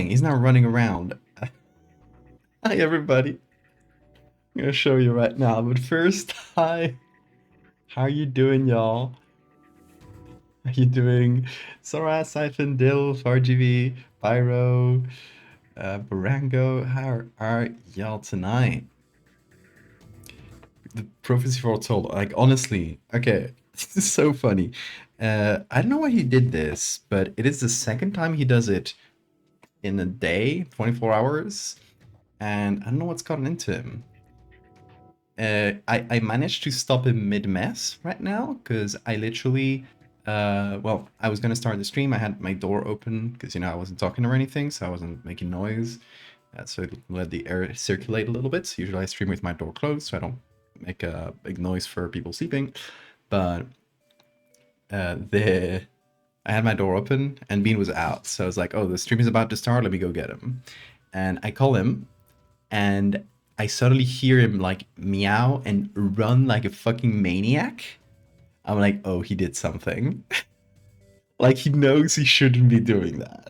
playing. He's not running around. Hi, everybody. I'm gonna show you right now. But first, hi. How are you doing, y'all? How you doing? Sora, Siphon, Dill, RGV, Pyro, Barango. How are y'all tonight? The prophecy foretold. Like, honestly, okay, this is so funny. I don't know why he did this, but it is the second time he does it in a day, 24 hours, and I don't know what's gotten into him. I managed to stop him mid-mess right now, because I literally, well, I was going to start the stream, I had my door open, because, you know, I wasn't talking or anything, so I wasn't making noise, so it let the air circulate a little bit. So usually I stream with my door closed, so I don't make a big noise for people sleeping, but I had my door open, and Bean was out, so I was like, oh, the stream is about to start, let me go get him. And I call him, and I suddenly hear him like meow and run like a fucking maniac. I'm like, oh, he did something. Like, he knows he shouldn't be doing that.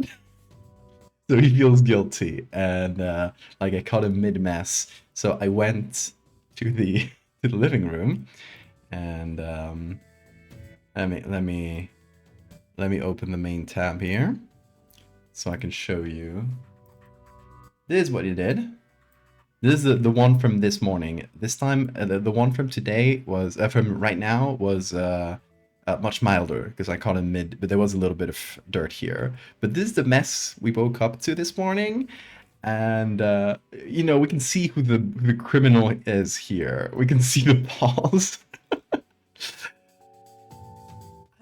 So he feels guilty, and like I caught him mid-mess. So I went to the to the living room, and let me open the main tab here, so I can show you. This is what he did. This is the one from this morning. This time, the one from today was, from right now, was much milder, because I caught him mid, but there was a little bit of dirt here. But this is the mess we woke up to this morning, and, you know, we can see who the criminal is here. We can see the paws. I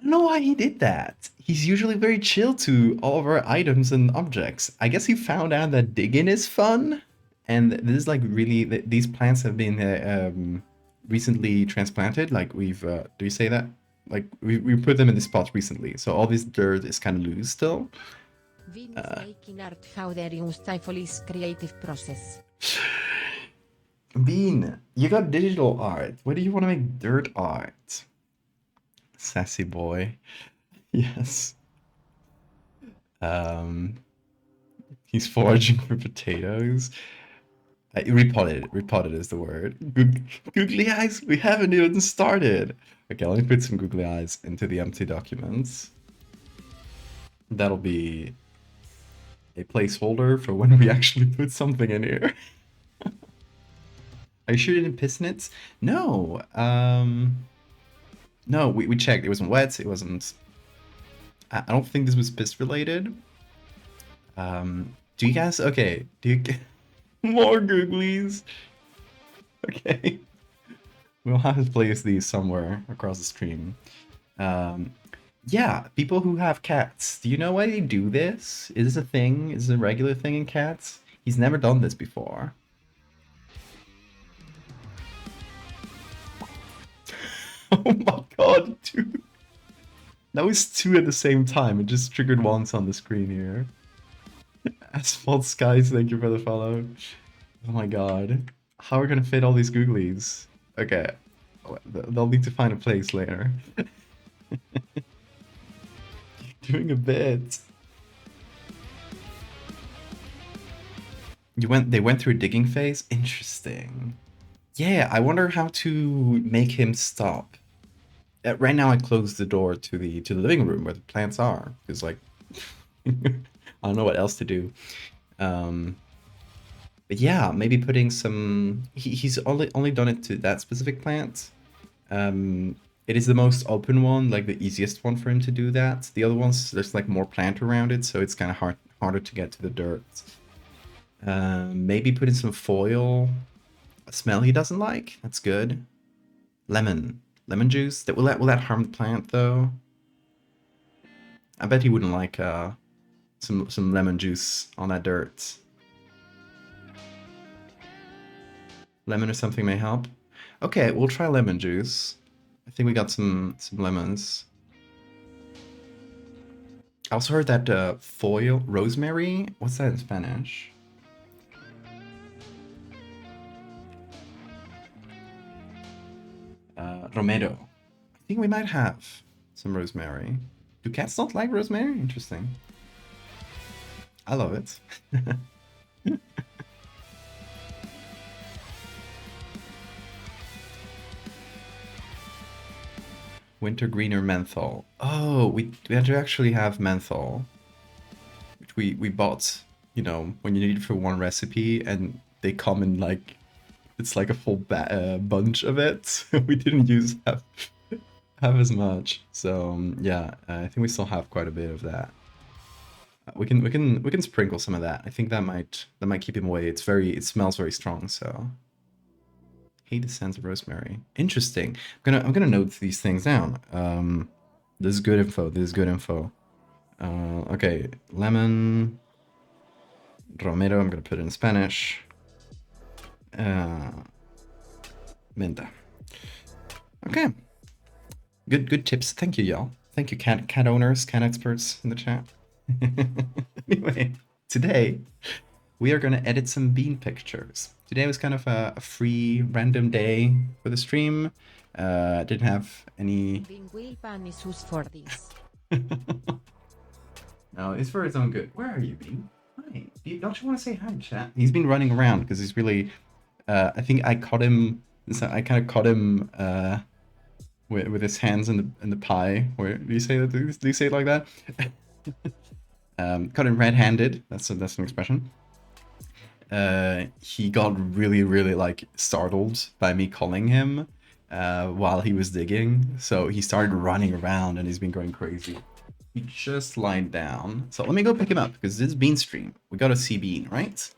don't know why he did that. He's usually very chill to all of our items and objects. I guess he found out that digging is fun. And this is like really, these plants have been recently transplanted. Like we've, do you say that? Like we put them in this spot recently. So all this dirt is kind of loose still. Vin is making art. How dare you stifle his creative process? Bean, you got digital art. Why do you want to make dirt art? Sassy boy. Yes. He's foraging for potatoes. Repotted. Repotted is the word. Googly eyes? We haven't even started. Okay, let me put some googly eyes into the empty documents. That'll be a placeholder for when we actually put something in here. Are you sure you didn't piss in it? No. No, we checked. It wasn't wet. It wasn't... I don't think this was piss related. Do you guys... Okay. Do you... More googlies. Okay. We'll have to place these somewhere across the stream. Yeah, people who have cats. Do you know why they do this? Is this a thing? Is this a regular thing in cats? He's never done this before. Oh my god, dude. That was two at the same time. It just triggered once on the screen here. Asphalt Skies, thank you for the follow. Oh my god. How are we gonna fit all these googlies? Okay. They'll need to find a place later. Doing a bit. They went through a digging phase? Interesting. Yeah, I wonder how to make him stop. Right now I closed the door to the living room where the plants are, because like I don't know what else to do. But yeah, maybe putting some... He's only done it to that specific plant. It is the most open one, like the easiest one for him to do that. The other ones, there's like more plant around it, so it's kind of harder to get to the dirt. Maybe put in some foil. A smell he doesn't like. That's good. Lemon juice. Will that harm the plant though? I bet he wouldn't like some lemon juice on that dirt. Lemon or something may help. Okay, we'll try lemon juice. I think we got some lemons. I also heard that foil, rosemary. What's that in Spanish? Romero. I think we might have some rosemary. Do cats not like rosemary? Interesting. I love it. Wintergreen or menthol? Oh, we had to actually have menthol, which we bought, you know, when you need it for one recipe, and they come in like it's like a full bunch of it. We didn't use half as much, so yeah, I think we still have quite a bit of that. We can sprinkle some of that. I think that might keep him away. It smells very strong, so. Hate the scent of rosemary. Interesting. I'm gonna note these things down. This is good info. This is good info. Okay, lemon, romero. I'm gonna put it in Spanish. Menta. Okay. Good tips. Thank you, y'all. Thank you, cat owners, cat experts in the chat. Anyway, today we are gonna edit some bean pictures. Today was kind of a free, random day for the stream. Didn't have any. Bean will punish us for this. No, it's for his own good. Where are you, Bean? Hi. Don't you want to say hi, chat? He's been running around because he's really. I think I caught him. I kind of caught him with his hands in the pie. Where do you say that? Do you say it like that? Caught him red-handed. That's an expression. He got really like startled by me calling him while he was digging, so he started running around and he's been going crazy. He just lied down, so let me go pick him up because this is Bean stream. We gotta see Bean, right?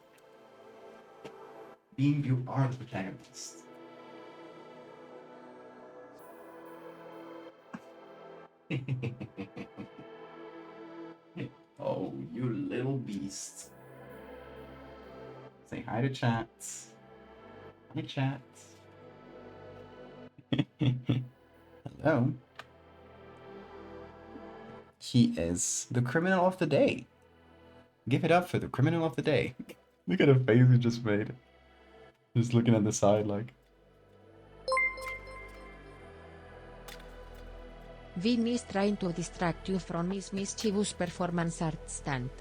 Bean, you are the protagonist. Oh, you little beast. Say hi to chat. Hi, chat. Hello. He is the criminal of the day. Give it up for the criminal of the day. Look at the face he just made. Just looking at the side like. Vin is trying to distract you from his mischievous performance art stunt.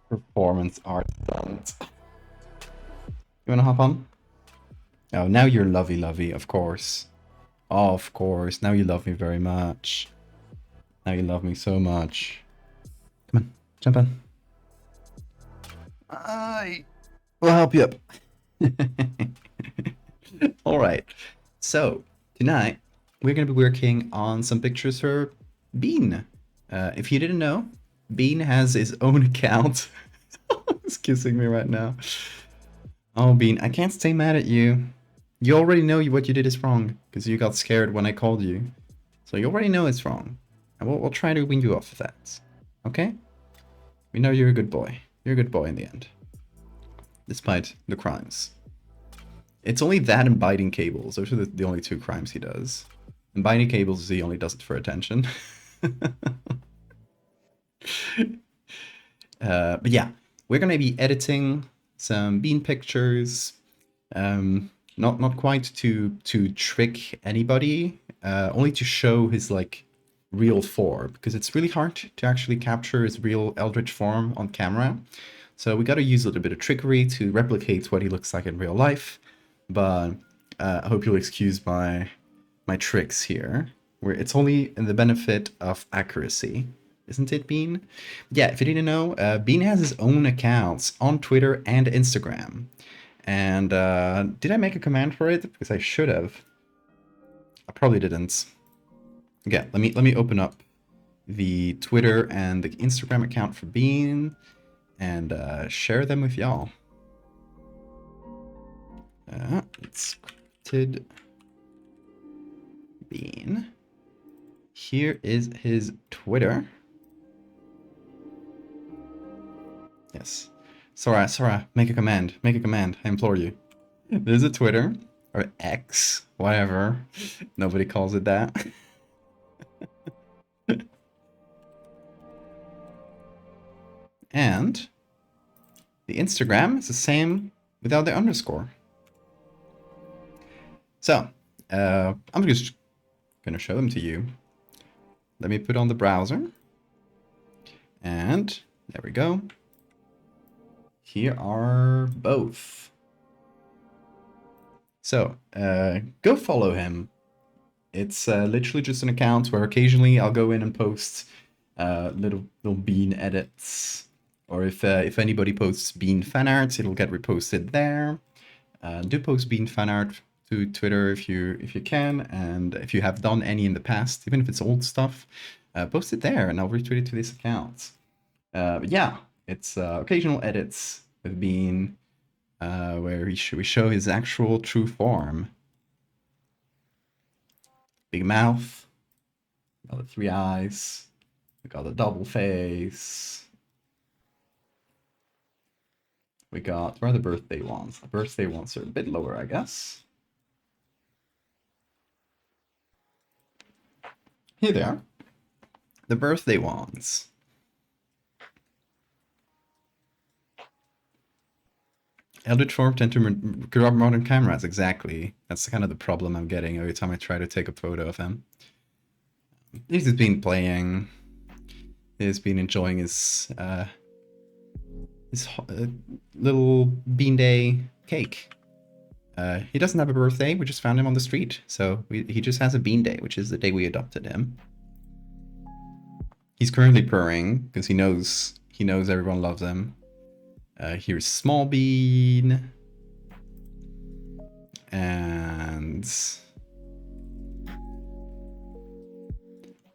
Performance art stunt. You wanna hop on? Oh, now you're lovey, of course. Of course, now you love me very much. Now you love me so much. Come on, jump on. I will help you up. Alright, so tonight we're going to be working on some pictures for Bean. If you didn't know, Bean has his own account. He's kissing me right now. Oh, Bean, I can't stay mad at you. You already know what you did is wrong because you got scared when I called you. So you already know it's wrong. And we'll try to win you off of that. Okay? We know you're a good boy. You're a good boy in the end. Despite the crimes. It's only that and biting cables. Those are the only two crimes he does. And biting cables, he only does it for attention. But yeah, we're going to be editing some Bean pictures. Not quite to trick anybody, only to show his like real form, because it's really hard to actually capture his real Eldritch form on camera. So we got to use a little bit of trickery to replicate what he looks like in real life. But I hope you'll excuse my tricks here, where it's only in the benefit of accuracy. Isn't it, Bean? Yeah, if you didn't know, Bean has his own accounts on Twitter and Instagram. And did I make a command for it? Because I should have. I probably didn't. Okay, let me open up the Twitter and the Instagram account for Bean and share them with y'all. It's scripted Bean. Here is his Twitter. Yes. Sora, make a command. Make a command. I implore you. There's a Twitter. Or X. Whatever. Nobody calls it that. And the Instagram is the same without the underscore. So, I'm just gonna show them to you. Let me put on the browser. And there we go. Here are both. So, go follow him. It's literally just an account where occasionally I'll go in and post little bean edits, or if anybody posts bean fan art, it'll get reposted there. Do post bean fan art to Twitter if you can, and if you have done any in the past, even if it's old stuff, post it there, and I'll retweet it to this account. But yeah, it's occasional edits with Bean, where we show his actual true form. Big mouth, got the 3 eyes, we got the double face. We got, where are the birthday ones? The birthday ones are a bit lower, I guess. Here they are. The birthday ones. Eldritch form tend to corrupt modern cameras, exactly. That's kind of the problem I'm getting every time I try to take a photo of him. He's just been playing. He's been enjoying his little Bean Day cake. He doesn't have a birthday, we just found him on the street. So he just has a Bean Day, which is the day we adopted him. He's currently purring, because he knows everyone loves him. Here's Small Bean. And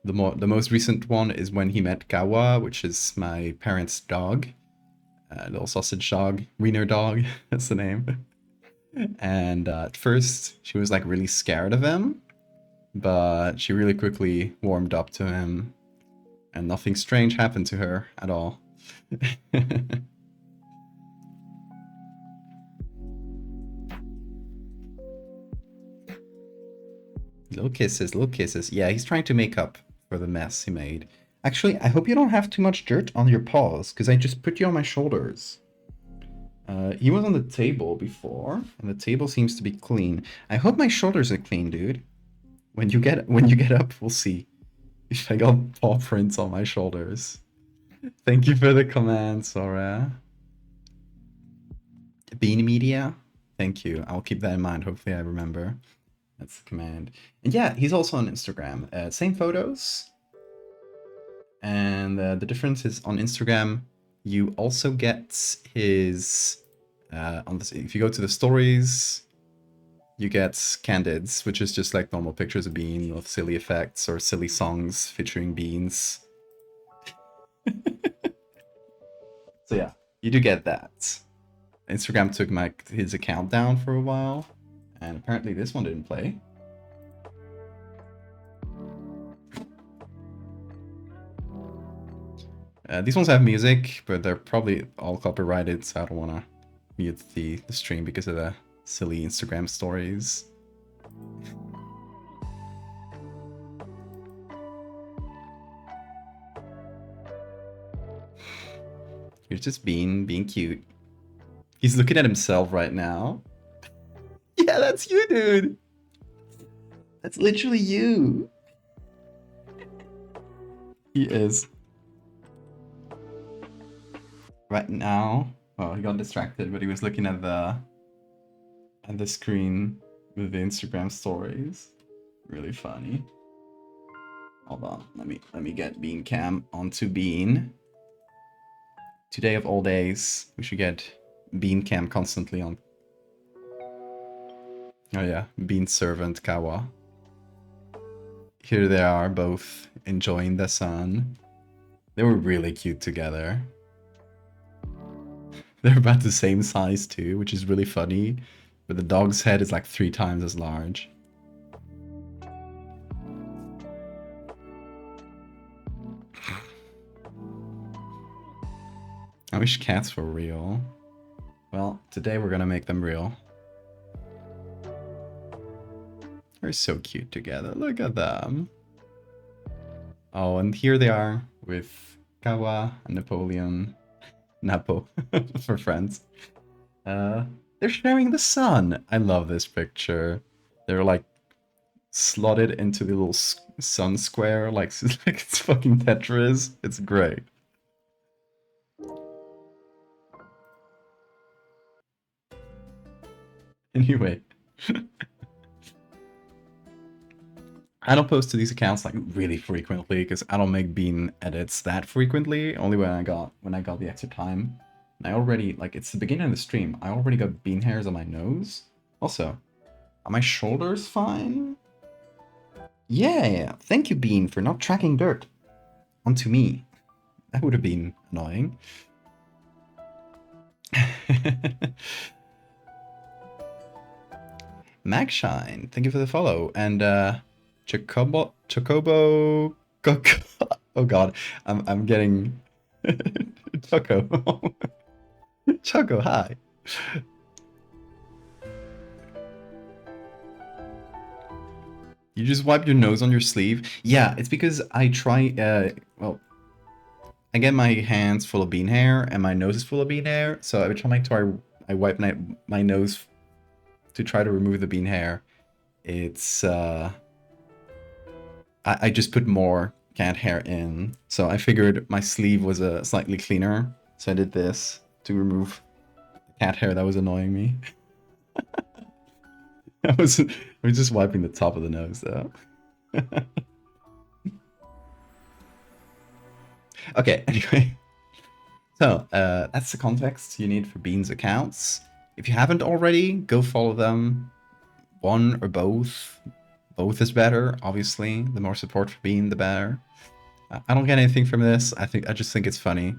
the most recent one is when he met Kawa, which is my parents' dog. Little sausage dog, wiener dog, that's the name. And at first, she was like really scared of him, but she really quickly warmed up to him, and nothing strange happened to her at all. Little kisses, little kisses. Yeah, he's trying to make up for the mess he made. Actually, I hope you don't have too much dirt on your paws, because I just put you on my shoulders. He was on the table before, and the table seems to be clean. I hope my shoulders are clean, dude. When you get up, we'll see if I got paw prints on my shoulders. Thank you for the command, Sora. Bean Media, thank you. I'll keep that in mind. Hopefully, I remember. That's the command. And yeah, he's also on Instagram. Same photos. And the difference is on Instagram, you also get his if you go to the stories, you get candids, which is just like normal pictures of Bean with silly effects or silly songs featuring beans. So yeah, you do get that. Instagram took his account down for a while, and apparently this one didn't play. These ones have music, but they're probably all copyrighted, so I don't want to mute the stream because of the silly Instagram stories. Here's just being cute. He's looking at himself right now. Yeah, that's you, dude. That's literally you. He is. Right now, well, he got distracted, but he was looking at the screen with the Instagram stories. Really funny. Hold on, let me get Bean Cam onto Bean. Today of all days, we should get Bean Cam constantly on. Oh yeah, Bean servant Kawa. Here they are, both enjoying the sun. They were really cute together. They're about the same size too, which is really funny. But the dog's head is like 3 times as large. I wish cats were real. Well, today we're gonna make them real. They're so cute together. Look at them. Oh, and here they are with Kawa and Napoleon. Napo for friends. They're sharing the sun. I love this picture. They're like slotted into the little sun square, like it's fucking Tetris. It's great. Anyway. I don't post to these accounts like really frequently because I don't make bean edits that frequently. Only when I got the extra time. And I already like it's the beginning of the stream. I already got bean hairs on my nose. Also, are my shoulders fine? Yeah. Thank you, Bean, for not tracking dirt onto me. That would have been annoying. Magshine, thank you for the follow. And Chocobo oh god, I'm getting Choco. Choco, hi. You just wipe your nose on your sleeve? Yeah, it's because I try well, I get my hands full of bean hair and my nose is full of bean hair, so every time I wipe my nose to try to remove the bean hair, it's I just put more cat hair in. So I figured my sleeve was slightly cleaner, so I did this to remove cat hair that was annoying me. I was just wiping the top of the nose though. Okay, anyway. So that's the context you need for Bean's accounts. If you haven't already, go follow them. One or both. Both is better, obviously. The more support for Bean, the better. I don't get anything from this. I just think it's funny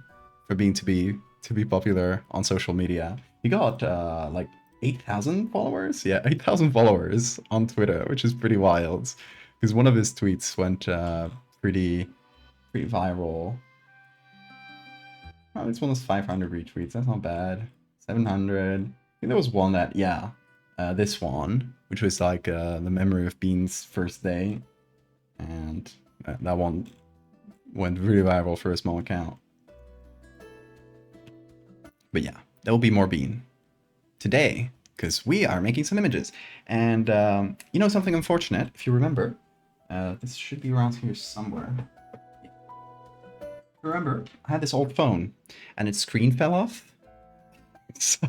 for Bean to be popular on social media. He got like 8,000 followers. Yeah, 8,000 followers on Twitter, which is pretty wild. Because one of his tweets went pretty viral. Oh, this one was 500 retweets. That's not bad. 700. I think there was one that, yeah, this one, which was like the memory of Bean's first day, and that one went really viral for a small account. But yeah, there will be more Bean today because we are making some images. And you know something unfortunate, if you remember, this should be around here somewhere. Remember, I had this old phone and its screen fell off. So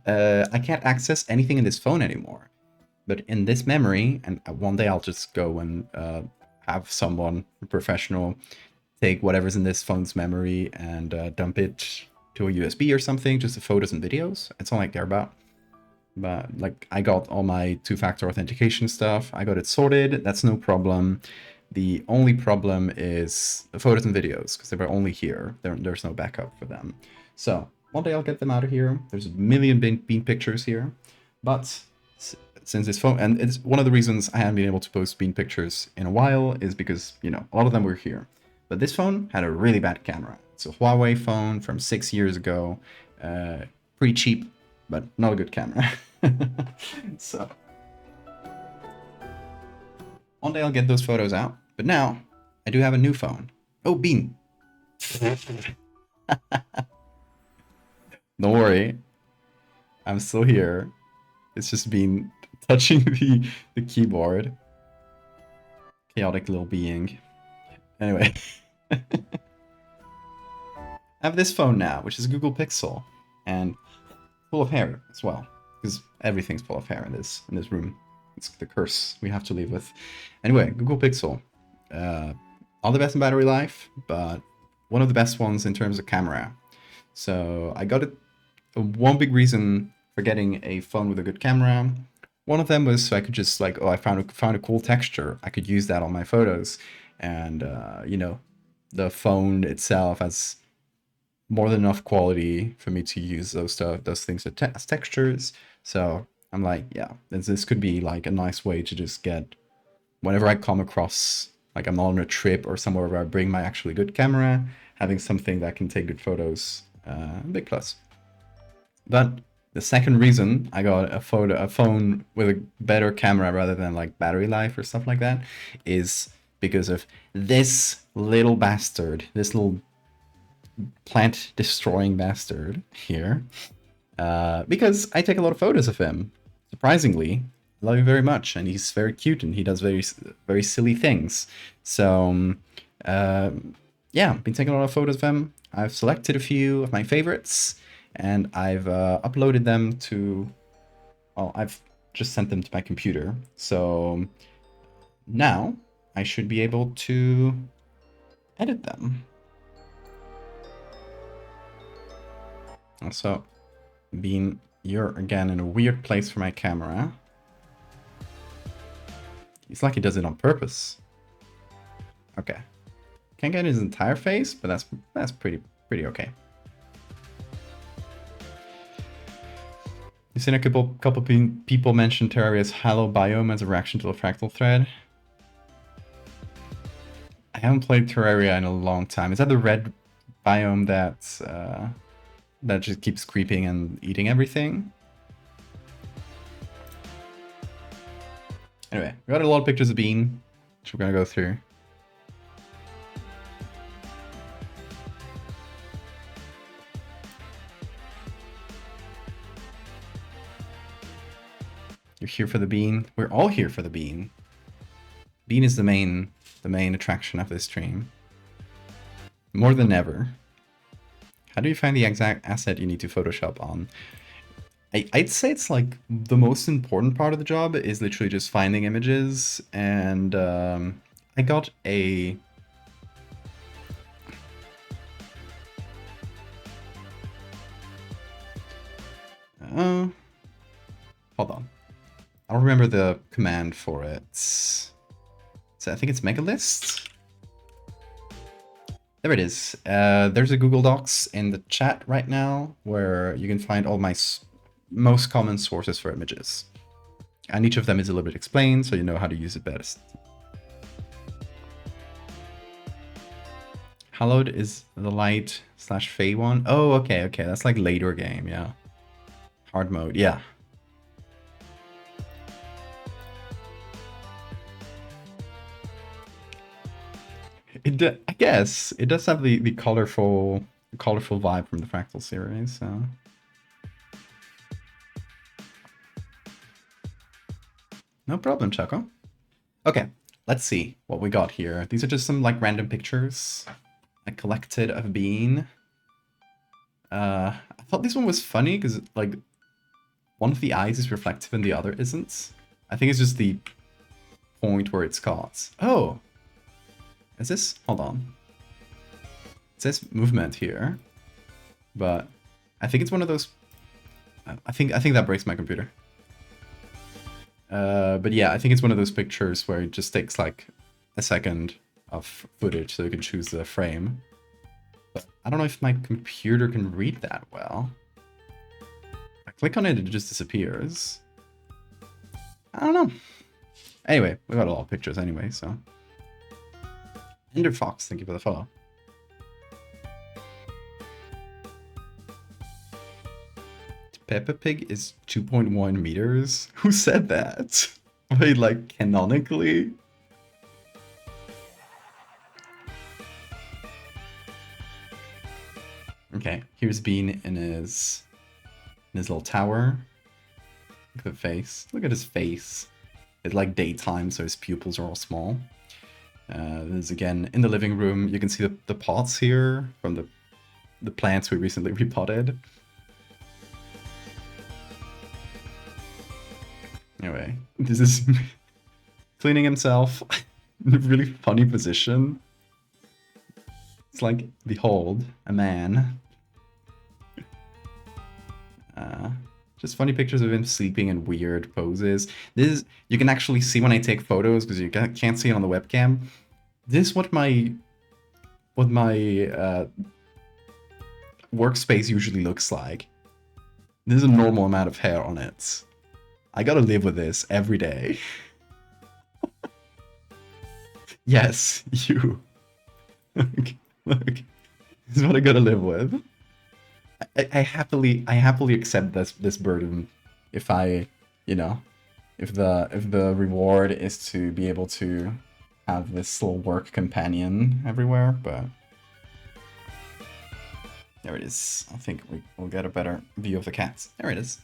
I can't access anything in this phone anymore. But in this memory, and one day I'll just go and have someone professional take whatever's in this phone's memory and dump it to a USB or something, just the photos and videos. It's all I care about. But like I got all my two-factor authentication stuff. I got it sorted. That's no problem. The only problem is the photos and videos, because they were only here. There's no backup for them. So one day I'll get them out of here. There's a million bean pictures here. But since this phone, and it's one of the reasons I haven't been able to post bean pictures in a while is because, you know, a lot of them were here. But this phone had a really bad camera. It's a Huawei phone from 6 years ago. Pretty cheap, but not a good camera. So one day I'll get those photos out. But now, I do have a new phone. Oh, Bean. Don't worry. I'm still here. It's just Bean touching the keyboard. Chaotic little being. Anyway. I have this phone now, which is a Google Pixel. And full of hair as well. Because everything's full of hair in this room. It's the curse we have to live with. Anyway, Google Pixel. All the best in battery life, but one of the best ones in terms of camera. So I got it. One big reason for getting a phone with a good camera. One of them was so I could just like, oh, I found a cool texture. I could use that on my photos, and you know, the phone itself has more than enough quality for me to use those things as textures. So I'm like, yeah, this could be like a nice way to just get whenever I come across, like I'm on a trip or somewhere where I bring my actually good camera, having something that can take good photos, a big plus. But the second reason I got a phone with a better camera rather than like battery life or stuff like that is because of this little bastard, this little plant destroying bastard here. Because I take a lot of photos of him. Surprisingly, I love him very much, and he's very cute, and he does very silly things. So, yeah, been taking a lot of photos of him. I've selected a few of my favorites, and I've uploaded them to well, I've just sent them to my computer. So now I should be able to edit them. Also, Bean, you're again in a weird place for my camera. It's like he does it on purpose. Okay. Can't get his entire face, but that's pretty okay. You've seen a couple people mention Terraria's Halo biome as a reaction to the fractal thread. I haven't played Terraria in a long time. Is that the red biome that just keeps creeping and eating everything? Anyway, we got a lot of pictures of Bean, which we're gonna go through. You're here for the Bean. We're all here for the Bean. Bean is the main attraction of this stream. More than ever. How do you find the exact asset you need to Photoshop on? I'd say it's like the most important part of the job is literally just finding images, and I got a... hold on. I don't remember the command for it. So I think it's megalist. There it is. There's a Google Docs in the chat right now where you can find all my most common sources for images. And each of them is a little bit explained, so you know how to use it best. Hallowed is the light / Fey one. Oh, okay. That's like later game, yeah. Hard mode, yeah. I guess it does have the colorful vibe from the Fractal series. So no problem, Choco. Okay, let's see what we got here. These are just some like random pictures I collected of Bean. I thought this one was funny because like one of the eyes is reflective and the other isn't. I think it's just the point where it's caught. Oh. Is this? Hold on. It says movement here, but I think it's one of those. I think that breaks my computer. But yeah, I think it's one of those pictures where it just takes like a second of footage so you can choose the frame. But I don't know if my computer can read that well. I click on it, it just disappears. I don't know. Anyway, we got a lot of pictures anyway, so. Ender Fox, thank you for the follow. Peppa Pig is 2.1 meters? Who said that? Wait, like, canonically? Okay, here's Bean in his little tower. Look at the face. Look at his face. It's like daytime, so his pupils are all small. This is again in the living room. You can see the pots here from the plants we recently repotted. Anyway, this is cleaning himself in a really funny position. It's like, behold, a man. Just funny pictures of him sleeping in weird poses. This is, you can actually see when I take photos because you can't see it on the webcam. This is what my workspace usually looks like. There's a normal amount of hair on it. I gotta live with this every day. Yes, you. Look, this is what I gotta live with. I happily accept this burden if I, you know, if the reward is to be able to have this little work companion everywhere, but there it is. I think we'll get a better view of the cats. There it is.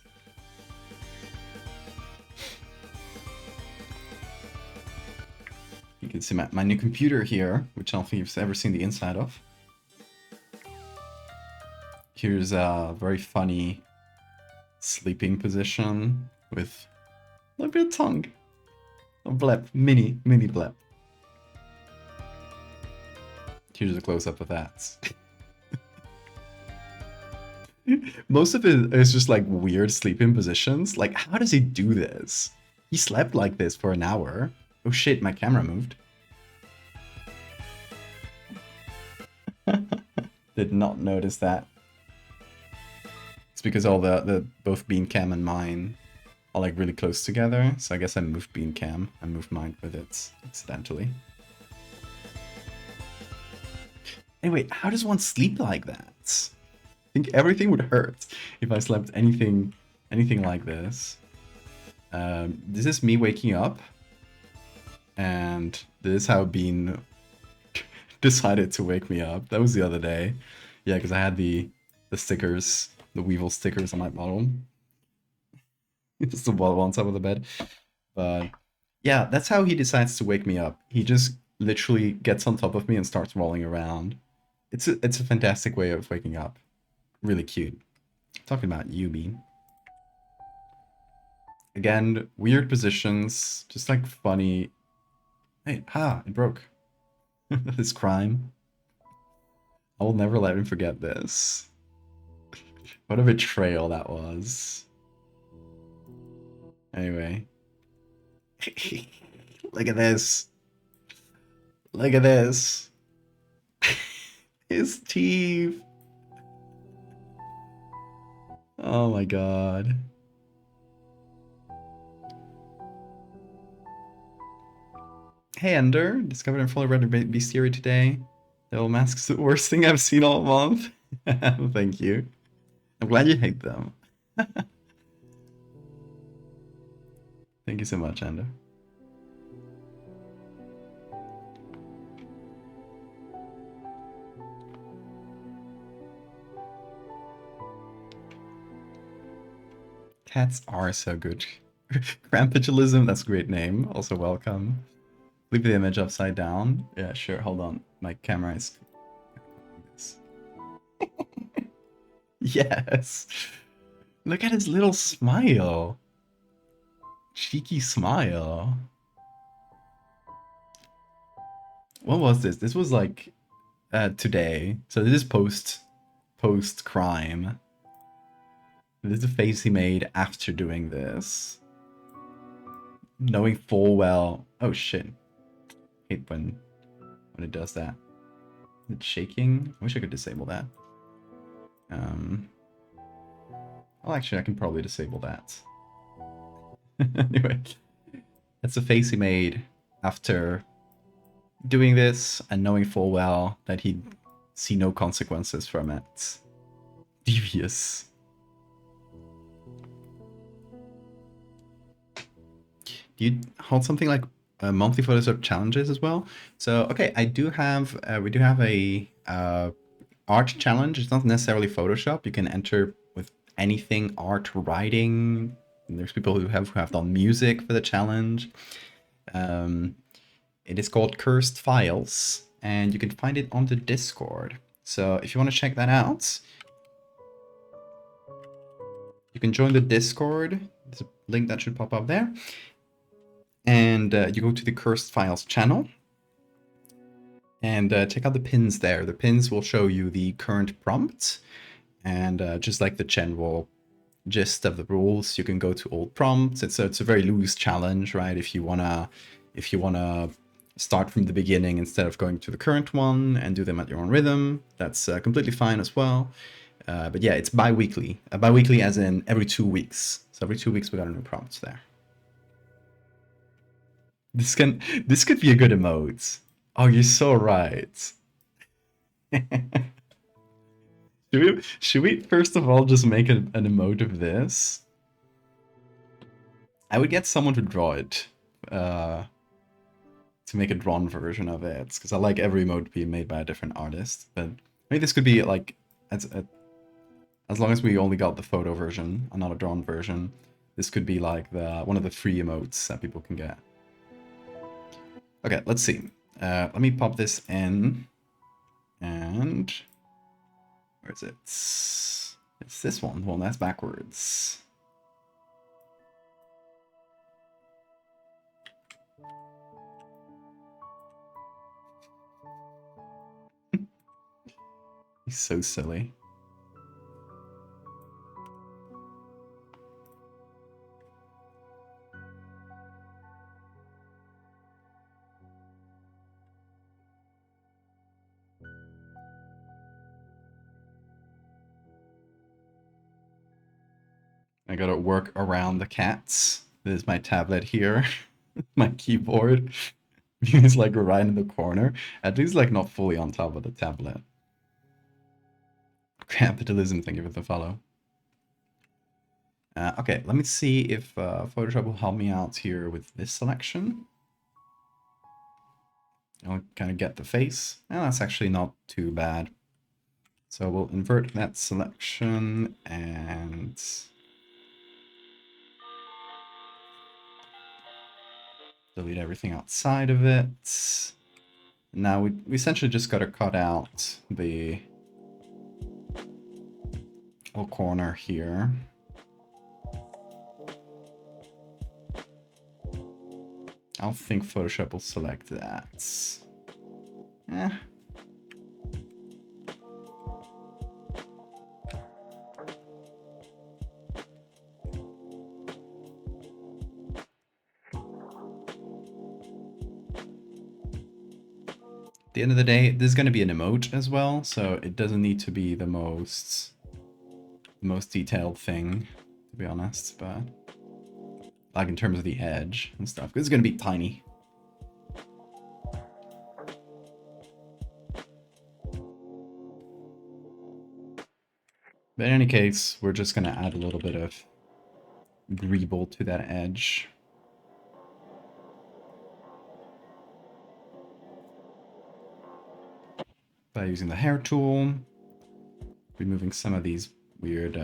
You can see my new computer here, which I don't think you've ever seen the inside of. Here's a very funny sleeping position. with a little bit of tongue. A blep, mini blep. Here's a close-up of that. Most of it is just like weird sleeping positions. Like, how does he do this? He slept like this for an hour. Oh shit, my camera moved. Did not notice that. It's because all the both bean cam and mine are like really close together. So I guess I moved bean cam. I moved mine with it accidentally. Anyway, how does one sleep like that? I think everything would hurt if I slept anything like this. This is me waking up, and this is how Bean decided to wake me up. That was the other day. Yeah, because I had the stickers, the Weevil stickers on my bottle. Just the bottle on top of the bed. But yeah, that's how he decides to wake me up. He just literally gets on top of me and starts rolling around. It's a fantastic way of waking up. Really cute. Talking about you, Bean. Again, weird positions, just like funny. Hey, it broke. This crime. I will never let him forget this. What a betrayal that was. Anyway. Look at this. Look at this. His teeth. Oh my god. Hey Ender, discovered and fully read the bestiary today. Devil Mask's the worst thing I've seen all month. Thank you. I'm glad you hate them. Thank you so much, Ender. Cats are so good. Crampigilism, that's a great name. Also welcome. Leave the image upside down. Yeah, sure. Hold on. My camera is... Yes. Look at his little smile. Cheeky smile. What was this? This was like today. So this is post crime. This is the face he made after doing this. Knowing full well... Oh shit. Hate when it does that. It's shaking. I wish I could disable that. Well, actually, I can probably disable that. Anyway, that's the face he made after doing this and knowing full well that he'd see no consequences from it. Devious. Do you hold something like monthly Photoshop challenges as well? So, okay, I do have, we do have a art challenge. It's not necessarily Photoshop. You can enter with anything, art, writing. And there's people who have done music for the challenge. It is called Cursed Files, and you can find it on the Discord. So if you want to check that out, you can join the Discord. There's a link that should pop up there. And you go to the Cursed Files channel and check out the pins there. The pins will show you the current prompt and just like the general gist of the rules, you can go to old prompts. It's a very loose challenge, right? If you wanna start from the beginning instead of going to the current one and do them at your own rhythm, that's completely fine as well. But yeah, it's bi-weekly. Bi-weekly as in every 2 weeks. So every 2 weeks we got a new prompt there. This could be a good emote. Oh, you're so right. Should we first of all just make an emote of this? I would get someone to draw it. To make a drawn version of it, because I like every emote being made by a different artist. But maybe this could be like, as long as we only got the photo version and not a drawn version, this could be like one of the free emotes that people can get. Okay, let's see. Let me pop this in, and where is it? It's this one. Well, that's backwards. He's so silly. I gotta work around the cats. There's my tablet here. My keyboard. It's like right in the corner. At least like not fully on top of the tablet. Capitalism, thank you for the follow. Okay, let me see if Photoshop will help me out here with this selection. I'll kind of get the face. And that's actually not too bad. So we'll invert that selection and delete everything outside of it. Now we essentially just got to cut out the whole corner here. I don't think Photoshop will select that. Eh. At the end of the day, this is going to be an emote as well, so it doesn't need to be the most detailed thing, to be honest, but like in terms of the edge and stuff, because it's going to be tiny. But in any case, we're just going to add a little bit of greeble to that edge. By using the hair tool, removing some of these weird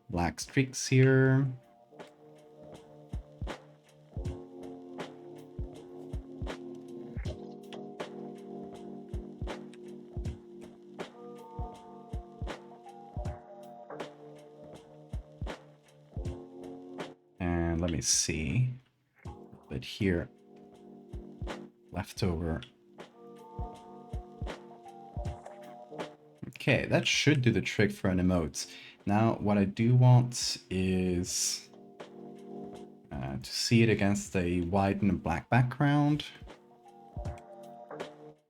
black streaks here. And let me see, but here, leftover. Okay, that should do the trick for an emote. Now, what I do want is to see it against a white and a black background.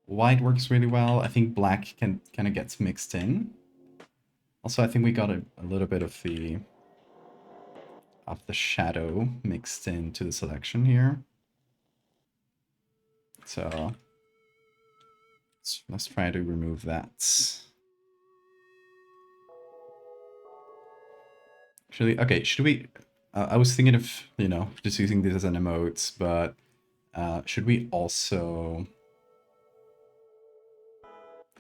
White works really well. I think black kind of gets mixed in. Also, I think we got a little bit of the shadow mixed into the selection here. So let's try to remove that. Actually, okay, should we... I was thinking of, you know, just using this as an emote, but should we also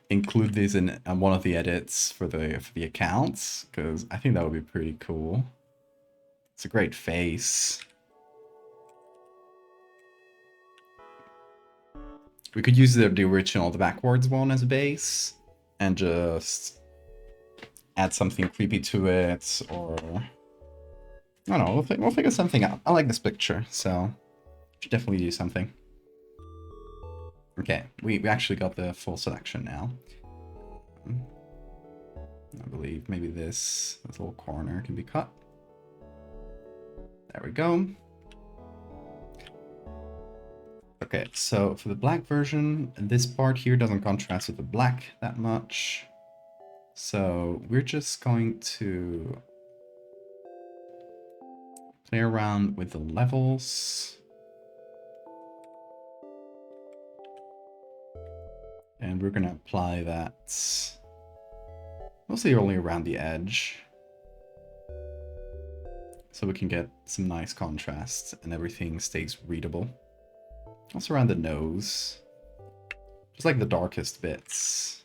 include this in one of the edits for the accounts? Because I think that would be pretty cool. It's a great face. We could use the original, the backwards one as a base, and just add something creepy to it, or I don't know. We'll figure something out. I like this picture, so should definitely do something. Okay, we actually got the full selection now. I believe maybe this little corner can be cut. There we go. Okay, so for the black version, this part here doesn't contrast with the black that much. So we're just going to play around with the levels. And we're going to apply that mostly only around the edge, so we can get some nice contrast and everything stays readable. Also around the nose, just like the darkest bits.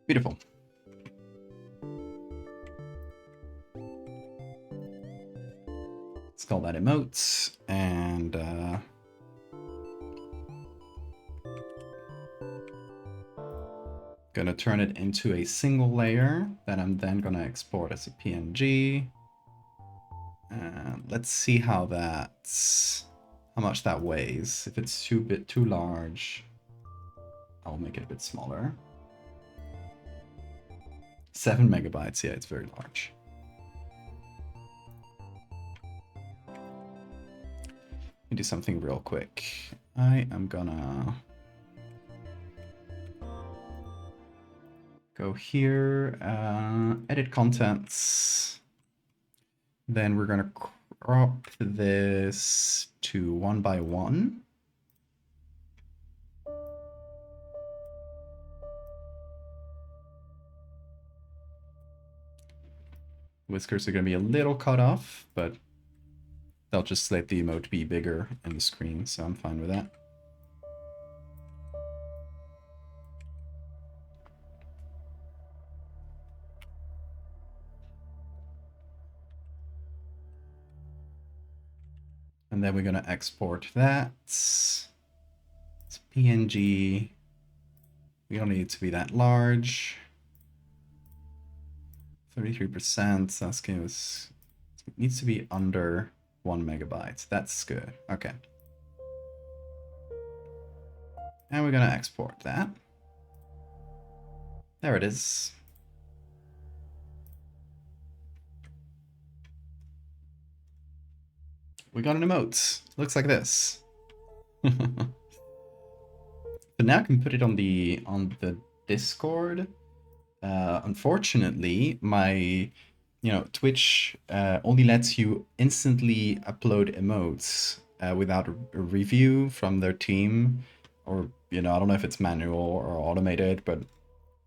Beautiful. Let's call that emotes, and Gonna turn it into a single layer that I'm then gonna export as a PNG. Let's see how much that weighs. If it's too large, I'll make it a bit smaller. 7 megabytes, yeah, it's very large. Let me do something real quick. I am gonna go here, edit contents. Then we're gonna crop this to 1 by 1. Whiskers are gonna be a little cut off, but they'll just let the emote be bigger in the screen, so I'm fine with that. And then we're gonna export that. It's PNG. We don't need it to be that large. 33%, that's gonna, it needs to be under 1 megabyte. That's good, okay. And we're gonna export that. There it is. We got an emote. Looks like this. But now I can put it on the Discord. Unfortunately, my Twitch only lets you instantly upload emotes without a review from their team, or I don't know if it's manual or automated, but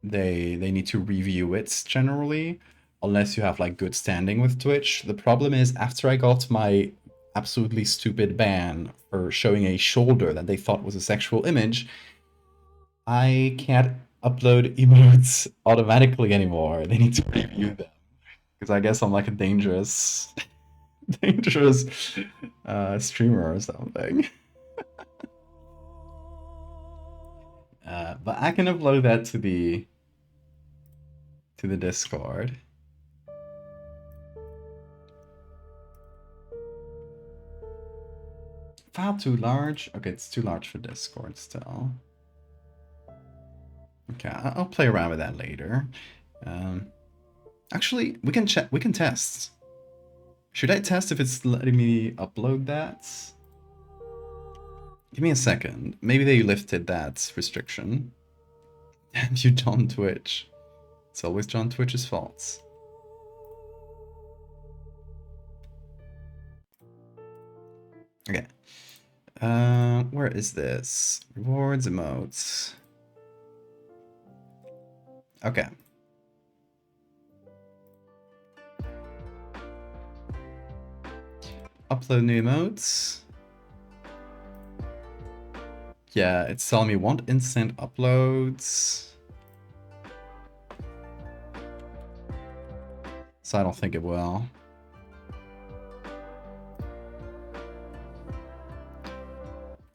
they need to review it generally, unless you have like good standing with Twitch. The problem is, after I got my absolutely stupid ban for showing a shoulder that they thought was a sexual image, I can't upload emotes automatically anymore. They need to review them, because I guess I'm like a dangerous streamer or something. But I can upload that to the Discord. File too large? Okay, it's too large for Discord still. Okay, I'll play around with that later. Actually, we can check. We can test. Should I test if it's letting me upload that? Give me a second. Maybe they lifted that restriction. Damn you, John Twitch. It's always John Twitch's fault. Okay. Where is this? Rewards, emotes. Okay. Upload new emotes. Yeah, it's telling me want instant uploads. So I don't think it will.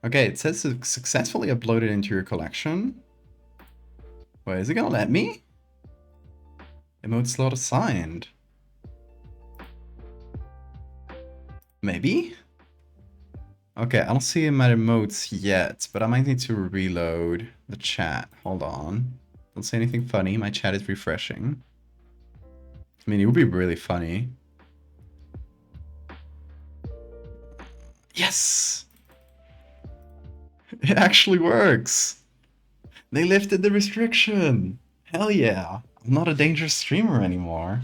Okay, it says successfully uploaded into your collection. Wait, is it gonna let me? Emote slot assigned. Maybe? Okay, I don't see my emotes yet, but I might need to reload the chat. Hold on. Don't say anything funny, my chat is refreshing. I mean, it would be really funny. Yes! It actually works! They lifted the restriction! Hell yeah! I'm not a dangerous streamer anymore.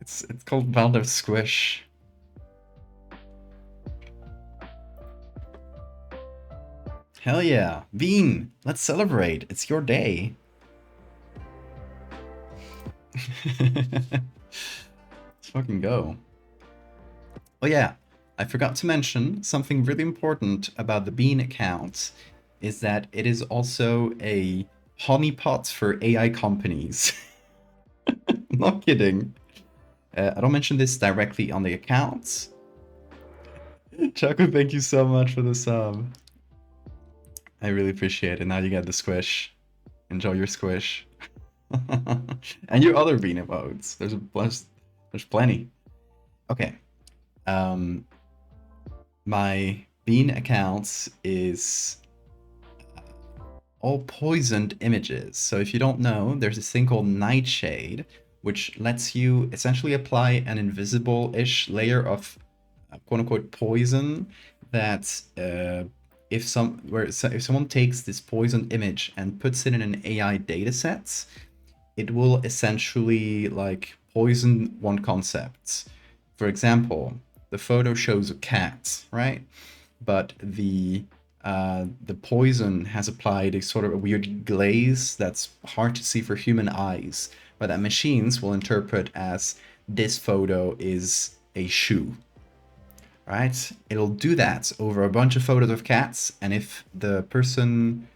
It's called Valdevia Squish. Hell yeah. Bean, let's celebrate. It's your day. Let's fucking go. Oh yeah, I forgot to mention something really important about the Bean account is that it is also a honeypot for AI companies. Not kidding. I don't mention this directly on the account. Chaco, thank you so much for the sub. I really appreciate it. Now you get the squish. Enjoy your squish. And your other bean emotes. There's plenty. Okay. My bean accounts is all poisoned images. So if you don't know, there's this thing called Nightshade, which lets you essentially apply an invisible-ish layer of quote-unquote poison that if someone takes this poisoned image and puts it in an AI dataset, it will essentially like poison one concept. For example, the photo shows a cat, right? But the poison has applied a sort of a weird glaze that's hard to see for human eyes, but that machines will interpret as this photo is a shoe, right? It'll do that over a bunch of photos of cats, and if the person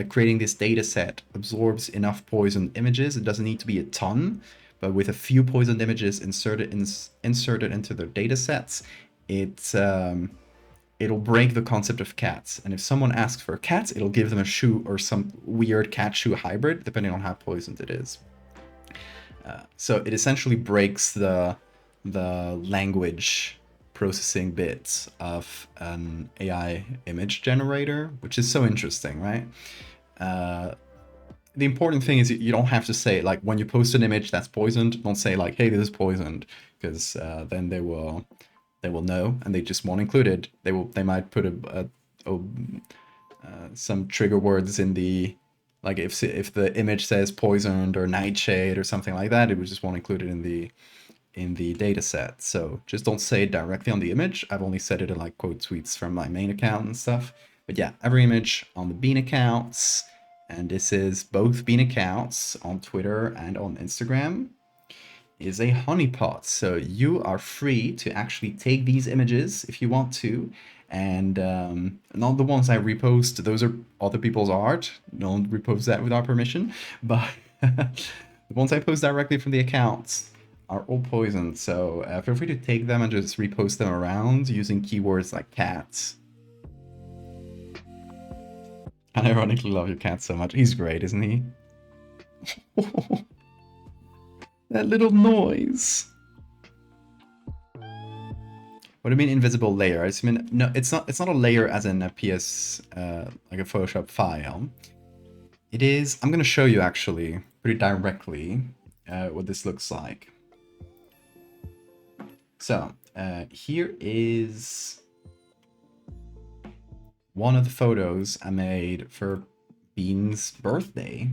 creating this data set absorbs enough poisoned images, it doesn't need to be a ton, but with a few poisoned images inserted into their data sets, it'll break the concept of cats. And if someone asks for a cat, it'll give them a shoe or some weird cat shoe hybrid, depending on how poisoned it is. So it essentially breaks the language processing bits of an AI image generator, which is so interesting, right? The important thing is you don't have to say, like, when you post an image that's poisoned, don't say like, hey, this is poisoned, because then they will know and they just won't include it. They might put some trigger words in the, like, if the image says poisoned or nightshade or something like that, it just won't include it in the data set. So just don't say it directly on the image. I've only said it in like quote tweets from my main account and stuff. But yeah, every image on the Bean accounts, and this is both Bean accounts on Twitter and on Instagram, is a honeypot. So you are free to actually take these images if you want to, and not the ones I repost. Those are other people's art. Don't repost that without permission. But the ones I post directly from the accounts are all poisoned. So feel free to take them and just repost them around using keywords like cats. I ironically love your cat so much. He's great, isn't he? That little noise. What do you mean invisible layer? I just mean, no, it's not a layer as in a PS, like a Photoshop file. It is, I'm gonna show you actually pretty directly what this looks like. So here is one of the photos I made for Bean's birthday,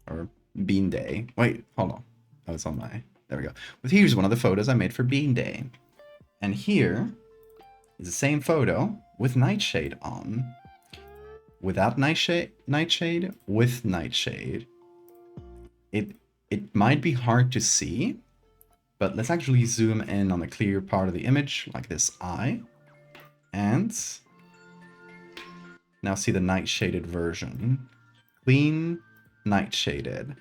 or Bean Day. Wait, hold on. Oh, it's on my, there we go. But here's one of the photos I made for Bean Day. And here is the same photo with Nightshade on. Without Nightshade, with Nightshade. It might be hard to see, but let's actually zoom in on the clear part of the image, like this eye. And now see the nightshaded version. Clean, nightshaded.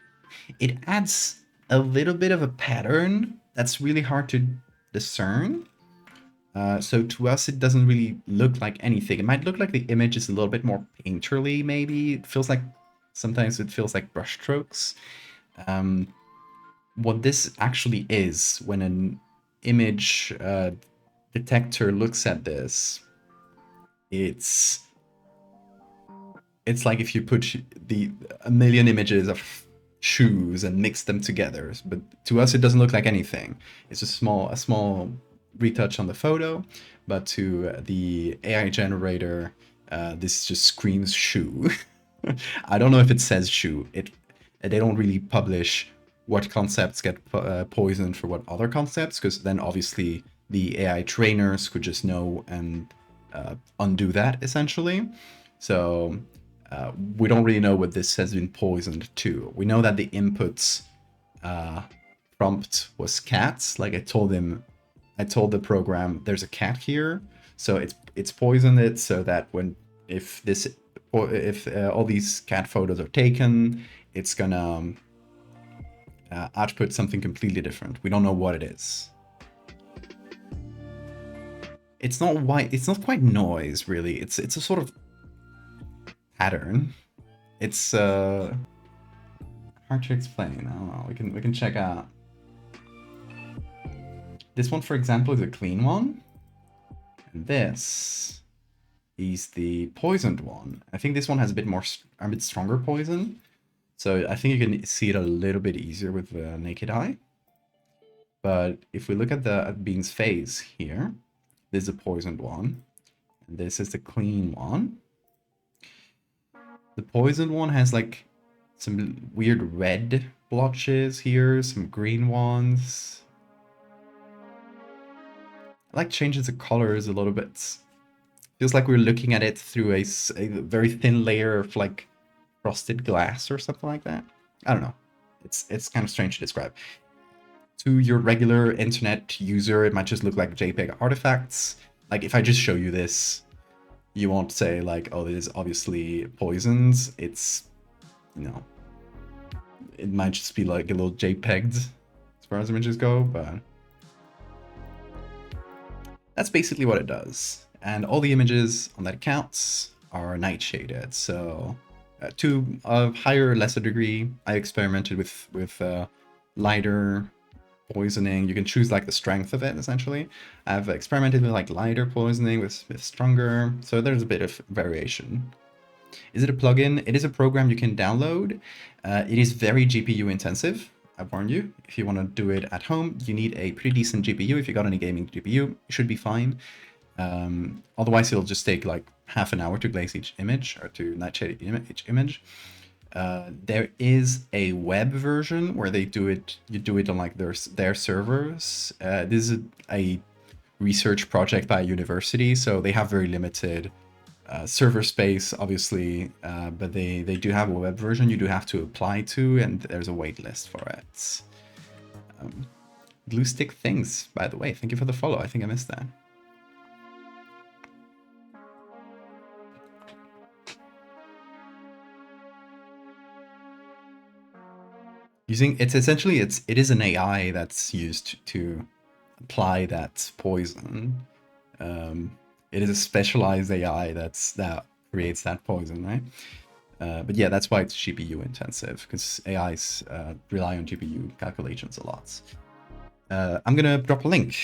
It adds a little bit of a pattern that's really hard to discern. So to us, it doesn't really look like anything. It might look like the image is a little bit more painterly, maybe. It feels like, sometimes it feels like brushstrokes. What this actually is, when an image detector looks at this, it's like if you put a million images of shoes and mix them together. But to us, it doesn't look like anything. It's a small retouch on the photo, but to the AI generator, this just screams shoe. I don't know if it says shoe. They don't really publish what concepts get poisoned for what other concepts, because then obviously the AI trainers could just know and undo that essentially. So we don't really know what this has been poisoned to. We know that the inputs prompt was cats. Like I told the program there's a cat here, so it's poisoned it so that if all these cat photos are taken, it's gonna output something completely different. We don't know what it is. It's not white. It's not quite noise really. It's a sort of pattern. It's hard to explain. I don't know. We can check out. This one, for example, is a clean one. And this is the poisoned one. I think this one has a bit stronger poison. So I think you can see it a little bit easier with the naked eye. But if we look at the bean's face here, this is a poisoned one. And this is the clean one. The poisoned one has like some weird red blotches here, some green ones. I like changes the colors a little bit. Feels like we're looking at it through a very thin layer of like frosted glass or something like that. I don't know. It's kind of strange to describe. To your regular internet user, it might just look like JPEG artifacts. Like if I just show you this, you won't say like, oh, this is obviously poisons. It's, you know, it might just be like a little JPEG as far as images go, but that's basically what it does. And all the images on that account are night shaded. So to a higher or lesser degree, I experimented with lighter poisoning. You can choose like the strength of it essentially. I've experimented with like lighter poisoning with stronger. So there's a bit of variation. Is it a plugin? It is a program you can download. It is very GPU intensive. I warn you, if you want to do it at home, you need a pretty decent GPU. If you got any gaming GPU, you should be fine. Otherwise, it'll just take like half an hour to glaze each image or to nightshade each image. There is a web version where they do it. You do it on like their servers. This is a research project by a university, so they have very limited server space, obviously, but they do have a web version you do have to apply to, and there's a wait list for it. Glue stick things, by the way. Thank you for the follow. I think I missed that. It is an AI that's used to apply that poison. It is a specialized AI that creates that poison, right? But yeah, that's why it's GPU intensive, because AIs rely on GPU calculations a lot. I'm gonna drop a link.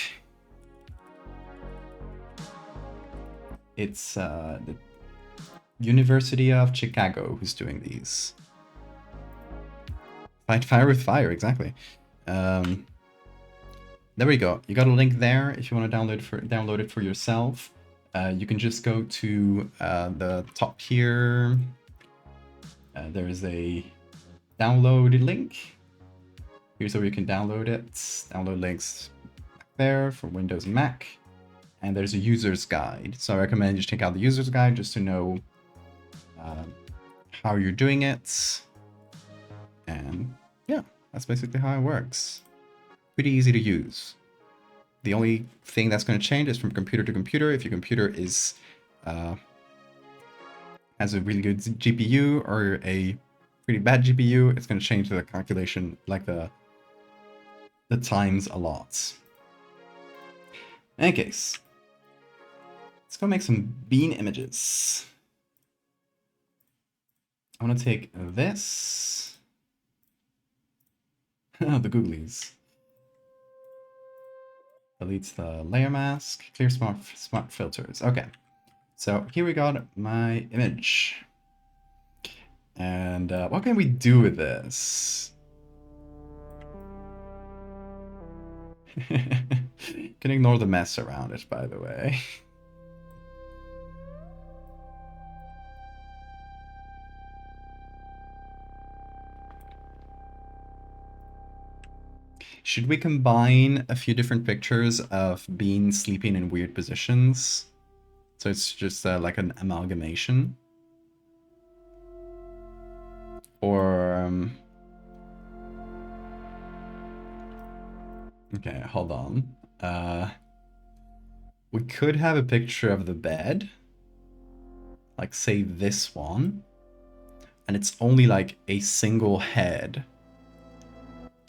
It's the University of Chicago who's doing these. Fight fire with fire, exactly. There we go. You got a link there if you want to download it for yourself. You can just go to the top here. There is a download link. Here's where you can download it. Download links back there for Windows and Mac. And there's a user's guide. So I recommend you check out the user's guide just to know how you're doing it. And yeah, that's basically how it works. Pretty easy to use. The only thing that's going to change is from computer to computer. If your computer is has a really good GPU or a pretty bad GPU, it's going to change the calculation, like the times a lot. In any case, let's go make some bean images. I want to take this. The googlies. Deletes the layer mask. Clear smart filters. Okay. So here we got my image. And what can we do with this? Can ignore the mess around it, by the way. Should we combine a few different pictures of Bean sleeping in weird positions? So it's just like an amalgamation? Or... okay, hold on. We could have a picture of the bed. Like, say, this one. And it's only like a single head.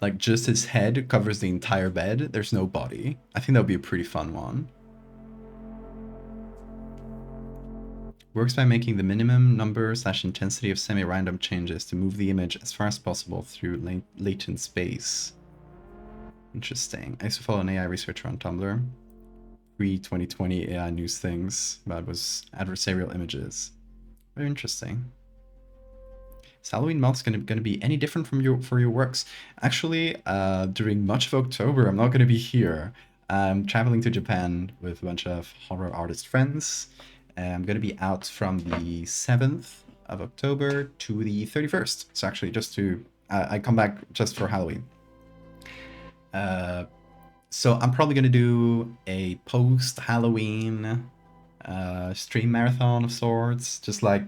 Like, just his head covers the entire bed. There's no body. I think that would be a pretty fun one. Works by making the minimum number / intensity of semi-random changes to move the image as far as possible through latent space. Interesting. I used to follow an AI researcher on Tumblr. Pre-2020 AI news things about was adversarial images. Very interesting. Is Halloween month going to be any different from your works? Actually, during much of October, I'm not going to be here. I'm traveling to Japan with a bunch of horror artist friends. I'm going to be out from the 7th of October to the 31st. So actually, just to I come back just for Halloween. So I'm probably going to do a post-Halloween stream marathon of sorts, just like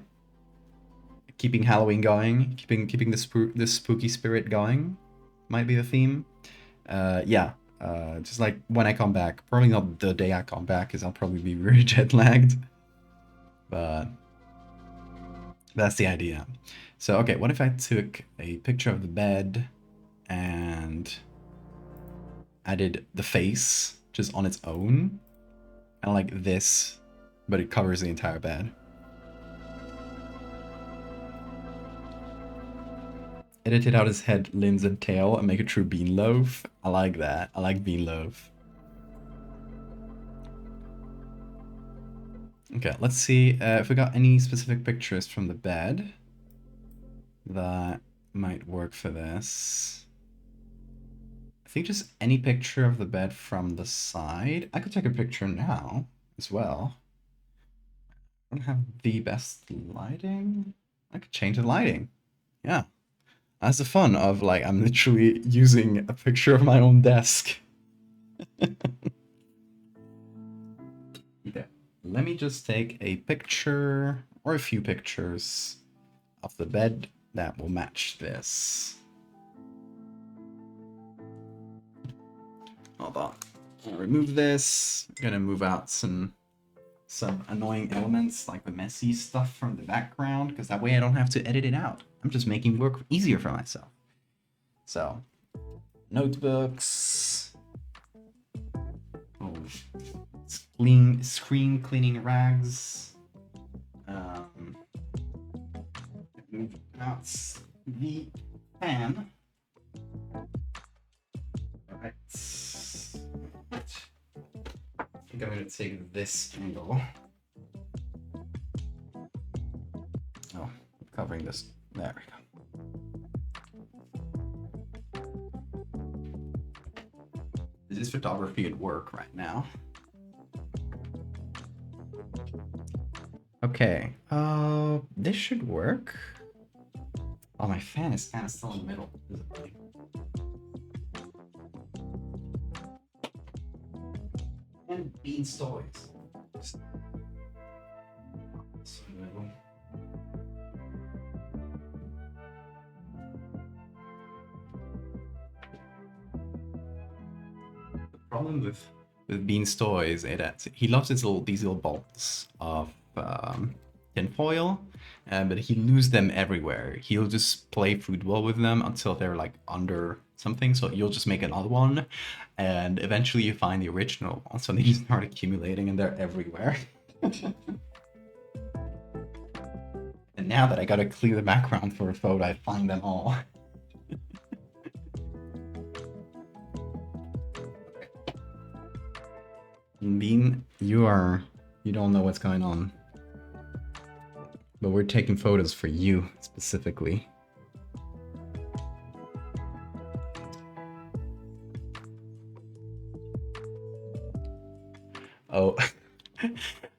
keeping Halloween going, keeping the spooky spirit going, might be the theme. Yeah, just like when I come back. Probably not the day I come back, because I'll probably be very jet lagged. But that's the idea. So okay, what if I took a picture of the bed and added the face just on its own, kind of like this, but it covers the entire bed. Edited out his head, limbs, and tail and make a true bean loaf. I like that. I like bean loaf. Okay, let's see if we got any specific pictures from the bed that might work for this. I think just any picture of the bed from the side. I could take a picture now as well. I don't have the best lighting. I could change the lighting. Yeah. That's the fun of, like, I'm literally using a picture of my own desk. Okay. Let me just take a picture or a few pictures of the bed that will match this. Hold on. I'll remove this. I'm gonna move out some annoying elements like the messy stuff from the background, because that way I don't have to edit it out. I'm just making work easier for myself. So, notebooks. Oh, screen cleaning rags. Move out the pan. Alright. I think I'm going to take this angle. Oh, I'm covering this. There we go. This is photography at work right now. Okay, this should work. Oh, my fan is kind of still in the middle. And beans toys. The problem with Bean's toys is that he loves these little balls of tinfoil, but he loses them everywhere. He'll just play football with them until they're like under something, so you'll just make another one, and eventually you find the original one, so they just start accumulating and they're everywhere. And now that I gotta clear the background for a photo, I find them all. Bean, you don't know what's going on. But we're taking photos for you, specifically. Oh,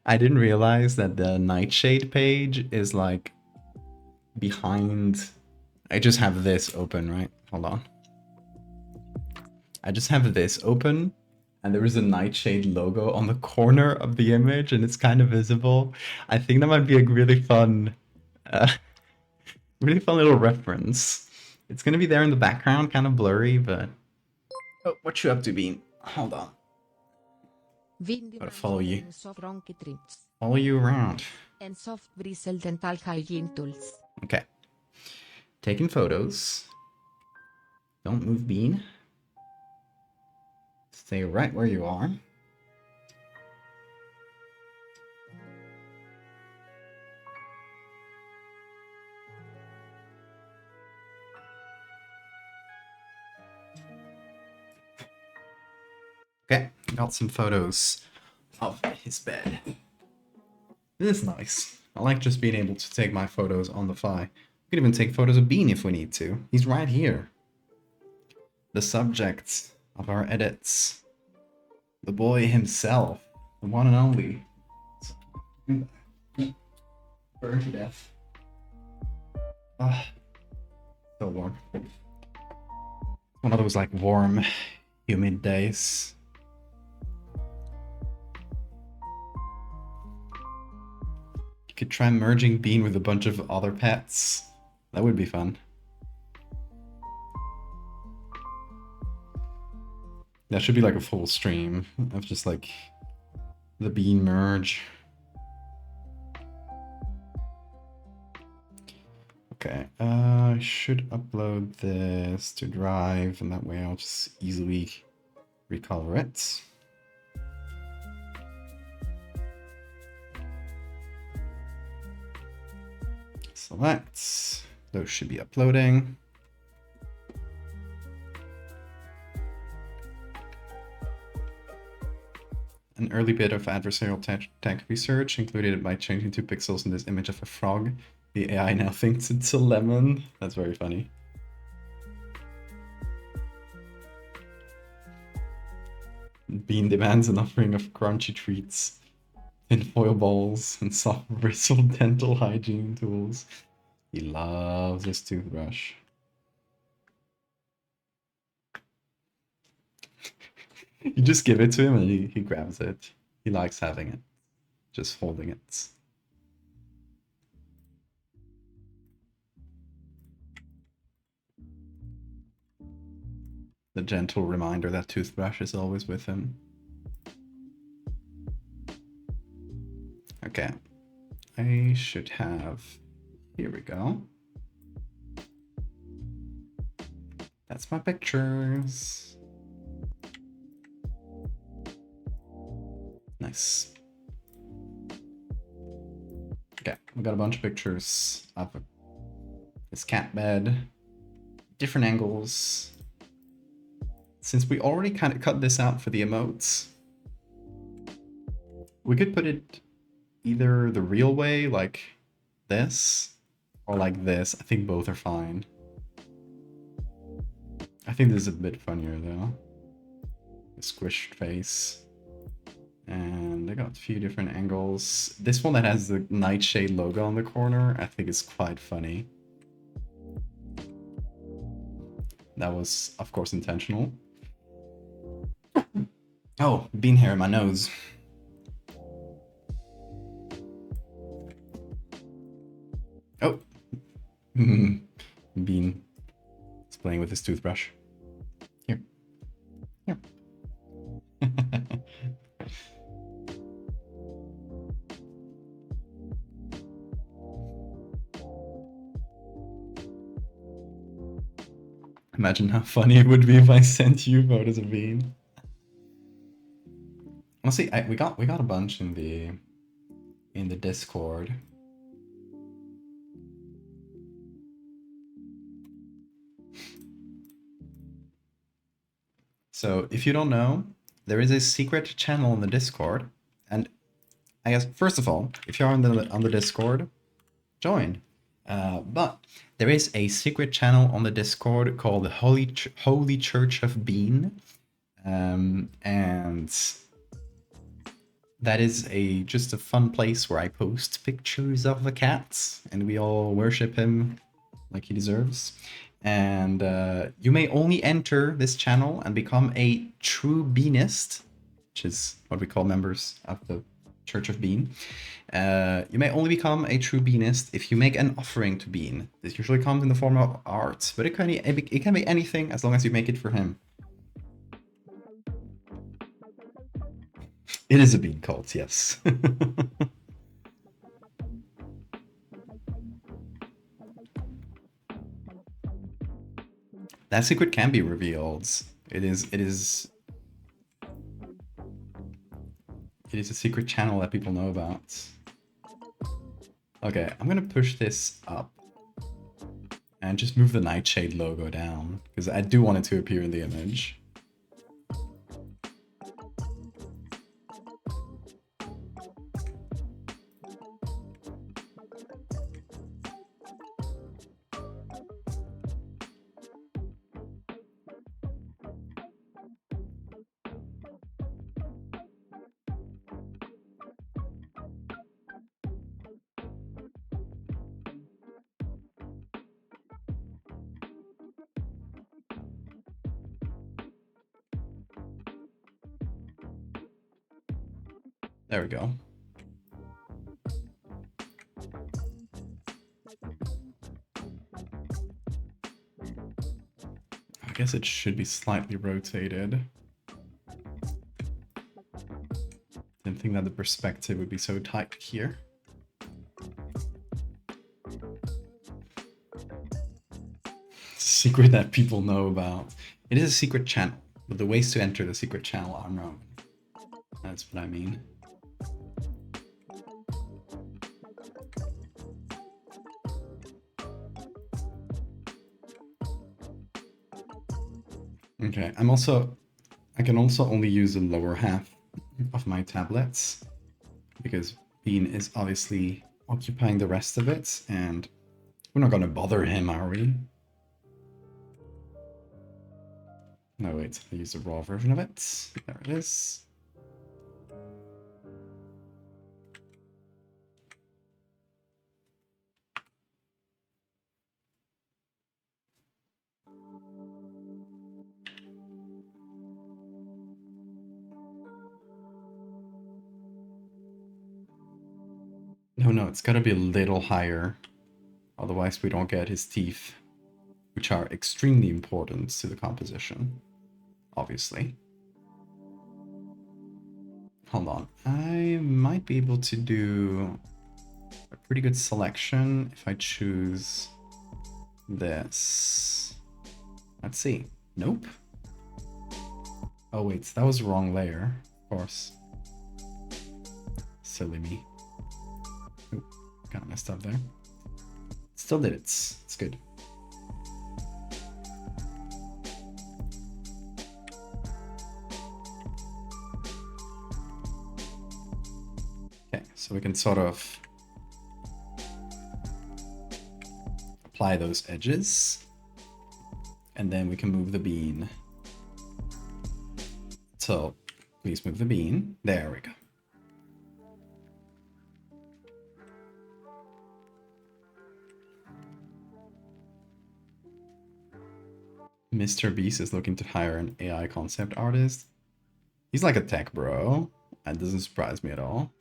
I didn't realize that the Nightshade page is like behind. I just have this open, right? Hold on. I just have this open, and there is a Nightshade logo on the corner of the image, and it's kind of visible. I think that might be a really fun little reference. It's gonna be there in the background, kind of blurry, but... Oh, what you up to, Bean? Hold on. Gotta follow you. Follow you around. And soft bristle dental hygiene tools. Okay. Taking photos. Don't move, Bean. Stay right where you are. Okay, got some photos of his bed. This is nice. I like just being able to take my photos on the fly. We can even take photos of Bean if we need to. He's right here. The subject of our edits. The boy himself. The one and only. Burned to death. Ah, so warm. One of those like warm, humid days. You could try merging Bean with a bunch of other pets. That would be fun. That should be like a full stream of just like the Bean merge. Okay, I should upload this to Drive, and that way I'll just easily recolor it. Select. Those should be uploading. An early bit of adversarial tech research included by changing 2 pixels in this image of a frog. The AI now thinks it's a lemon. That's very funny. Bean demands an offering of crunchy treats, tinfoil balls, and soft bristled dental hygiene tools. He loves his toothbrush. You just give it to him and he grabs it. He likes having it. Just holding it. The gentle reminder that toothbrush is always with him. Okay. I should have... Here we go. That's my pictures. Nice. Okay, we got a bunch of pictures of this cat bed. Different angles. Since we already kind of cut this out for the emotes, we could put it either the real way, like this, or like this. I think both are fine. I think this is a bit funnier though. The squished face. And I got a few different angles. This one that has the Nightshade logo on the corner, I think is quite funny. That was, of course, intentional. Oh, bean hair in my nose. Oh. Bean is playing with his toothbrush. Here. Here. Imagine how funny it would be if I sent you photos of Bean. Honestly, we got a bunch in the Discord. So if you don't know, there is a secret channel on the Discord, and I guess first of all, if you're on the Discord, join. But there is a secret channel on the Discord called the Holy Church of Bean, and that is just a fun place where I post pictures of the cats, and we all worship him like he deserves. And you may only enter this channel and become a true Beanist, which is what we call members of the Church of Bean. You may only become a true Beanist if you make an offering to Bean. This usually comes in the form of art, but it can be anything as long as you make it for him. It is a bean cult, yes. That secret can be revealed. It is a secret channel that people know about. Okay, I'm gonna push this up and just move the Nightshade logo down because I do want it to appear in the image. There we go. I guess it should be slightly rotated. Didn't think that the perspective would be so tight here. Secret that people know about. It is a secret channel, but the ways to enter the secret channel are known. That's what I mean. Okay, I can also only use the lower half of my tablets because Bean is obviously occupying the rest of it, and we're not gonna bother him, are we? No, wait, I use the raw version of it. There it is. No, it's gotta be a little higher. Otherwise we don't get his teeth, which are extremely important to the composition, obviously. Hold on, I might be able to do a pretty good selection if I choose this. Let's see. Nope. Oh wait, that was the wrong layer, of course. Silly me. Oop, kind of messed up there. Still did it. It's good. Okay, so we can sort of apply those edges, and then we can move the bean. So please move the bean. There we go. Mr. Beast is looking to hire an AI concept artist. He's like a tech bro. That doesn't surprise me at all.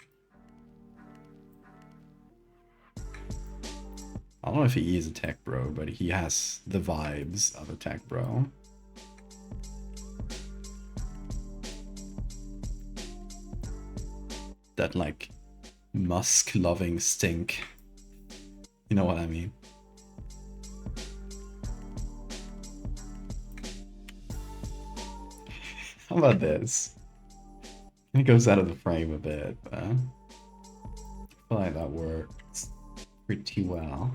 I don't know if he is a tech bro, but he has the vibes of a tech bro. That like musk-loving stink. You know what I mean? How about this? It goes out of the frame a bit, but I feel like that works pretty well.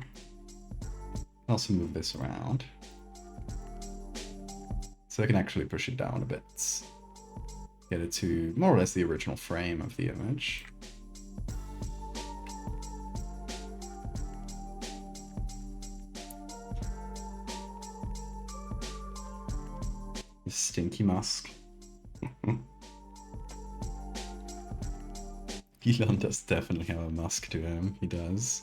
I'll also move this around, so I can actually push it down a bit. Get it to more or less the original frame of the image. The stinky musk. Elon does definitely have a musk to him, he does.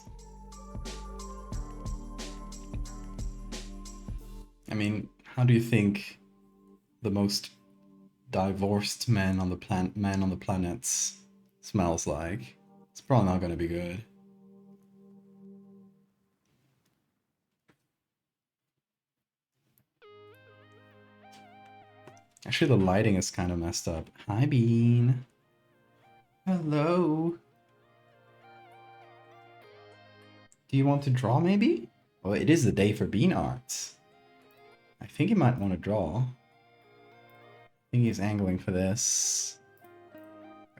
I mean, how do you think the most divorced man on the planet smells like? It's probably not gonna be good. Actually, the lighting is kind of messed up. Hi, Bean. Hello. Do you want to draw, maybe? Well, it is the day for Bean Arts. I think he might want to draw. I think he's angling for this.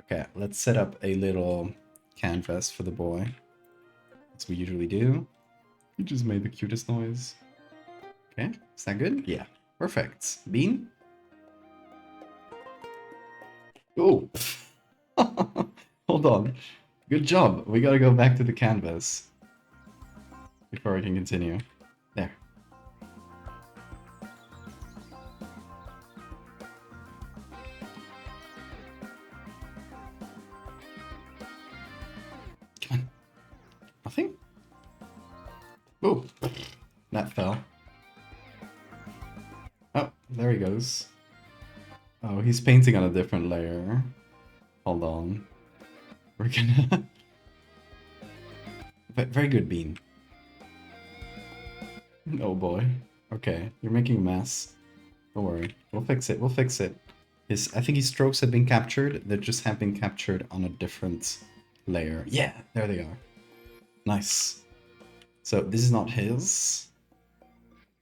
Okay, let's set up a little canvas for the boy, as we usually do. He just made the cutest noise. Okay, is that good? Yeah, perfect. Bean? Oh! Hold on. Good job. We gotta go back to the canvas before we can continue. There. Come on. Nothing? Oh, that fell. Oh, there he goes. Oh, he's painting on a different layer. Hold on. We're gonna... Very good, Bean. Oh boy. Okay, you're making a mess. Don't worry. We'll fix it. We'll fix it. I think his strokes have been captured. They just have been captured on a different layer. Yeah, there they are. Nice. So this is not his.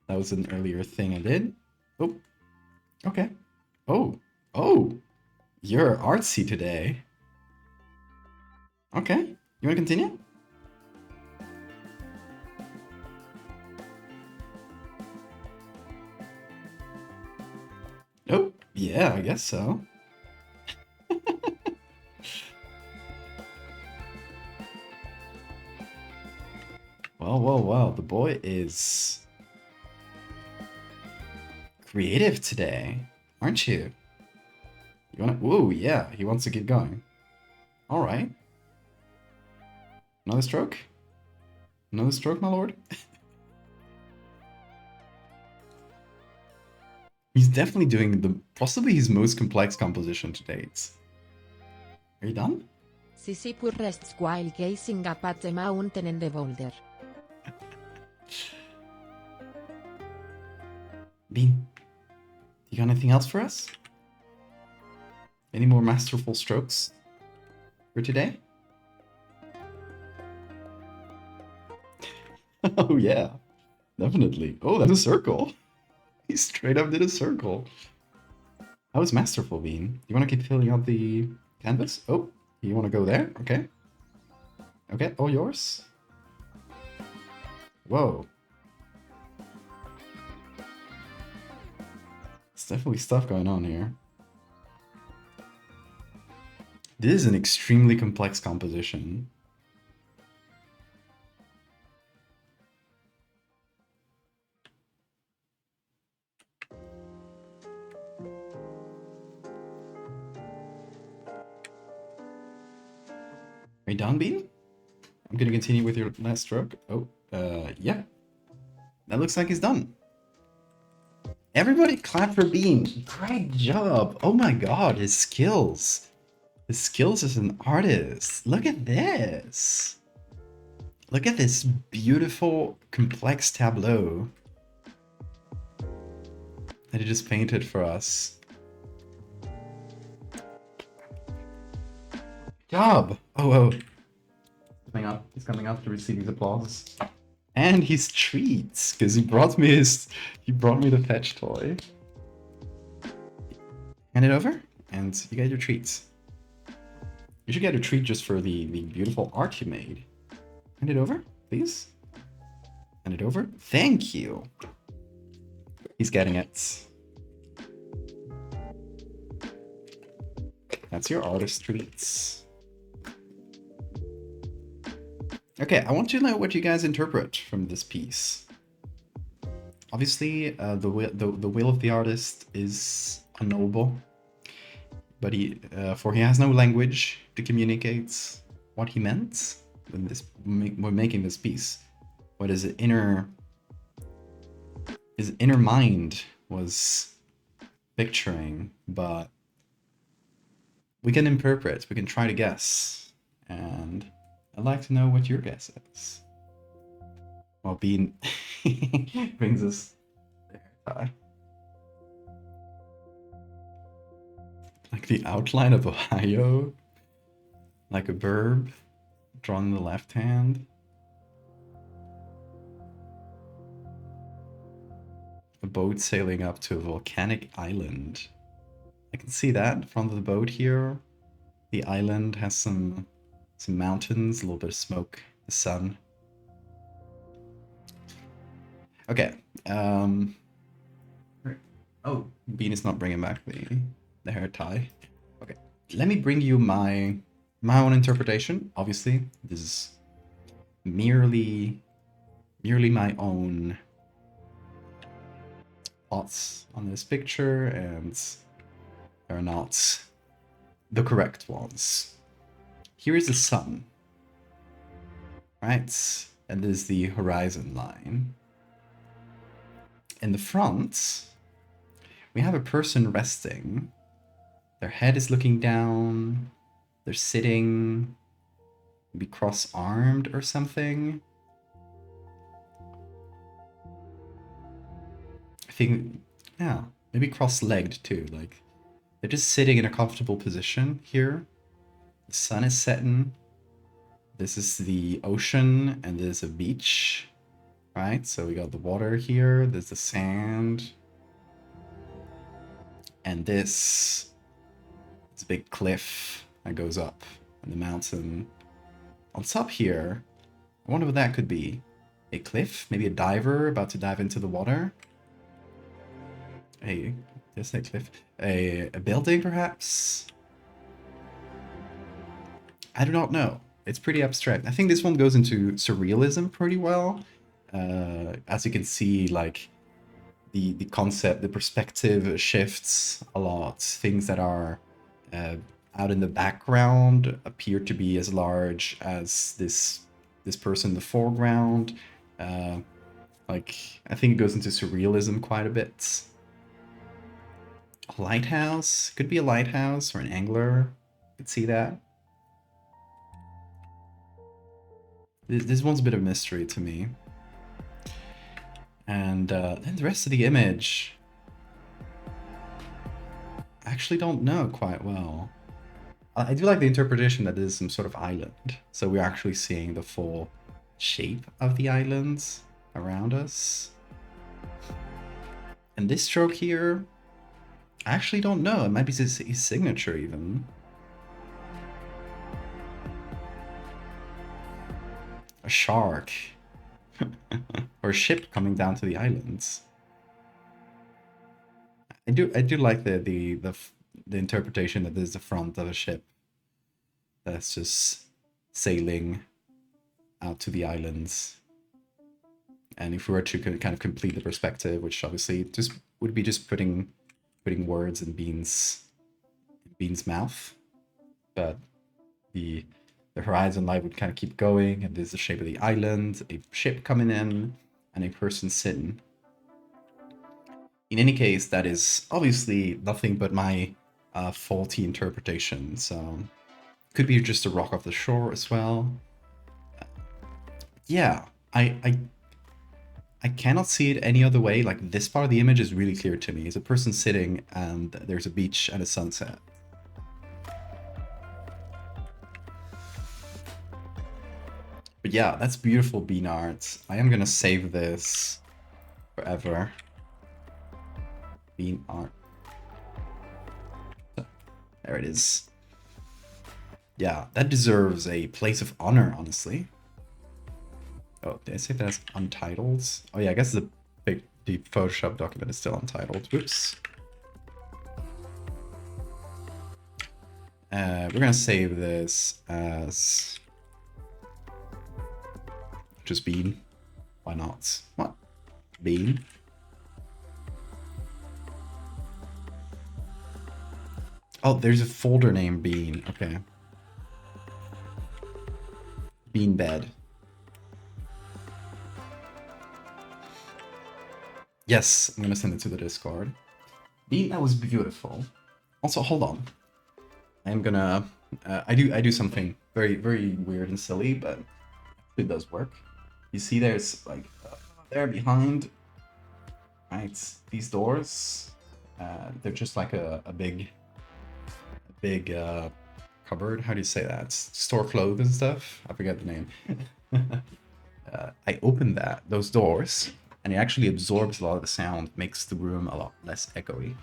That was an earlier thing I did. Oh. Okay. Oh. Oh. You're artsy today. Okay. You want to continue? Oh, yeah, I guess so. Well, the boy is creative today, aren't you? You wanna... Whoa, yeah, he wants to keep going. Alright. Another stroke? Another stroke, my lord? He's definitely doing possibly his most complex composition to date. Are you done? Sisipur rests while gazing up at the mountain and the boulder. Bean, you got anything else for us? Any more masterful strokes for today? Oh yeah, definitely. Oh, that's a circle. He straight up did a circle. That was masterful, Bean. You want to keep filling out the canvas? Oh, you want to go there? Okay. Okay, all yours. Whoa. There's definitely stuff going on here. This is an extremely complex composition. Are you done, Bean? I'm gonna continue with your last stroke. Oh, yeah. That looks like he's done. Everybody clap for Bean. Great job. Oh my god, his skills. His skills as an artist. Look at this. Look at this beautiful, complex tableau that he just painted for us. Job. Oh. He's coming up to receive his applause. And his treats, because he brought me the fetch toy. Hand it over, and you get your treats. You should get a treat just for the beautiful art you made. Hand it over, please. Hand it over. Thank you. He's getting it. That's your artist treats. Okay, I want to know what you guys interpret from this piece. Obviously, the will of the artist is unknowable, but he has no language to communicate what he meant when making this piece. What his inner mind was picturing, but we can interpret, we can try to guess, and I'd like to know what your guess is. Well, Bean brings us the hair tie. Like the outline of Ohio, like a verb drawn in the left hand. A boat sailing up to a volcanic island. I can see that in front of the boat here. The island has some mountains, a little bit of smoke, the sun. Okay. Oh, Bean is not bringing back the hair tie. Okay, let me bring you my own interpretation. Obviously, this is merely my own thoughts on this picture, and they're not the correct ones. Here is the sun, right? And this is the horizon line. In the front, we have a person resting. Their head is looking down. They're sitting. Maybe cross-armed or something. I think, yeah, maybe cross-legged too. Like, they're just sitting in a comfortable position here. The sun is setting. This is the ocean, and there's a beach, right? So we got the water here, there's the sand. And this, it's a big cliff that goes up on the mountain. On top here, I wonder what that could be. A cliff? Maybe a diver about to dive into the water? There's a cliff. A building, perhaps? I do not know. It's pretty abstract. I think this one goes into surrealism pretty well. As you can see, like, the concept, the perspective shifts a lot. Things that are out in the background appear to be as large as this person in the foreground. Like, I think it goes into surrealism quite a bit. A lighthouse? Could be a lighthouse or an angler. Could see that. This one's a bit of mystery to me. And then the rest of the image, I actually don't know quite well. I do like the interpretation that this is some sort of island. So we're actually seeing the full shape of the islands around us. And this stroke here, I actually don't know. It might be his signature even. A shark. Or a ship coming down to the islands. I do like the interpretation that this is the front of a ship that's just sailing out to the islands. And if we were to kind of complete the perspective, which obviously just would be just putting words in Bean's mouth, but the horizon line would kind of keep going, and there's the shape of the island, a ship coming in, and a person sitting. In any case, that is obviously nothing but my faulty interpretation. So could be just a rock off the shore as well. Yeah, I cannot see it any other way. Like, this part of the image is really clear to me. It's a person sitting, and there's a beach and a sunset. But yeah, that's beautiful bean art. I am gonna save this forever. Bean art. There it is. Yeah, that deserves a place of honor, honestly. Oh, did I say that's untitled? Oh yeah, I guess the Photoshop document is still untitled. Whoops. We're gonna save this as just Bean. Why not? What? Bean? Oh, there's a folder named Bean. Okay. Bean bed. Yes, I'm gonna send it to the Discord. Bean, that was beautiful. Also, hold on. I'm gonna. I do something very, very weird and silly, but it does work. You see, there's like there behind, right? These doors, they're just like a big cupboard. How do you say that? Store clothes and stuff. I forget the name. I opened those doors, and it actually absorbs a lot of the sound, makes the room a lot less echoey.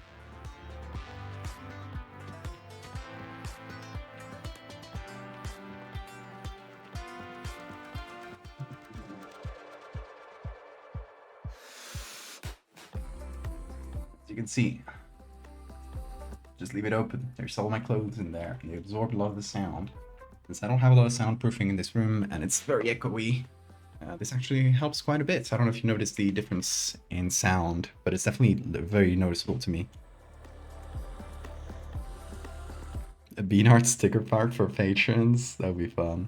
You can see, just leave it open. There's all my clothes in there, and they absorb a lot of the sound. Since I don't have a lot of soundproofing in this room, and it's very echoey, this actually helps quite a bit. I don't know if you noticed the difference in sound, but it's definitely very noticeable to me. A Bean Art sticker pack for patrons, that would be fun.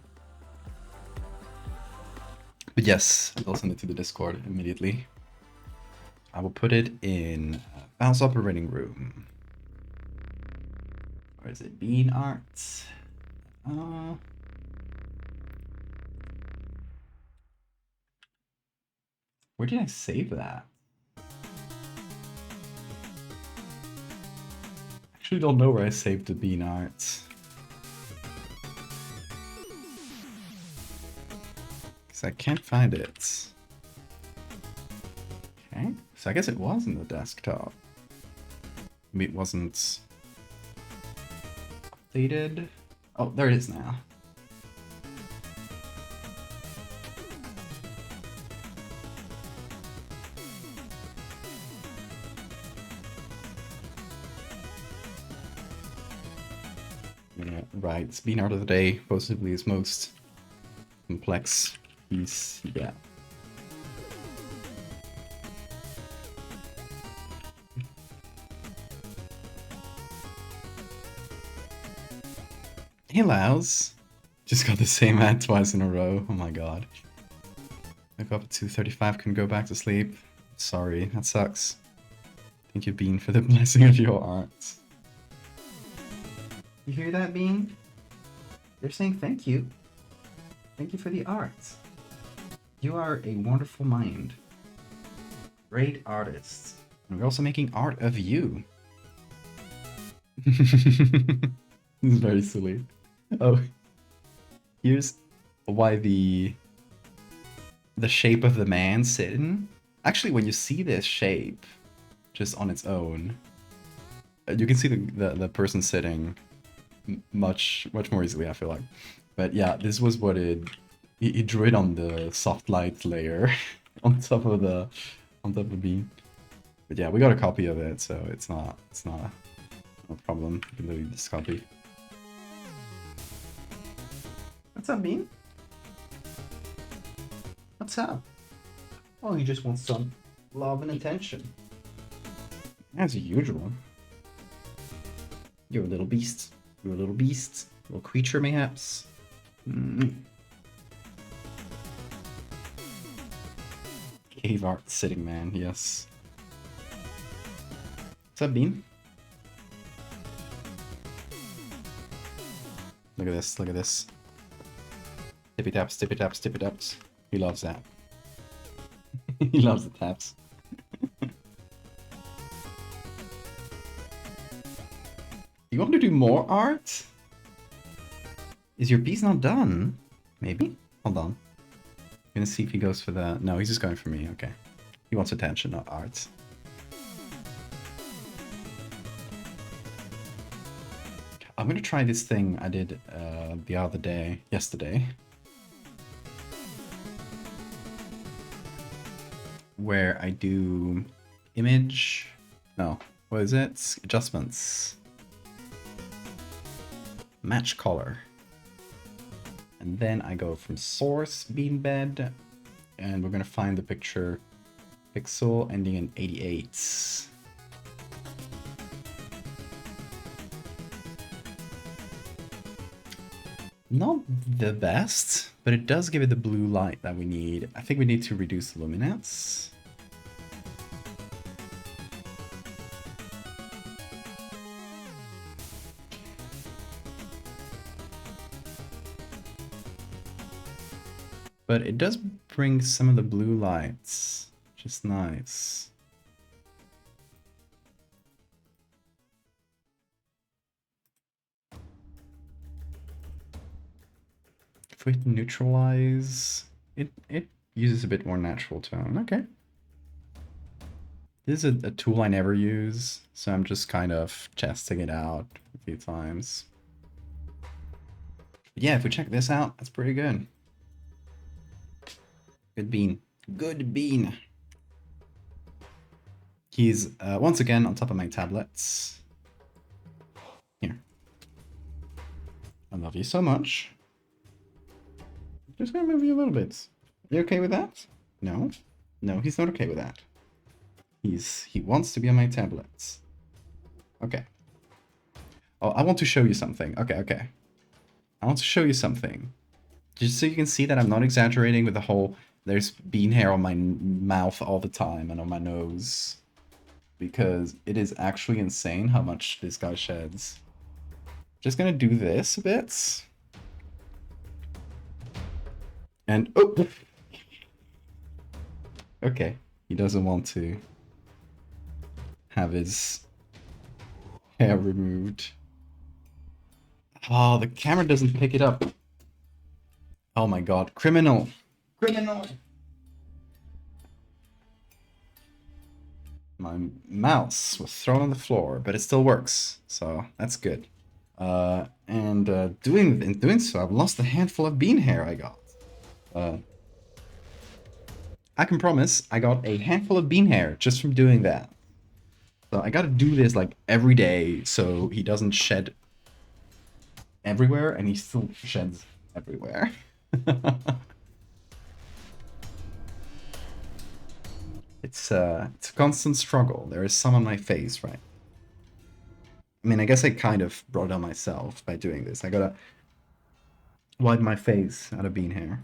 But yes, I'll send it to the Discord immediately. I will put it in Val's operating room. Where is it? Bean Art. Where did I save that? Actually don't know where I saved the bean art. Because I can't find it. Okay, so I guess it was in the desktop. Maybe it wasn't updated. Oh, there it is now. Yeah, right, it's bean art of the day, possibly his most complex piece, yeah. Hey Laos! Just got the same ad twice in a row, oh my god. Woke up at 2:35, couldn't go back to sleep. Sorry, that sucks. Thank you, Bean, for the blessing of your art. You hear that, Bean? They're saying thank you. Thank you for the art. You are a wonderful mind. Great artist. And we're also making art of you. This is very silly. Oh, here's why the shape of the man sitting. Actually, when you see this shape just on its own, you can see the person sitting much more easily, I feel like. But yeah, this was what he drew it on the soft light layer on top of the beam. But yeah, we got a copy of it, so it's not no problem. You can delete this copy. What's up, Bean? What's up? Oh, you just want some love and attention. As usual. You're a little beast. You're a little beast. Little creature, mayhaps. Cave art sitting man, yes. What's up, Bean? Look at this, look at this. Tippy taps, tippy taps, tippy taps. He loves that. He loves the taps. You want to do more art? Is your piece not done? Maybe? Hold on. I'm gonna see if he goes for the... No, he's just going for me, okay. He wants attention, not art. I'm gonna try this thing I did the other day, yesterday. Where I do image... No, what is it? Adjustments. Match color. And then I go from source, bean bed, and we're gonna find the picture pixel ending in 88. Not the best, but it does give it the blue light that we need. I think we need to reduce the luminance. But it does bring some of the blue lights, which is nice. If we hit neutralize, it uses a bit more natural tone. Okay. This is a tool I never use, so I'm just kind of testing it out a few times. But yeah, if we check this out, that's pretty good. Good bean. Good bean. He's once again on top of my tablets. Here. I love you so much. Just gonna move you a little bit. You okay with that? No? No, he's not okay with that. He wants to be on my tablets. Okay. Oh, I want to show you something. Okay. I want to show you something. Just so you can see that I'm not exaggerating with the whole... There's bean hair on my mouth all the time and on my nose. Because it is actually insane how much this guy sheds. Just gonna do this a bit. And... Oh! Okay, he doesn't want to have his hair removed. Oh, the camera doesn't pick it up. Oh my god, criminal! Criminal! My mouse was thrown on the floor, but it still works, so that's good. In doing so, I've lost a handful of bean hair I got. I can promise I got a handful of bean hair just from doing that. So I gotta do this like every day so he doesn't shed everywhere, and he still sheds everywhere. It's a constant struggle. There is some on my face, right? I mean, I guess I kind of brought it on myself by doing this. I gotta wipe my face out of bean hair.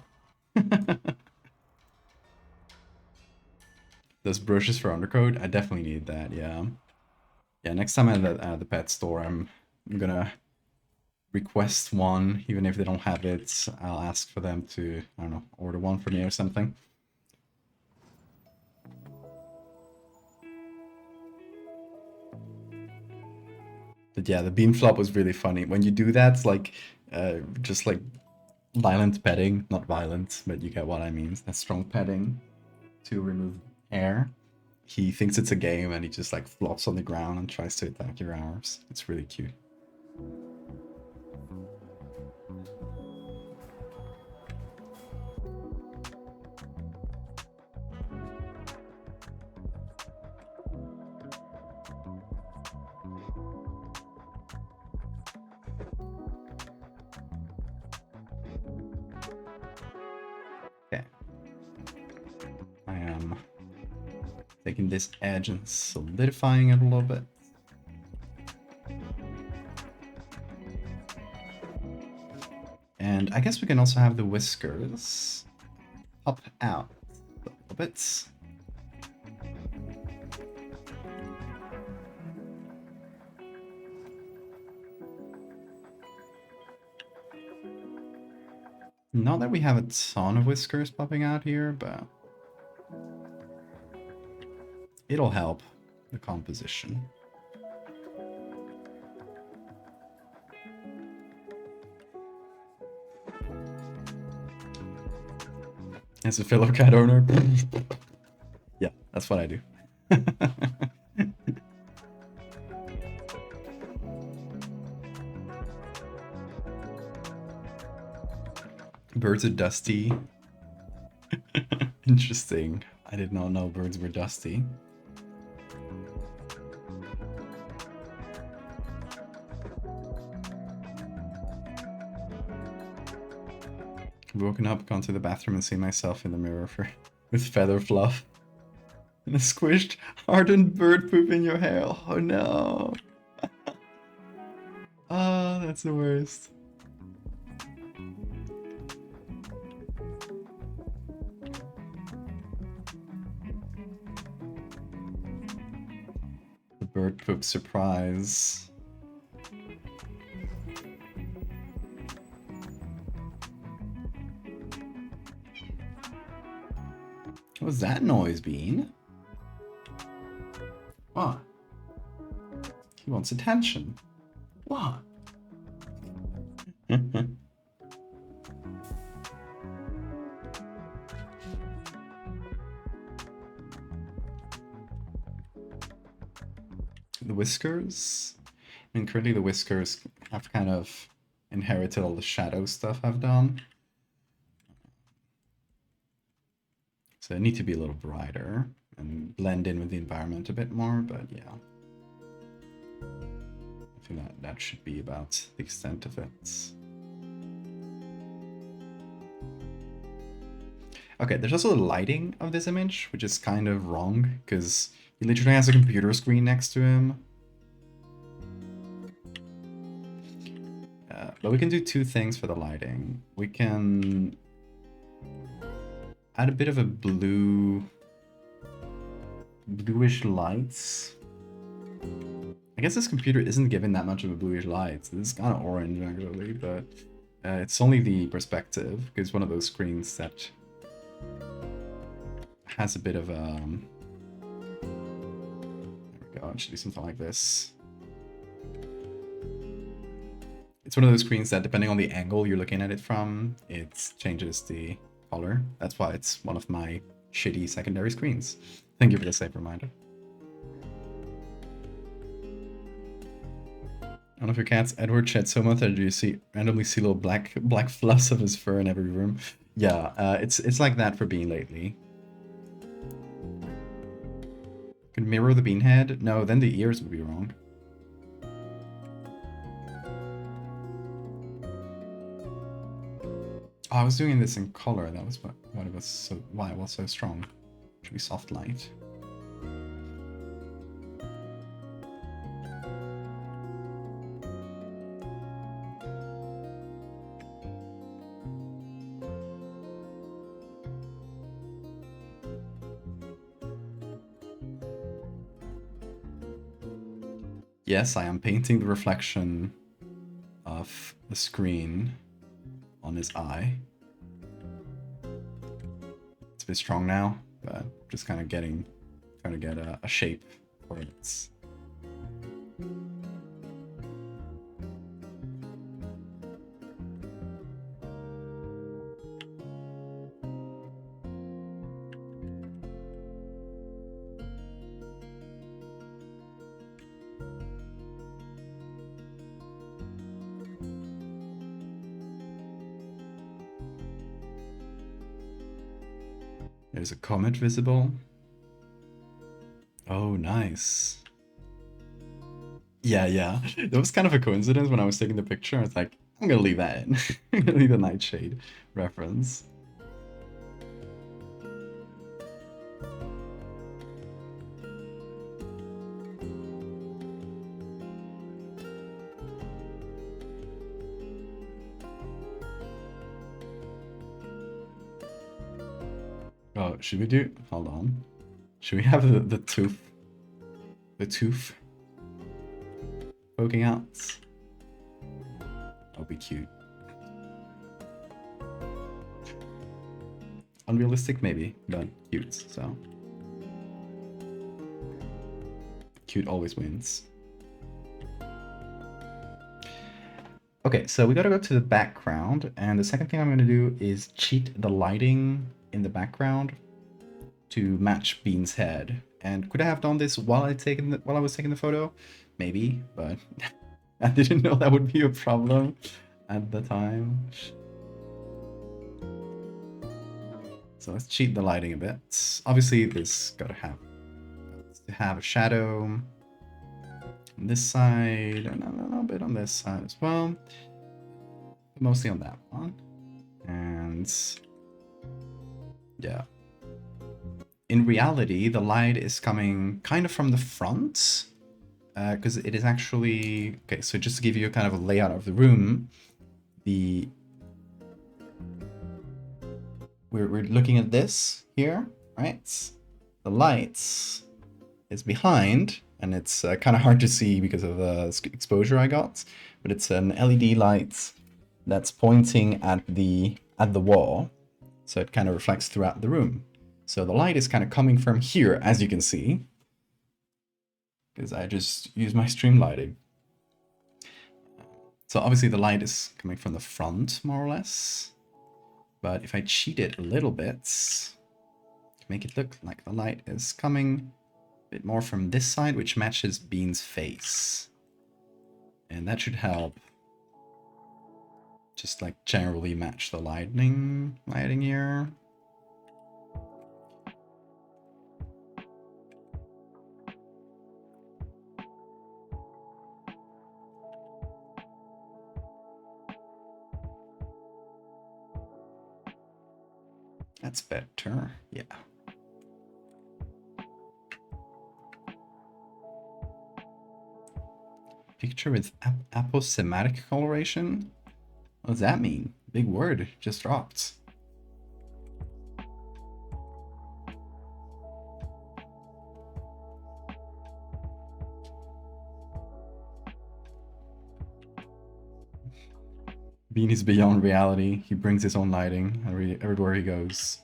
Those brushes for undercoat, I definitely need that, yeah. Yeah, next time I'm at the pet store, I'm gonna request one, even if they don't have it. I'll ask for them to, I don't know, order one for me or something. But yeah, the bean flop was really funny. When you do that, it's like, just like violent petting. Not violent, but you get what I mean. That's strong petting to remove hair. He thinks it's a game and he just like flops on the ground and tries to attack your arms. It's really cute. Okay. I am taking this edge and solidifying it a little bit. And I guess we can also have the whiskers pop out a little bit. Not that we have a ton of whiskers popping out here, but it'll help the composition. As a fellow cat owner, yeah, that's what I do. Birds are dusty. Interesting. I did not know birds were dusty. Woken up, gone to the bathroom, and seen myself in the mirror with feather fluff. And a squished, hardened bird poop in your hair. Oh no. Oh, that's the worst. The bird poop surprise. What was that noise, Bean? What? He wants attention. What? The whiskers? I mean, currently the whiskers have kind of inherited all the shadow stuff I've done. So they need to be a little brighter and blend in with the environment a bit more, but yeah. I think that should be about the extent of it. Okay, there's also the lighting of this image, which is kind of wrong, because he literally has a computer screen next to him. But we can do two things for the lighting. We can add a bit of a bluish lights. I guess this computer isn't given that much of a bluish light. This is kind of orange actually, but it's only the perspective, because one of those screens that has a bit of there we go, I should do something like this. It's one of those screens that, depending on the angle you're looking at it from, it changes the color. That's why it's one of my shitty secondary screens. Thank you for the safe reminder. One of your cats, Edward, shed so much that you randomly see little black fluffs of his fur in every room. Yeah, it's like that for Bean lately. Could mirror the bean head? No, then the ears would be wrong. Oh, I was doing this in color. That was why it was so strong. Should be soft light. Yes, I am painting the reflection of the screen on his eye. It's a bit strong now, but just kind of trying to get a shape for it. There's a comet visible. Oh, nice. Yeah. That was kind of a coincidence when I was taking the picture. I was like, I'm gonna leave that in. I'm gonna leave the Nightshade reference. Oh, should we do? Hold on. Should we have the tooth? The tooth poking out? That'll be cute. Unrealistic, maybe, but cute. So cute always wins. Okay, so we gotta go to the background, and the second thing I'm gonna do is cheat the lighting in the background to match Bean's head. And could I have done this while I was taking the photo? Maybe, but I didn't know that would be a problem at the time. So let's cheat the lighting a bit. Obviously, this gotta have a shadow on this side and a little bit on this side as well. Mostly on that one. And yeah. In reality, the light is coming kind of from the front, because it is actually... Okay, so just to give you a kind of a layout of the room, we're looking at this here, right? The lights is behind, and it's kind of hard to see because of the exposure I got, but it's an LED light that's pointing at the wall, so it kind of reflects throughout the room. So the light is kind of coming from here, as you can see, because I just use my stream lighting. So obviously the light is coming from the front, more or less. But if I cheat it a little bit, to make it look like the light is coming a bit more from this side, which matches Bean's face. And that should help just like generally match the lighting here. That's better, yeah. Picture with aposematic coloration? What does that mean? Big word just dropped. Bean is beyond reality. He brings his own lighting everywhere he goes.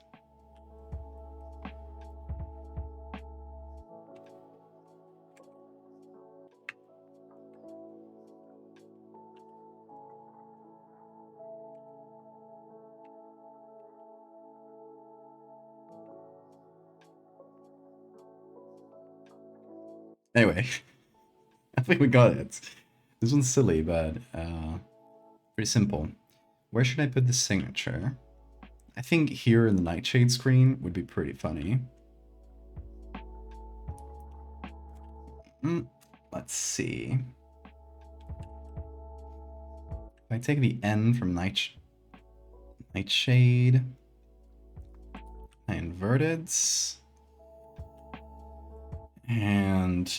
Anyway, I think we got it. This one's silly, but pretty simple. Where should I put the signature? I think here in the Nightshade screen would be pretty funny. Let's see. If I take the N from Nightshade, I inverted, and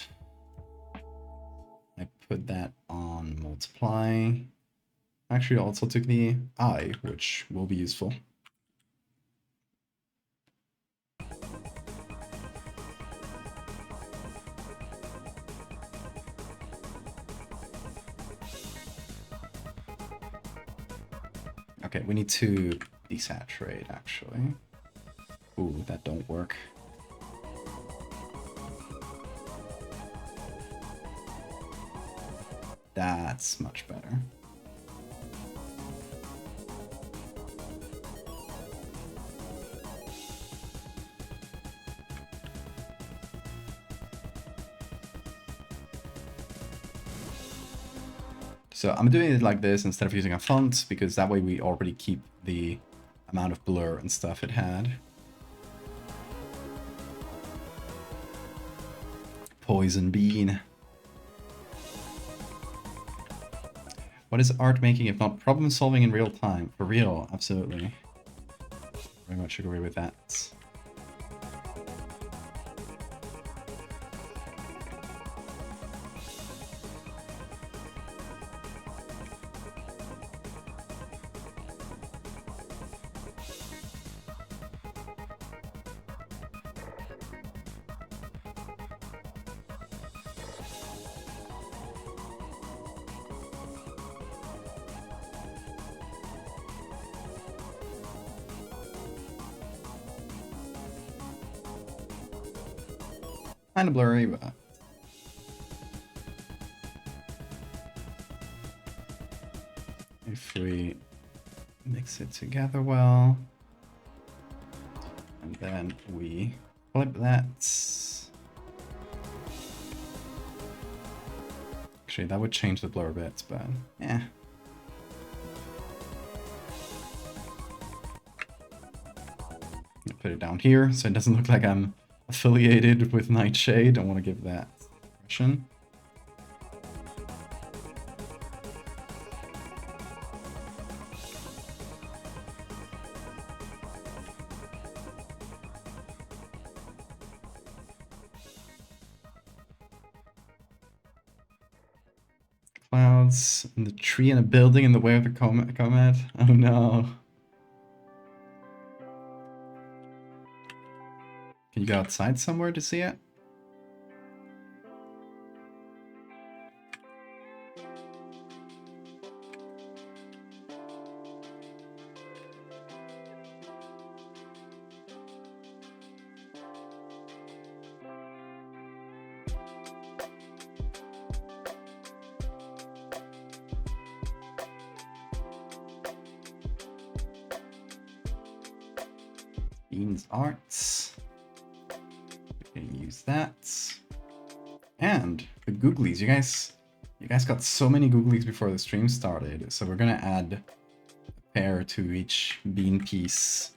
I put that on multiply. Actually, I also took the I, which will be useful. Okay, we need to desaturate, actually. Ooh, that don't work. That's much better. So I'm doing it like this instead of using a font, because that way we already keep the amount of blur and stuff it had. Poison bean. What is art making if not problem solving in real time? For real, absolutely. Very much agree with that. Kind of blurry, but if we mix it together well, and then we flip that. Actually, that would change the blur a bit, but yeah. Put it down here so it doesn't look like I'm affiliated with Nightshade. I want to give that impression. Clouds and the tree and a building in the way of the comet. Oh no. Can you go outside somewhere to see it? Beans Arts. We can use that. And the googlies, you guys got so many googlies before the stream started, so we're gonna add a pair to each bean piece.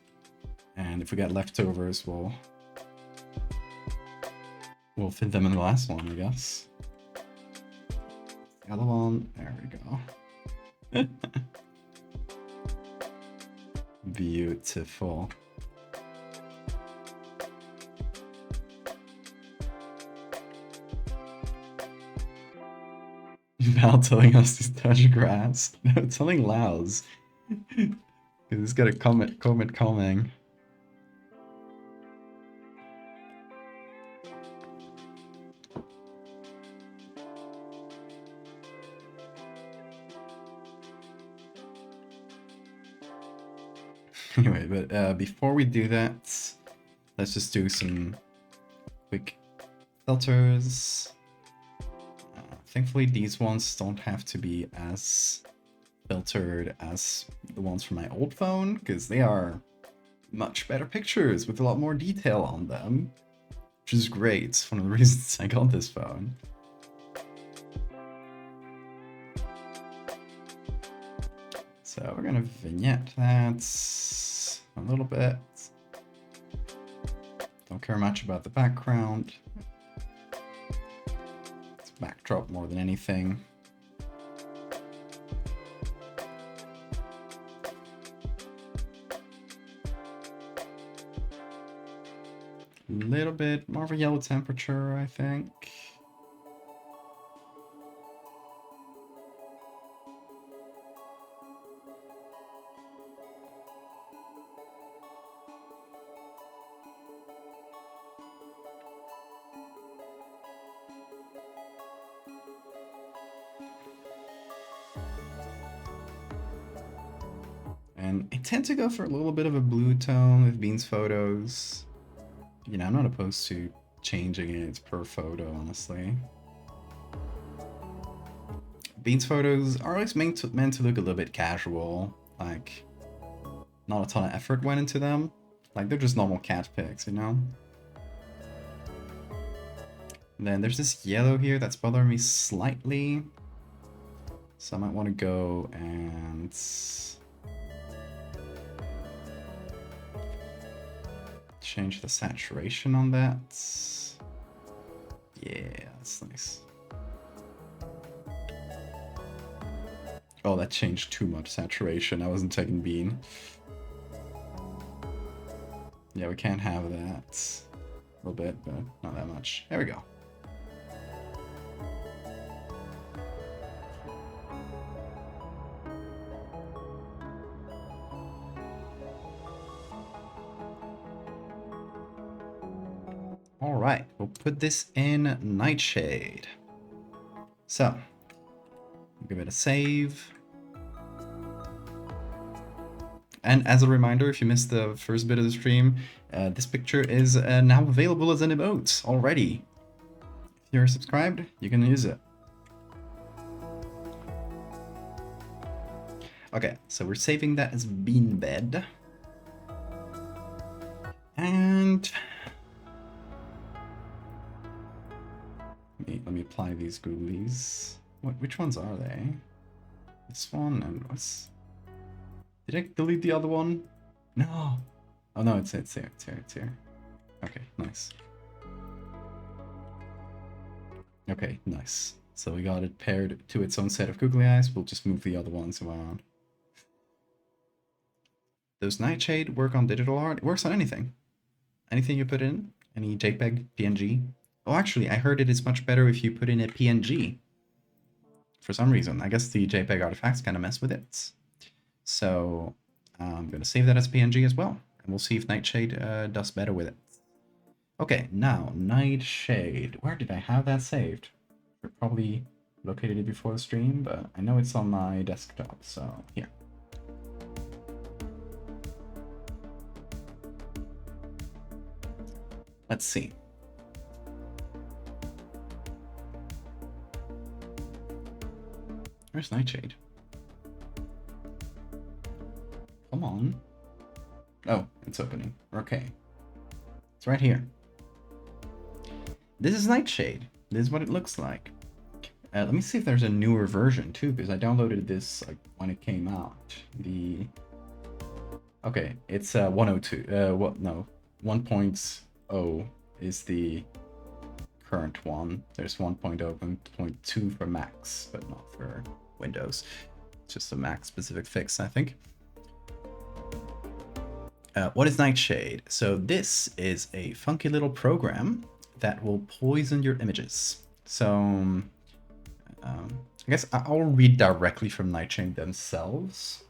And if we get leftovers, we'll fit them in the last one, I guess. The other one, there we go. Beautiful. Val telling us to touch grass. No, telling Laos. Because he's got a comet coming. Anyway, but before we do that, let's just do some quick filters. Thankfully, these ones don't have to be as filtered as the ones from my old phone, because they are much better pictures with a lot more detail on them. which is great. It's one of the reasons I got this phone. So we're gonna vignette that a little bit. Don't care much about the background. It's backdrop more than anything. A little bit more of a yellow temperature, I think. And I tend to go for a little bit of a blue tone with Bean's photos. You know, I'm not opposed to changing it per photo, honestly. Bean's photos are always meant to look a little bit casual. Like, not a ton of effort went into them. Like, they're just normal cat pics, you know? And then there's this yellow here that's bothering me slightly. So I might want to go and change the saturation on that. Yeah, that's nice. Oh, that changed too much saturation. I wasn't taking Bean. Yeah, we can't have that. A little bit, but not that much. There we go. All right, we'll put this in Nightshade. So, give it a save. And as a reminder, if you missed the first bit of the stream, this picture is now available as an emote already. If you're subscribed, you can use it. Okay, so we're saving that as Bean Bed. And let me apply these googlies. Which ones are they? This one and what's... Did I delete the other one? No. Oh no, it's here, it's here. Okay, nice. Okay, nice. So we got it paired to its own set of googly eyes. We'll just move the other ones around. Does Nightshade work on digital art? It works on anything. Anything you put in. Any JPEG, PNG. Oh, actually, I heard it is much better if you put in a PNG. For some reason. I guess the JPEG artifacts kind of mess with it. So I'm going to save that as PNG as well. And we'll see if Nightshade does better with it. Okay, now, Nightshade. Where did I have that saved? I probably located it before the stream, but I know it's on my desktop, so here. Let's see. Where's Nightshade? Come on. Oh, it's opening. Okay. It's right here. This is Nightshade. This is what it looks like. Let me see if there's a newer version too, because I downloaded this like when it came out. Okay, it's 102. 1.0 is the current one. There's 1.0, 1.2 for Macs, but not for Windows. It's just a Mac specific fix, I think. What is Nightshade? So this is a funky little program that will poison your images. So I guess I'll read directly from Nightshade themselves.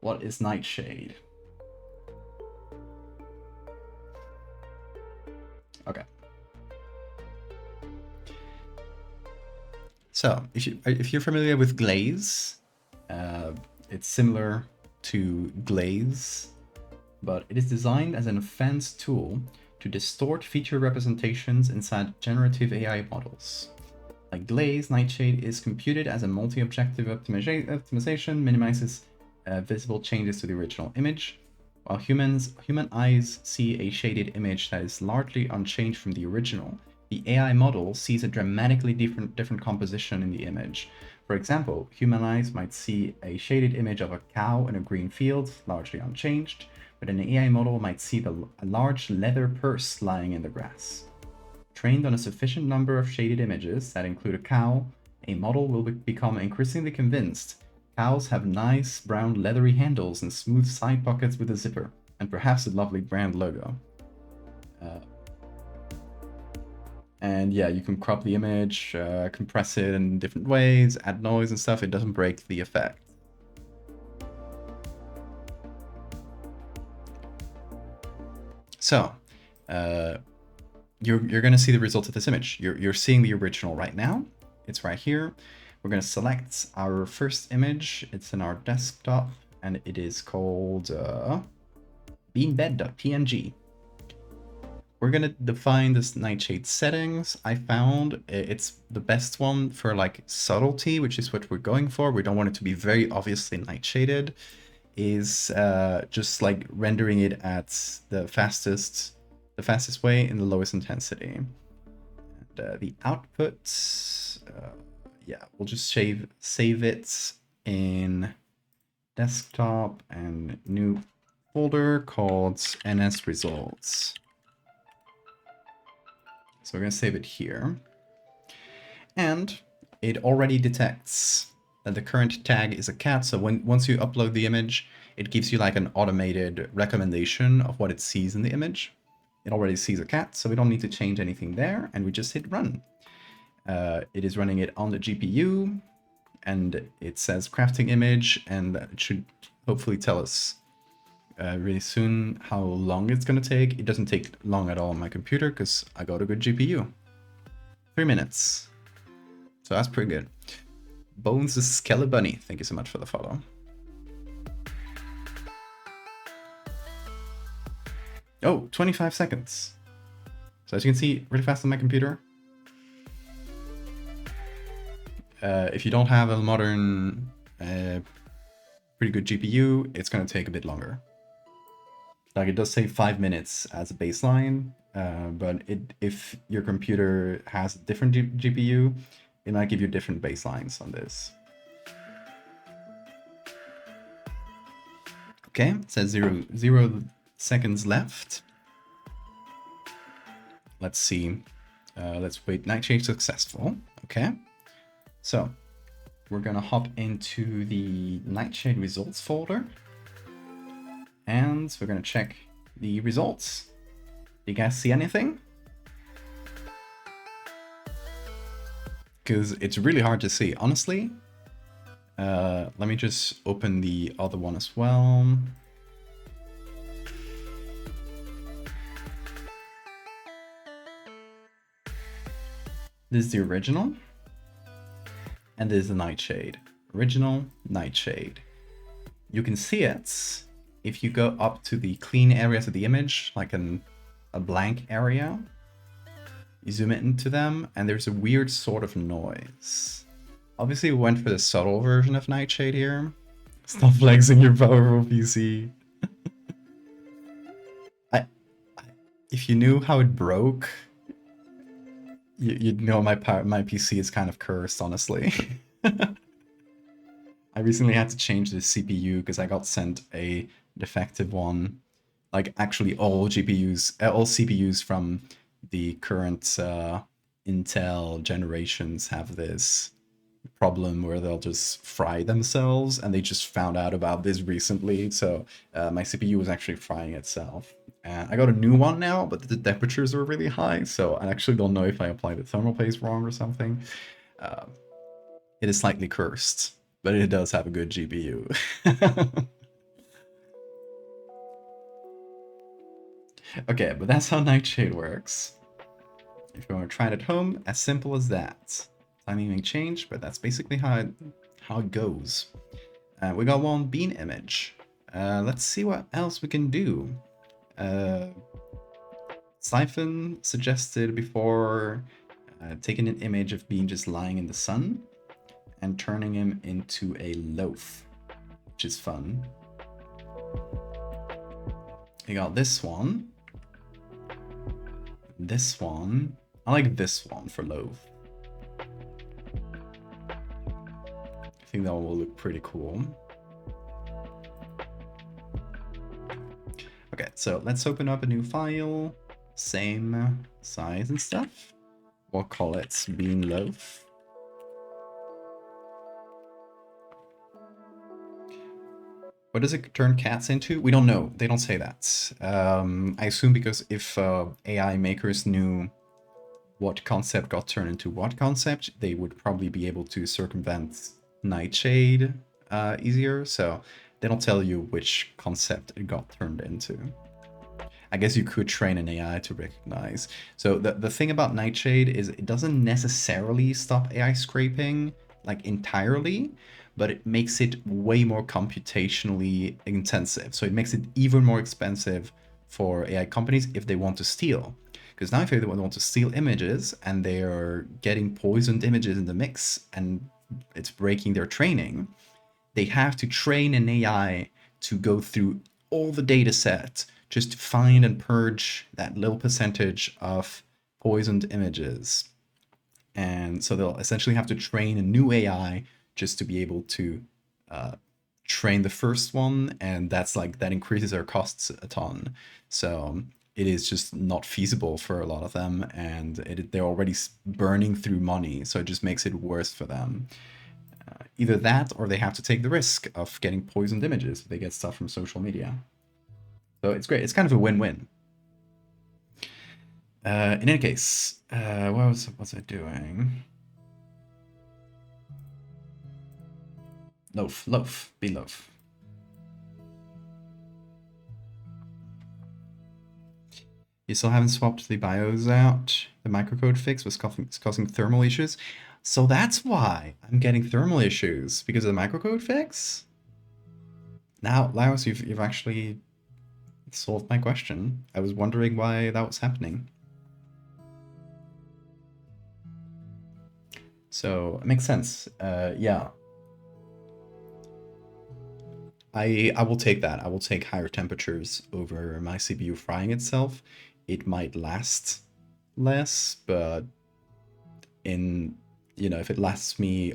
What is Nightshade? Okay. So if you're familiar with Glaze, it's similar to Glaze, but it is designed as an advanced tool to distort feature representations inside generative AI models. Like Glaze, Nightshade is computed as a multi-objective optimization, minimizes visible changes to the original image, While human eyes see a shaded image that is largely unchanged from the original, the AI model sees a dramatically different composition in the image. For example, human eyes might see a shaded image of a cow in a green field, largely unchanged, but an AI model might see a large leather purse lying in the grass. Trained on a sufficient number of shaded images that include a cow, a model will become increasingly convinced cows have nice brown leathery handles and smooth side pockets with a zipper, and perhaps a lovely brand logo. And yeah, you can crop the image, compress it in different ways, add noise and stuff. It doesn't break the effect. So, you're going to see the results of this image. You're seeing the original right now. It's right here. We're going to select our first image. It's in our desktop, and it is called beanbed.png. We're going to define this nightshade settings. I found it's the best one for like subtlety, which is what we're going for. We don't want it to be very obviously nightshaded. Is just like rendering it at the fastest way in the lowest intensity. And the output, yeah, we'll just save it in desktop and new folder called NS results. So we're going to save it here. And it already detects that the current tag is a cat. So once you upload the image, it gives you like an automated recommendation of what it sees in the image. It already sees a cat, so we don't need to change anything there. And we just hit run. It is running it on the GPU. And it says crafting image. And it should hopefully tell us really soon how long it's going to take. It doesn't take long at all on my computer because I got a good GPU. 3 minutes. So that's pretty good. Bones the Skelly Bunny, thank you so much for the follow. Oh, 25 seconds. So as you can see, really fast on my computer. If you don't have a modern, pretty good GPU, it's going to take a bit longer. Like it does say 5 minutes as a baseline, but if your computer has a different GPU, it might give you different baselines on this. Okay, it says 0 seconds left. Let's see. Let's wait. Nightshade successful. Okay. So we're gonna hop into the Nightshade results folder. And we're going to check the results. Do you guys see anything? Because it's really hard to see. Honestly, let me just open the other one as well. This is the original. And this is the Nightshade. Original Nightshade. You can see it if you go up to the clean areas of the image, like a blank area. You zoom into them, and there's a weird sort of noise. Obviously, we went for the subtle version of Nightshade here. Stop flexing your powerful PC. If you knew how it broke, you'd know my PC is kind of cursed, honestly. I recently had to change the CPU because I got sent a defective one. Like actually all CPUs from the current Intel generations have this problem where they'll just fry themselves, and they just found out about this recently. So my CPU was actually frying itself. And I got a new one now, but the temperatures are really high, so I actually don't know if I applied the thermal paste wrong or something. It is slightly cursed, but it does have a good GPU. Okay, but that's how Nightshade works. If you want to try it at home, as simple as that. Timing may change, but that's basically how it goes. We got one bean image. Let's see what else we can do. Siphon suggested before taking an image of Bean just lying in the sun and turning him into a loaf, which is fun. We got this one. This one. I like this one for loaf. I think that one will look pretty cool. Okay, so let's open up a new file. Same size and stuff. We'll call it bean loaf. What does it turn cats into? We don't know. They don't say that. I assume because if AI makers knew what concept got turned into what concept, they would probably be able to circumvent Nightshade easier. So they don't tell you which concept it got turned into. I guess you could train an AI to recognize. So the thing about Nightshade is it doesn't necessarily stop AI scraping like entirely, but it makes it way more computationally intensive. So it makes it even more expensive for AI companies if they want to steal. Because now if they want to steal images and they're getting poisoned images in the mix and it's breaking their training, they have to train an AI to go through all the data set just to find and purge that little percentage of poisoned images. And so they'll essentially have to train a new AI just to be able to train the first one, and that increases their costs a ton. So it is just not feasible for a lot of them, and they're already burning through money, so it just makes it worse for them. Either that, or they have to take the risk of getting poisoned images if they get stuff from social media. So it's great. It's kind of a win-win. In any case, what was I doing? Loaf, be loaf. You still haven't swapped the BIOS out. The microcode fix was causing thermal issues. So that's why I'm getting thermal issues, because of the microcode fix? Now, Laos, you've actually solved my question. I was wondering why that was happening. So, it makes sense. Yeah. I will take that. I will take higher temperatures over my CPU frying itself. It might last less, but if it lasts me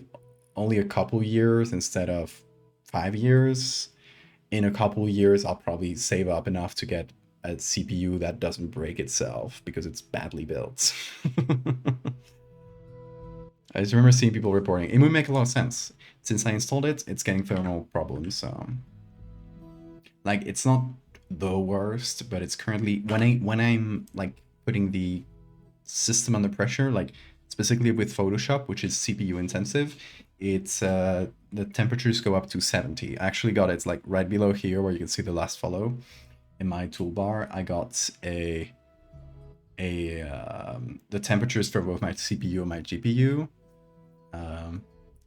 only a couple years instead of 5 years, in a couple years I'll probably save up enough to get a CPU that doesn't break itself because it's badly built. I just remember seeing people reporting. It would make a lot of sense. Since I installed it, it's getting thermal problems, so like it's not the worst, but it's currently when I'm like putting the system under pressure, like specifically with Photoshop, which is CPU intensive, it's the temperatures go up to 70. I actually got it's like right below here where you can see the last follow in my toolbar. I got the temperatures for both my CPU and my GPU,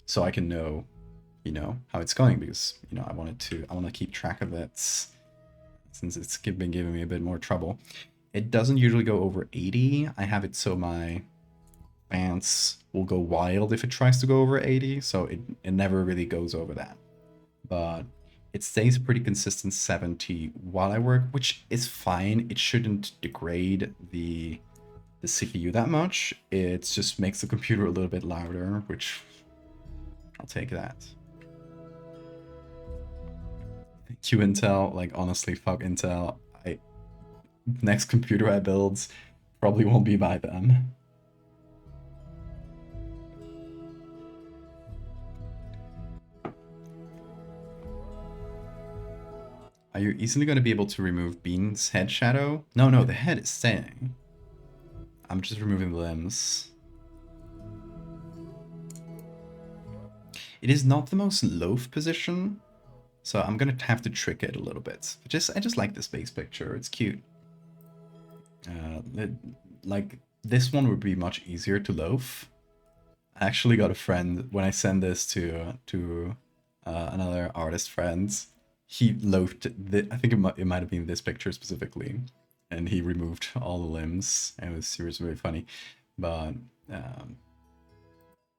so I can know how it's going, because I want to keep track of it since it's been giving me a bit more trouble. It doesn't usually go over 80. I have it so my fans will go wild if it tries to go over 80, so it never really goes over that. But it stays pretty consistent 70 while I work, which is fine. It shouldn't degrade the CPU that much. It just makes the computer a little bit louder, which I'll take that. Thank you, Intel. Like, honestly, fuck Intel. Next computer I build probably won't be by them. Are you easily going to be able to remove Bean's head shadow? No, the head is staying. I'm just removing the limbs. It is not the most loaf position, so I'm gonna have to trick it a little bit. I just like this base picture. It's cute. Like this one would be much easier to loaf. I actually got a friend when I send this to another artist friend. He loafed. I think it might have been this picture specifically, and he removed all the limbs, and it was seriously very funny. But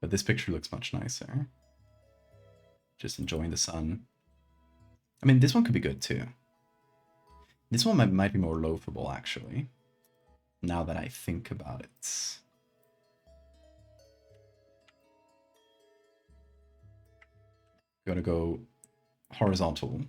this picture looks much nicer. Just enjoying the sun. I mean, this one could be good too. This one might be more loafable, actually, now that I think about it. Gotta go horizontal.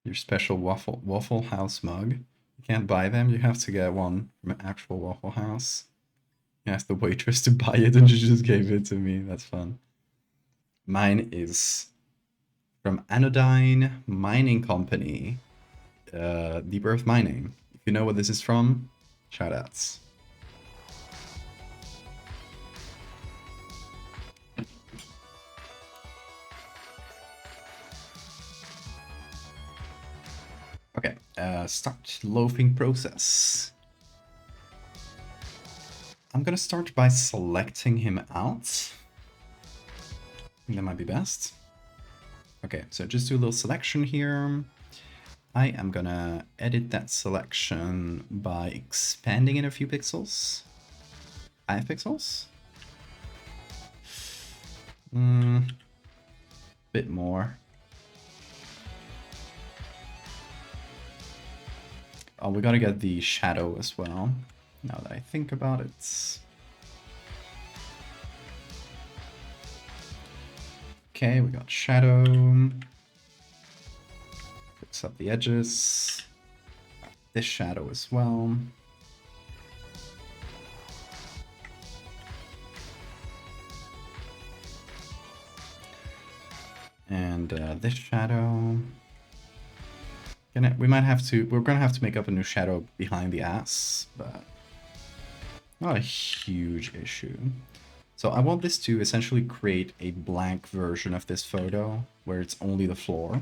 Your special Waffle House mug. You can't buy them, you have to get one from an actual Waffle House. You asked the waitress to buy it and she just gave it to me. That's fun. Mine is from Anodyne Mining Company. Deep Earth Mining. If you know what this is from, shoutouts. Okay, start loafing process. I'm gonna start by selecting him out. I think that might be best. Okay, so just do a little selection here. I am gonna edit that selection by expanding it a few pixels. 5 pixels? Bit more. Oh, we gotta get the shadow as well, now that I think about it. Okay, we got shadow. Fix up the edges. This shadow as well. And this shadow. We're gonna have to make up a new shadow behind the ass, but not a huge issue. So I want this to essentially create a blank version of this photo where it's only the floor.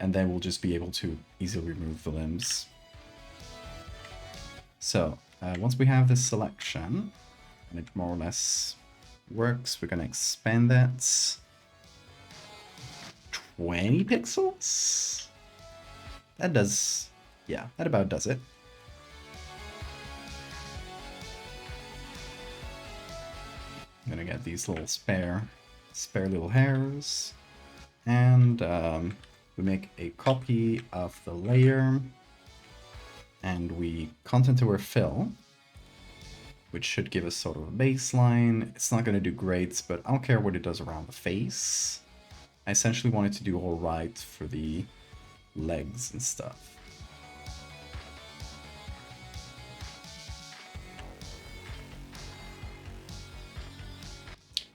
And then we'll just be able to easily remove the limbs. So once we have this selection, and it more or less works, we're gonna expand that. 20 pixels? That does, yeah, that about does it. I'm gonna get these little spare little hairs, and we make a copy of the layer, and we content aware fill, which should give us sort of a baseline. It's not gonna do great, but I don't care what it does around the face. I essentially want it to do all right for the legs and stuff.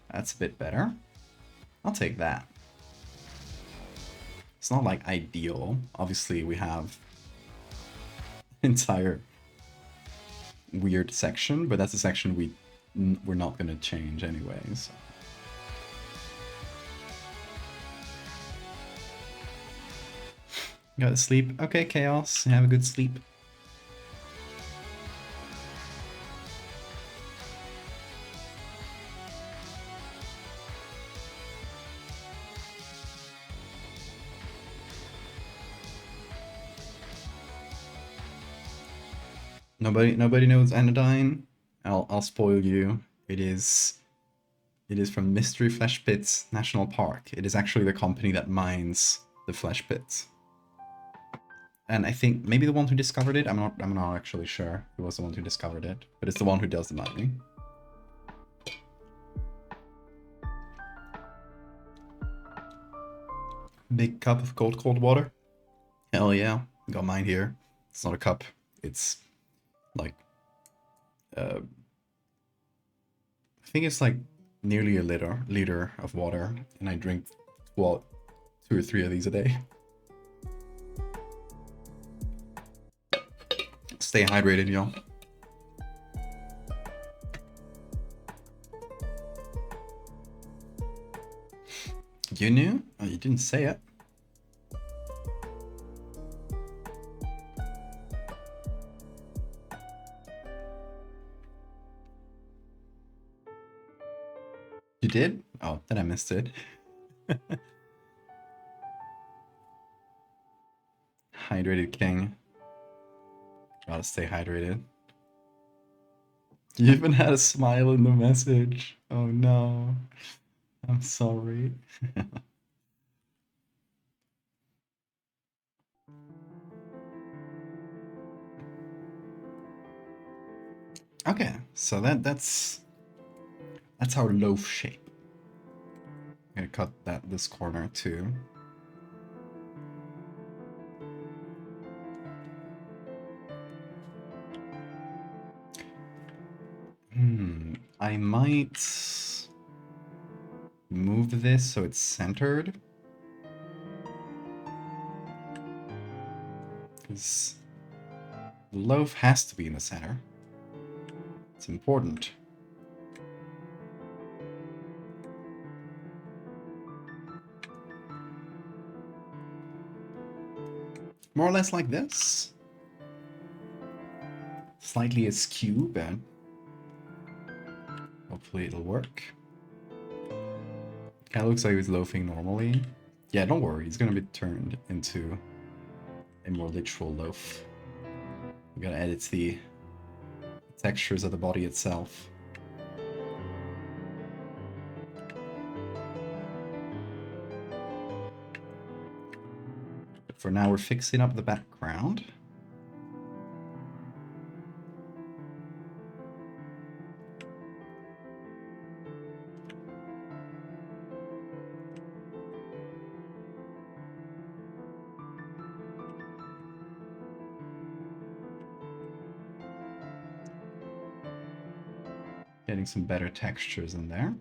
That's a bit better. I'll take that. It's not like ideal. Obviously we have entire weird section, but that's a section we're not gonna change anyway, so. Gotta sleep. Okay, Chaos. Have a good sleep. Nobody knows Anodyne. I'll spoil you. It is from Mystery Flesh Pits National Park. It is actually the company that mines the flesh pits. And I think maybe the one who discovered it, I'm not actually sure who was the one who discovered it, but it's the one who does the mining. Big cup of cold water. Hell yeah, got mine here. It's not a cup, it's like I think it's like nearly a liter of water, and I drink, well, 2 or 3 of these a day. Stay hydrated, y'all. You knew? Oh, you didn't say it. You did? Oh, then I missed it. Hydrated King. Gotta stay hydrated. You even had a smile in the message. Oh no. I'm sorry. Okay, so that's our loaf shape. I'm gonna cut this corner too. I might move this so it's centered. Because the loaf has to be in the center. It's important. More or less like this. Slightly askew, but hopefully it'll work. Kinda looks like he's loafing normally. Yeah, don't worry, he's gonna be turned into a more literal loaf. We gotta edit the textures of the body itself. But for now, we're fixing up the background. Getting some better textures in there.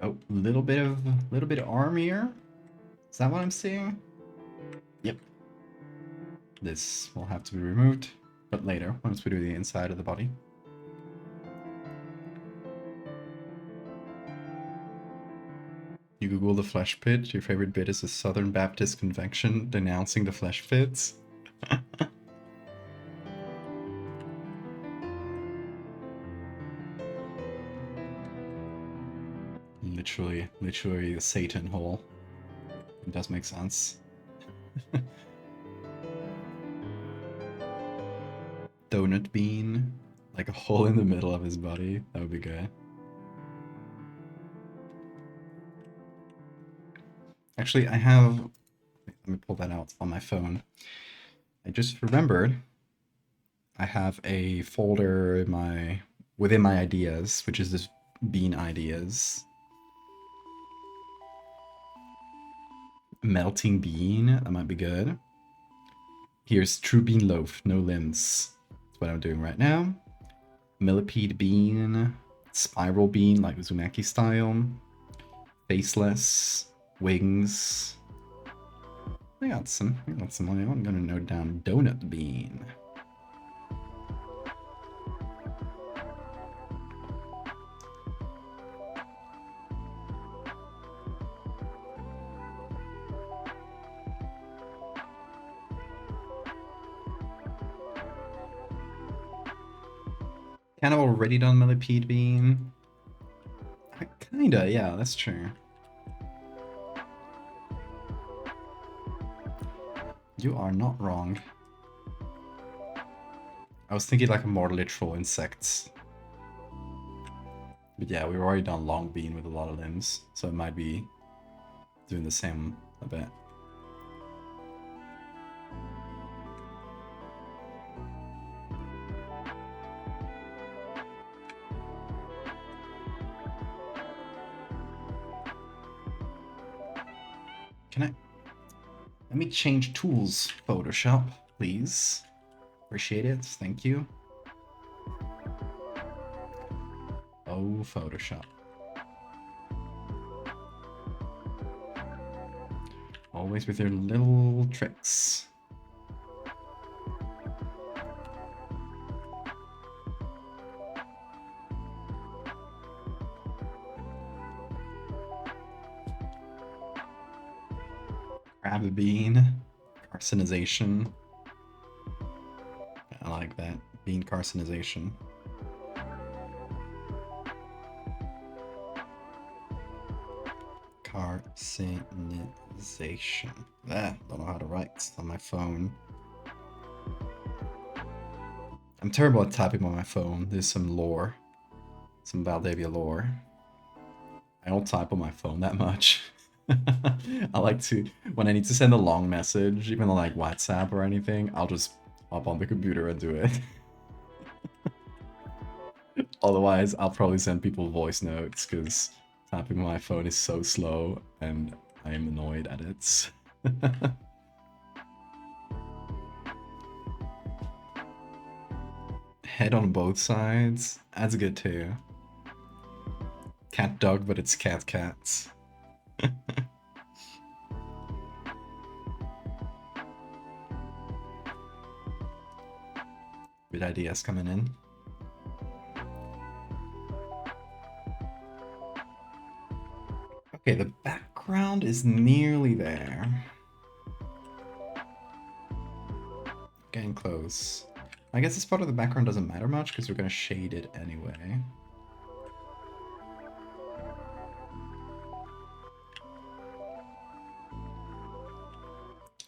Oh, little bit of arm here. Is that what I'm seeing? Yep. This will have to be removed, but later, once we do the inside of the body. You Google the flesh pit, your favorite bit is a Southern Baptist convention denouncing the flesh pits. Literally a Satan hole. It does make sense. Donut bean, like a hole in the middle of his body. That would be good. Actually, I have... Let me pull that out on my phone. I just remembered I have a folder within my ideas, which is this bean ideas. Melting bean, that might be good. Here's true bean loaf, no limbs. That's what I'm doing right now. Millipede bean, spiral bean, like Uzumaki style. Faceless, wings. I got some. I'm gonna note down donut bean. Kind of already done millipede bean. Kinda, yeah, that's true. You are not wrong. I was thinking like a more literal insects. But yeah, we've already done long bean with a lot of limbs, so it might be doing the same a bit. Let me change tools, Photoshop, please. Appreciate it, thank you. Oh, Photoshop. Always with your little tricks. Grab a bean. Carcinization. I like that. Bean carcinization. carcinization. Don't know how to write on my phone. I'm terrible at typing on my phone. There's some lore. Some Valdevia lore. I don't type on my phone that much. I like to, when I need to send a long message, even on like WhatsApp or anything, I'll just hop on the computer and do it. Otherwise, I'll probably send people voice notes because typing on my phone is so slow and I am annoyed at it. Head on both sides. That's good too. Cat dog, but it's cat cats. Good ideas coming in. Okay, the background is nearly there. Getting close. I guess this part of the background doesn't matter much because we're going to shade it anyway.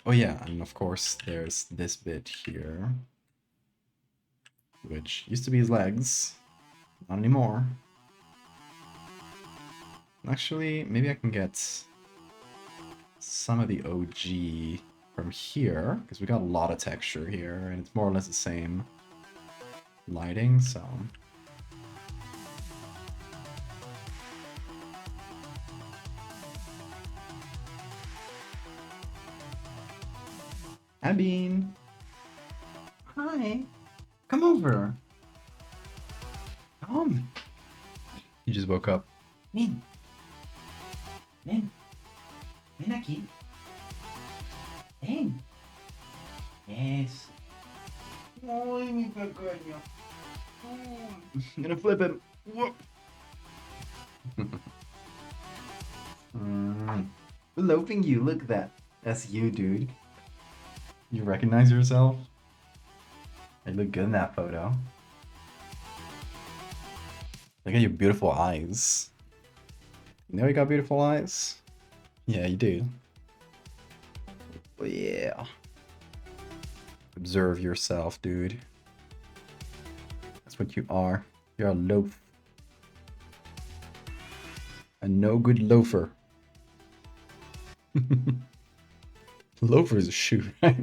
Oh yeah, and of course there's this bit here, which used to be his legs. Not anymore. Actually, maybe I can get some of the OG from here, because we got a lot of texture here, and it's more or less the same lighting, so... Hi, Bean! Hi! Come over! Come! You just woke up. Bean! Ven. Ven aquí. Ven. Yes. Ay, mi pequeño. I'm gonna flip him. Whoop. Loafing you. Look at that. That's you, dude. You recognize yourself? You look good in that photo. Look at your beautiful eyes. You know you got beautiful eyes? Yeah, you do. Oh, yeah. Observe yourself, dude. That's what you are. You're a loaf. A no good loafer. Loafer is a shoe, right?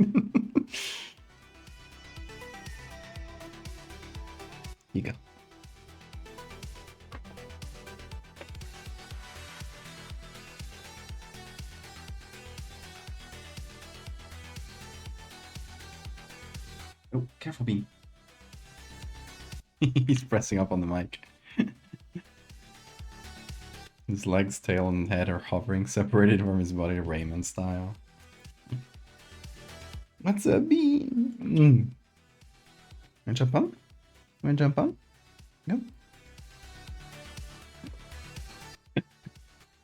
You go. Oh, careful, Bean. He's pressing up on the mic. His legs, tail, and head are hovering, separated from his body, Rayman style. What's up, Bean? Wanna jump on? Wanna jump on? No?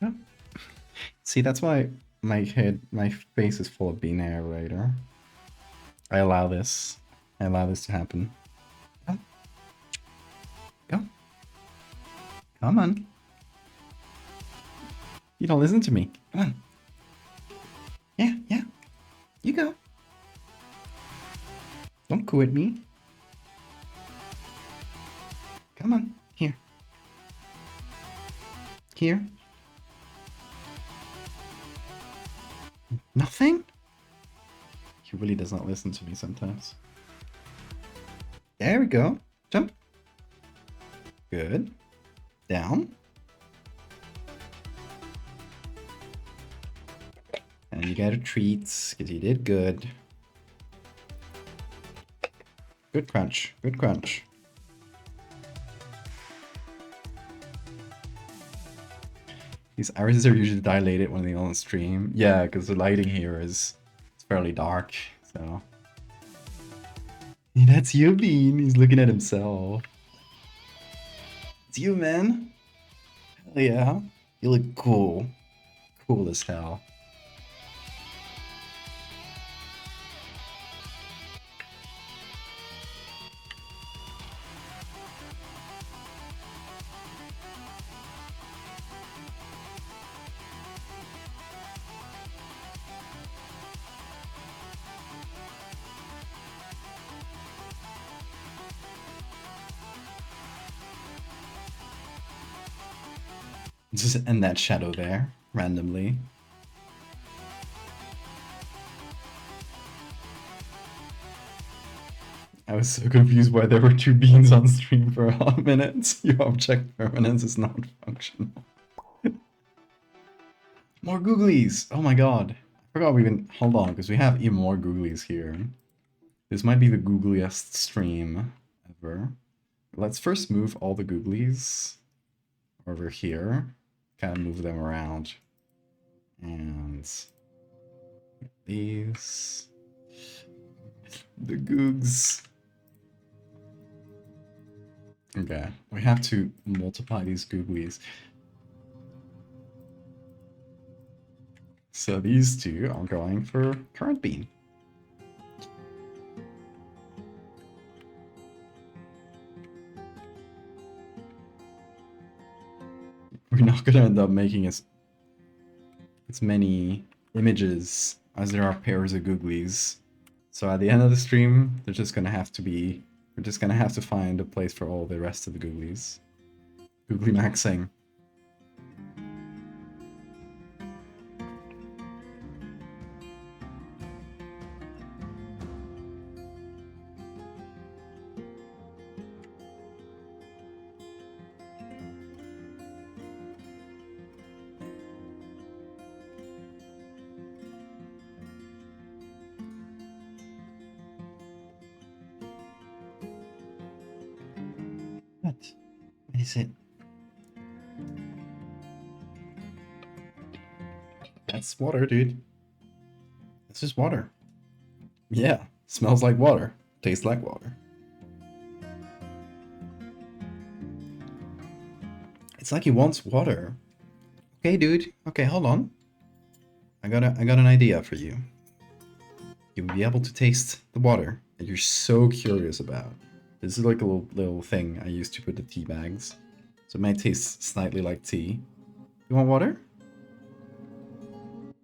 No? See, that's why my face is full of Bean narrator. I allow this. I allow this to happen. Go. Go. Come on. You don't listen to me. Come on. Yeah, yeah. You go. Don't quit me. Come on. Here. Here. Nothing? He really does not listen to me sometimes. There we go. Jump. Good. Down. And you got a treat, because you did good. Good crunch. Good crunch. These irises are usually dilated when they're on stream. Yeah, because the lighting here is fairly dark, so... Hey, that's you, Bean. He's looking at himself. It's you, man. Hell yeah. You look cool. Cool as hell. Just end that shadow there, randomly. I was so confused why there were 2 beans on stream for a hot minute. Your object permanence is not functional. More googlies! Oh my god. I forgot we even... Hold on, because we have even more googlies here. This might be the googliest stream ever. Let's first move all the googlies over here. Kind of move them around. And... these... the googs. Okay, we have to multiply these googlies. So these two are going for current bean. We're not gonna end up making as many images as there are pairs of googlies. So at the end of the stream, they're just gonna have to be... we're just gonna have to find a place for all the rest of the googlies. Googly maxing. What? What is it? That's water, dude. That's just water. Yeah, smells like water. Tastes like water. It's like he wants water. Okay, dude. Okay, hold on. I got an idea for you. You'll be able to taste the water that you're so curious about. This is like a little thing I used to put the tea bags. So it might taste slightly like tea. You want water?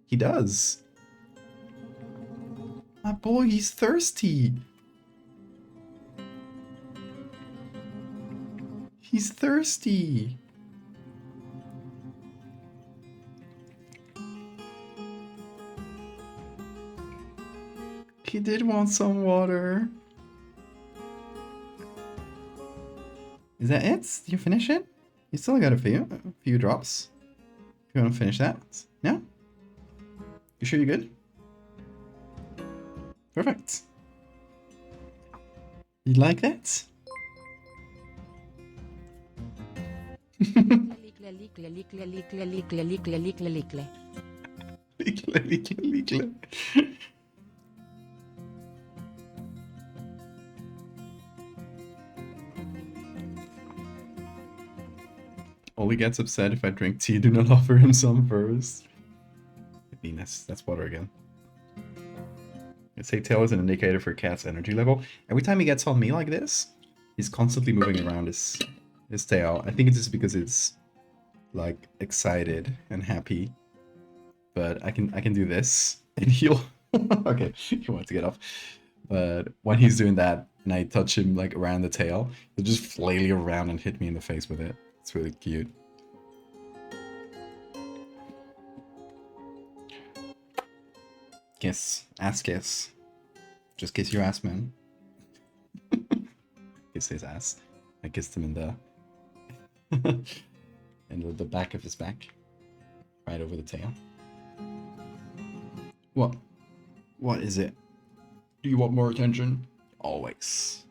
He does. My boy, he's thirsty. He's thirsty. He did want some water. Is that it? Did you finish it? You still got a few drops. If you want to finish that. No? You sure you're good? Perfect. You like that? Ollie gets upset if I drink tea. Do not offer him some first. I mean, that's water again. I say tail is an indicator for cat's energy level. Every time he gets on me like this, he's constantly moving around his tail. I think it's just because it's like excited and happy. But I can do this and he'll okay, he wants to get off. But when he's doing that and I touch him like around the tail, he'll just flail around and hit me in the face with it. It's really cute. Kiss. Ass kiss. Just kiss your ass, man. Kiss his ass. I kissed him in the in the back of his back. Right over the tail. What? What is it? Do you want more attention? Always.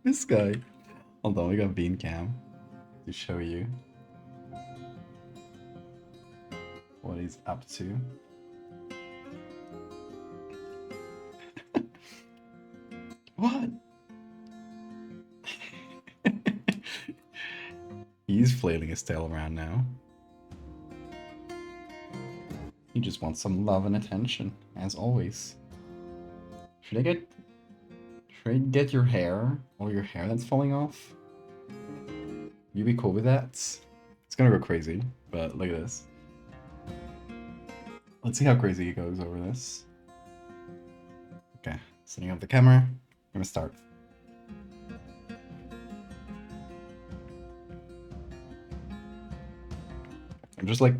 This guy. Hold on, we got Bean Cam to show you what he's up to. What? He's flailing his tail around now. He just wants some love and attention, as always. Should I get your hair? All your hair that's falling off? You be cool with that? It's gonna go crazy, but look at this. Let's see how crazy he goes over this. Okay, setting up the camera. I'm gonna start. I'm just like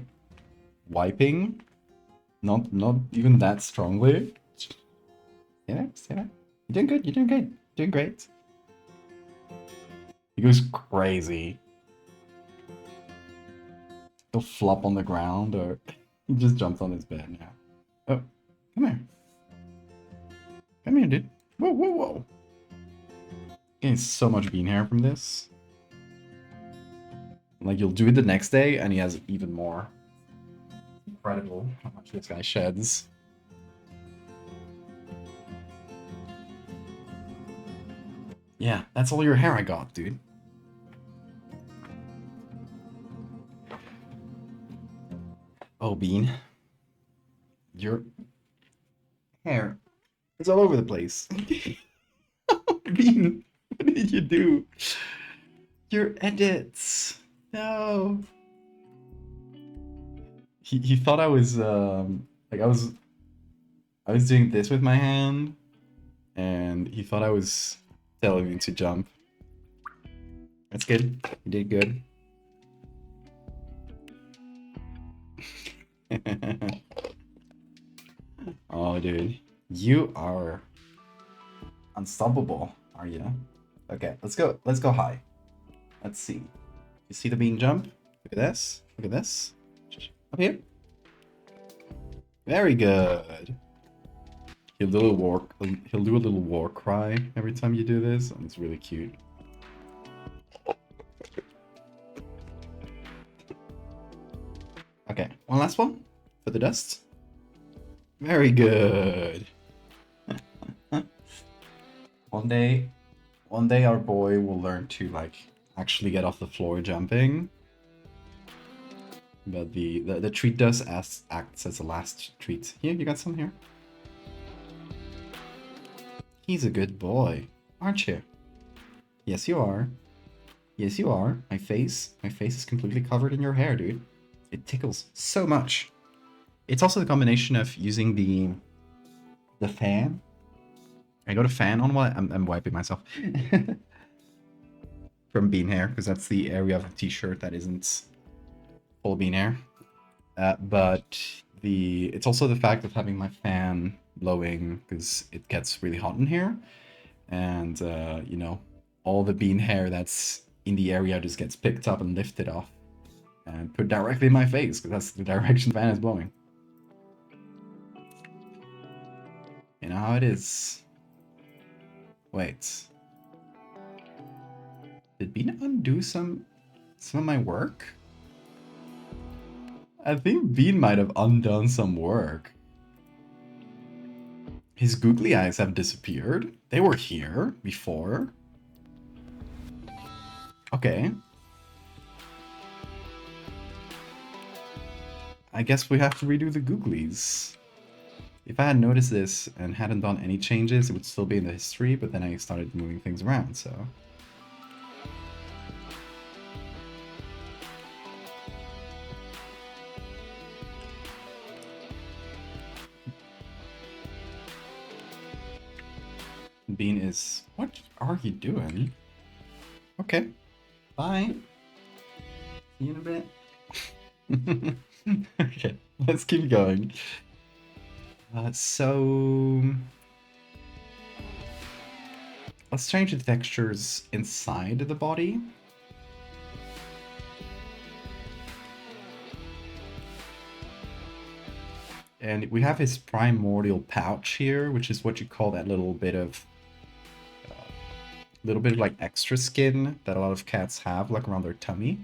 wiping, not even that strongly. Stay there, stay there. You're doing good, you're doing good, you're doing great. He goes crazy. He'll flop on the ground or he just jumps on his bed now. Oh, come here. Come here, dude. Whoa, whoa, whoa. Getting so much bean hair from this. Like, you'll do it the next day and he has even more. Incredible how much this guy sheds. Yeah, that's all your hair I got, dude. Oh, Bean. Your hair is all over the place. Bean, what did you do? Your edits. No. He thought I was like I was doing this with my hand and he thought I was telling me to jump. That's good. You did good. Oh, dude. You are unstoppable, are you? Okay, let's go high. Let's see. You see the bean jump? Look at this. Look at this. Up here. Very good. He'll do a little war cry every time you do this, and it's really cute. Okay, one last one for the dust. Very good. One day our boy will learn to like actually get off the floor jumping. But the treat dust acts as the last treat. Here, you got some here. He's a good boy, aren't you? Yes, you are. Yes, you are. My face is completely covered in your hair, dude. It tickles so much. It's also the combination of using the fan. I got a fan on while I'm wiping myself. From bean hair, because that's the area of the t-shirt that isn't full bean hair. But it's also the fact of having my fan blowing, because it gets really hot in here. And, you know, all the bean hair that's in the area just gets picked up and lifted off. And put directly in my face, because that's the direction the fan is blowing. You know how it is. Wait. Did Bean undo some of my work? I think Bean might have undone some work. His googly eyes have disappeared. They were here before. Okay. I guess we have to redo the googlies. If I had noticed this and hadn't done any changes, it would still be in the history, but then I started moving things around, so... Bean is... What are you doing? Okay. Bye. See you in a bit. Okay, let's keep going. So... Let's change the textures inside the body. And we have his primordial pouch here, which is what you call that little bit of like extra skin that a lot of cats have, like around their tummy.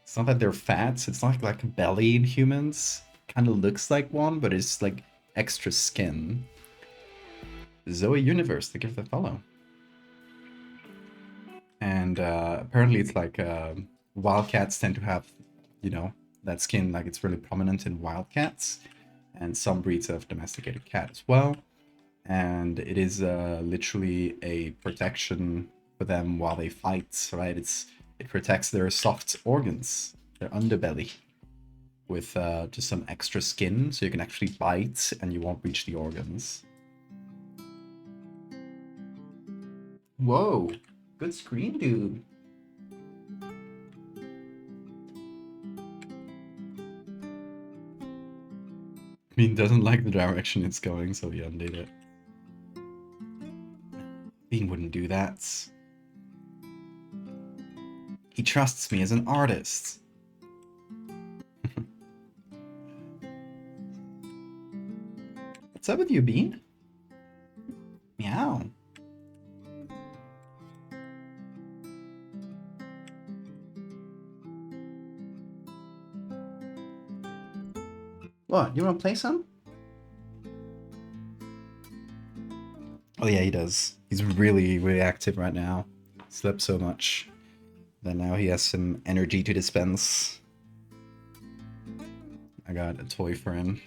It's not that they're fat, it's not like a belly in humans. Kind of looks like one, but it's like extra skin. Zoe Universe, thank you for the follow. And apparently it's like wildcats tend to have, you know, that skin, like it's really prominent in wildcats. And some breeds of domesticated cat as well. And it is literally a protection for them while they fight, right? It protects their soft organs, their underbelly. with just some extra skin, so you can actually bite and you won't reach the organs. Whoa, good screen, dude. Bean doesn't like the direction it's going, so he undid it. Bean wouldn't do that. He trusts me as an artist. What's up with you, Bean? Meow. What, you wanna play some? Oh yeah, he does. He's really, really active right now. Slept so much that now he has some energy to dispense. I got a toy for him.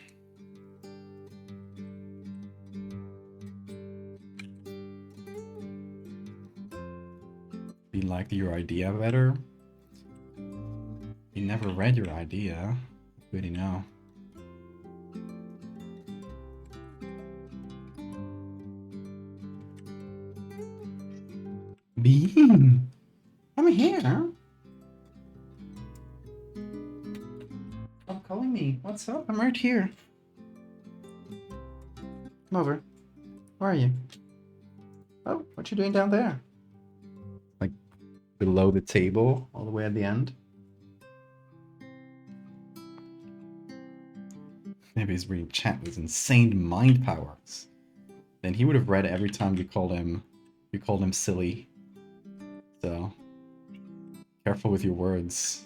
He liked your idea better? He never read your idea. Good to know. Bean! I'm here! Stop calling me. What's up? I'm right here. Come over. Where are you? Oh, what you doing down there? Like, below the table, all the way at the end? Maybe he's reading chat with insane mind powers. Then he would have read every time you called him silly. So, careful with your words.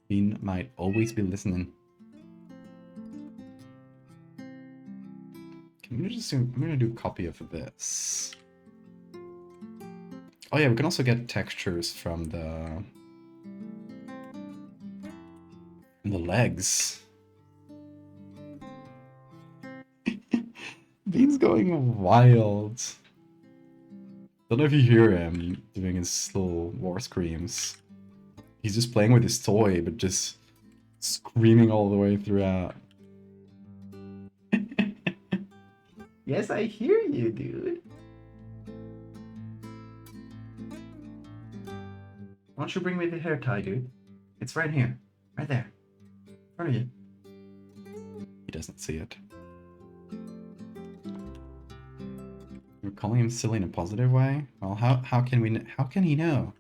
Bean might always be listening. I'm gonna do a copy of this. Oh yeah, we can also get textures from the legs. Bean's going wild. Don't know if you hear him doing his little war screams. He's just playing with his toy, but just screaming all the way throughout. Yes, I hear you, dude. Why don't you bring me the hair tie, dude? It's right here. Right there. In front of you. He doesn't see it. We're calling him silly in a positive way? Well, how can he know?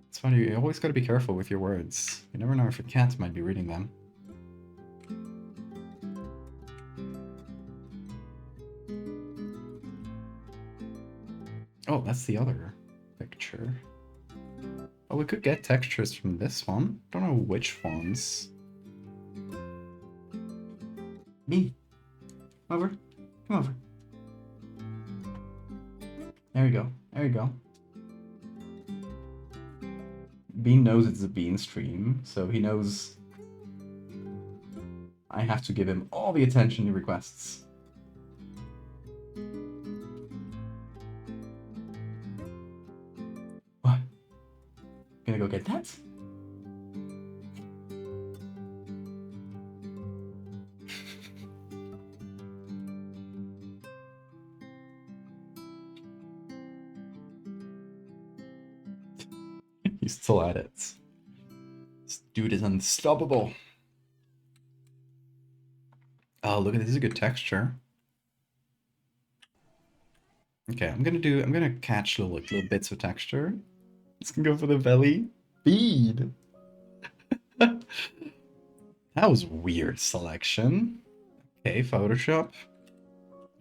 It's funny, you always gotta be careful with your words. You never know if your cat might be reading them. Oh, that's the other picture. Oh, we could get textures from this one. Don't know which ones. Me. Come over. Come over. There we go. There we go. Bean knows it's a Bean stream, so he knows I have to give him all the attention he requests. What? Gonna go get that? He's still at it. This dude is unstoppable. Oh, look at this, is a good texture. Okay, I'm gonna catch little bits of texture. It's gonna go for the belly. Feed. That was weird selection. Okay, Photoshop.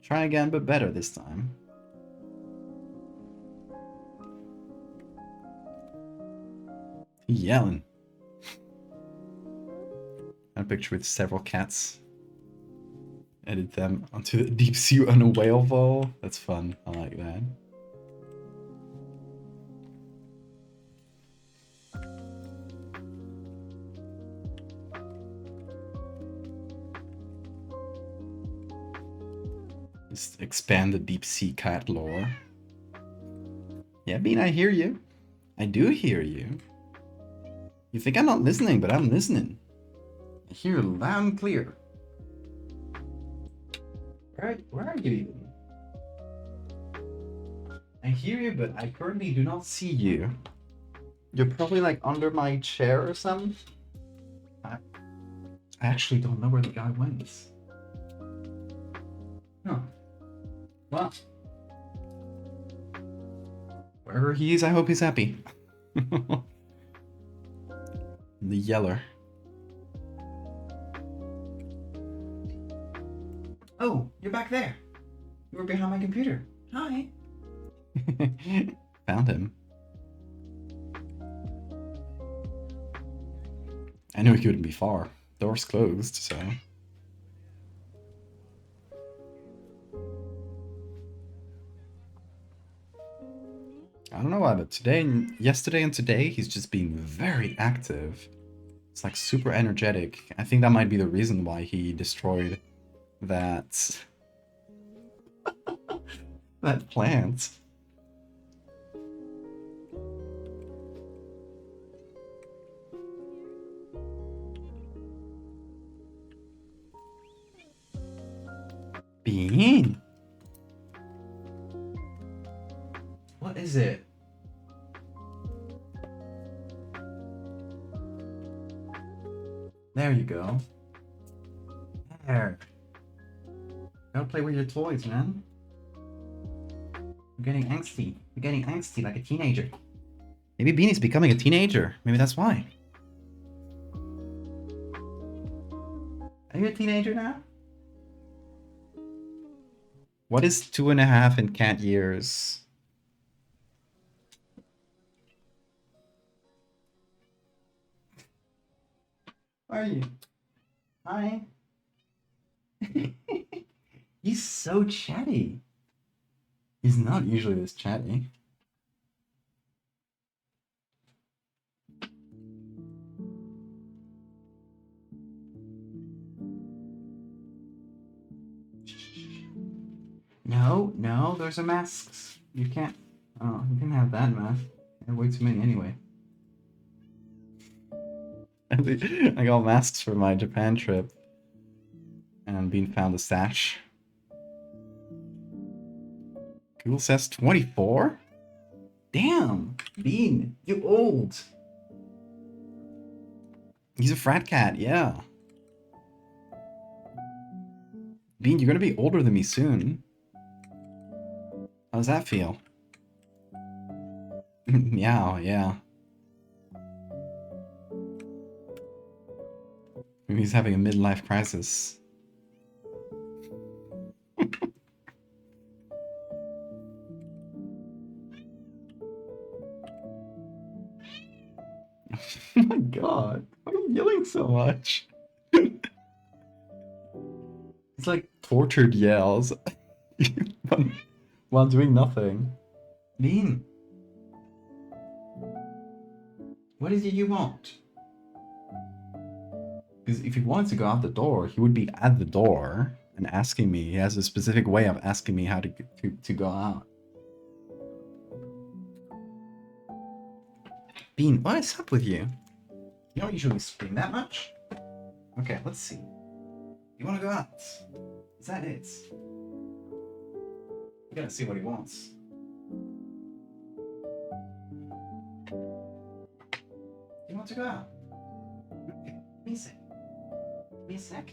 Try again, but better this time. Yelling. A picture with several cats. Edit them onto the deep sea on a whale ball. That's fun. I like that. Just expand the deep sea cat lore. Yeah, Bean, I hear you. I do hear you. You think I'm not listening, but I'm listening. I hear loud and clear. Where are you even? I hear you, but I currently do not see you. You're probably like under my chair or something. I actually don't know where the guy went. Huh. Well. Wherever he is, I hope he's happy. The yeller. Oh, you're back there. You were behind my computer. Hi. Found him. I knew he couldn't be far. Door's closed, so... I don't know why, but yesterday and today, he's just been very active. It's like super energetic. I think that might be the reason why he destroyed that... that plant. Bean? What is it? There you go. There. Gotta play with your toys, man. You're getting angsty. You're getting angsty like a teenager. Maybe Beanie's becoming a teenager. Maybe that's why. Are you a teenager now? What is 2.5 in cat years? Where are you? Hi. He's so chatty. He's not usually this chatty. No, those are masks. You can't. Oh, you can have that mask. There are way too many anyway. I got masks for my Japan trip. And Bean found a stash. Google says 24? Damn! Bean, you old! He's a frat cat, yeah. Bean, you're gonna be older than me soon. How does that feel? Meow, yeah. Maybe he's having a midlife crisis. Oh my god, why are you yelling so much? It's like tortured yells while doing nothing. Bean, what is it you want? Because if he wanted to go out the door, he would be at the door and asking me. He has a specific way of asking me how to go out. Bean, what is up with you? You don't usually scream that much. Okay, let's see. You want to go out? Is that it? We gotta see what he wants. You want to go out? Okay, give me a sec. Give me a sec.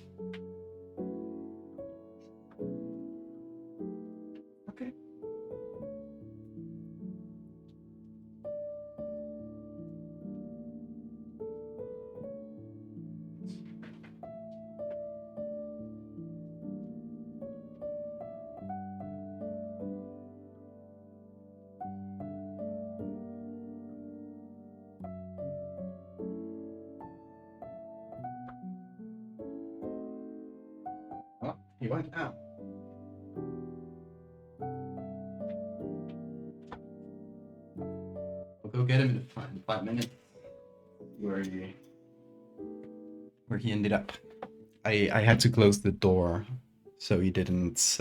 Okay. Oh, he went out. We'll go get him in 5 minutes. Where he ended up. I had to close the door so he didn't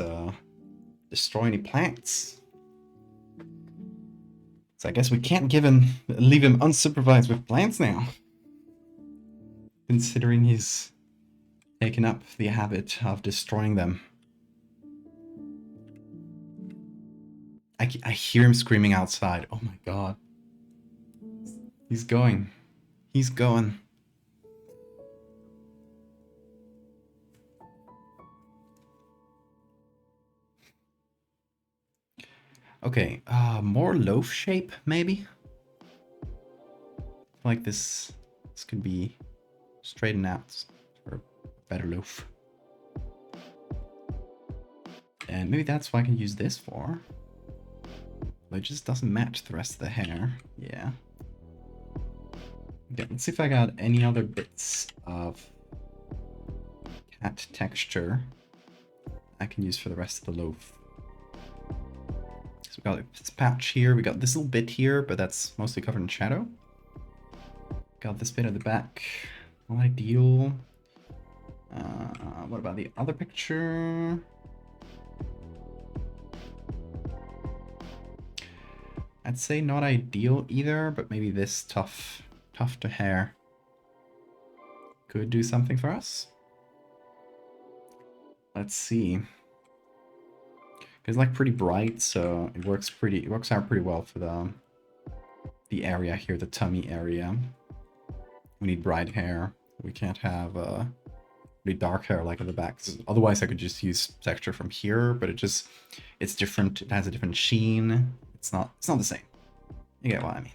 destroy any plants. So I guess we can't leave him unsupervised with plants now. considering he's taken up the habit of destroying them. I hear him screaming outside. Oh my god. He's going. He's going. Okay, more loaf shape, maybe? Like this could be straightened out for a better loaf. And maybe that's what I can use this for. But it just doesn't match the rest of the hair. Yeah. Okay, let's see if I got any other bits of cat texture I can use for the rest of the loaf. So we got this patch here, we got this little bit here, but that's mostly covered in shadow. Got this bit at the back. Not ideal. What about the other picture? I'd say not ideal either, but maybe this tough to hair could do something for us. Let's see. It's like pretty bright, so it works out pretty well for the area here, the tummy area. We need bright hair. We can't have really dark hair like at the back. Otherwise I could just use texture from here, but it's different. It has a different sheen. It's not the same. You get what I mean.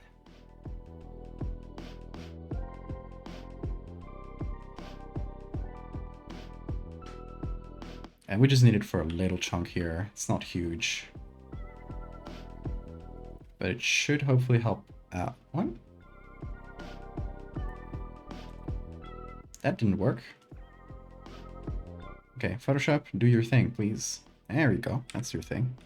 And we just need it for a little chunk here. It's not huge. But it should hopefully help out. What? That didn't work. Okay, Photoshop, do your thing, please. There we go. That's your thing.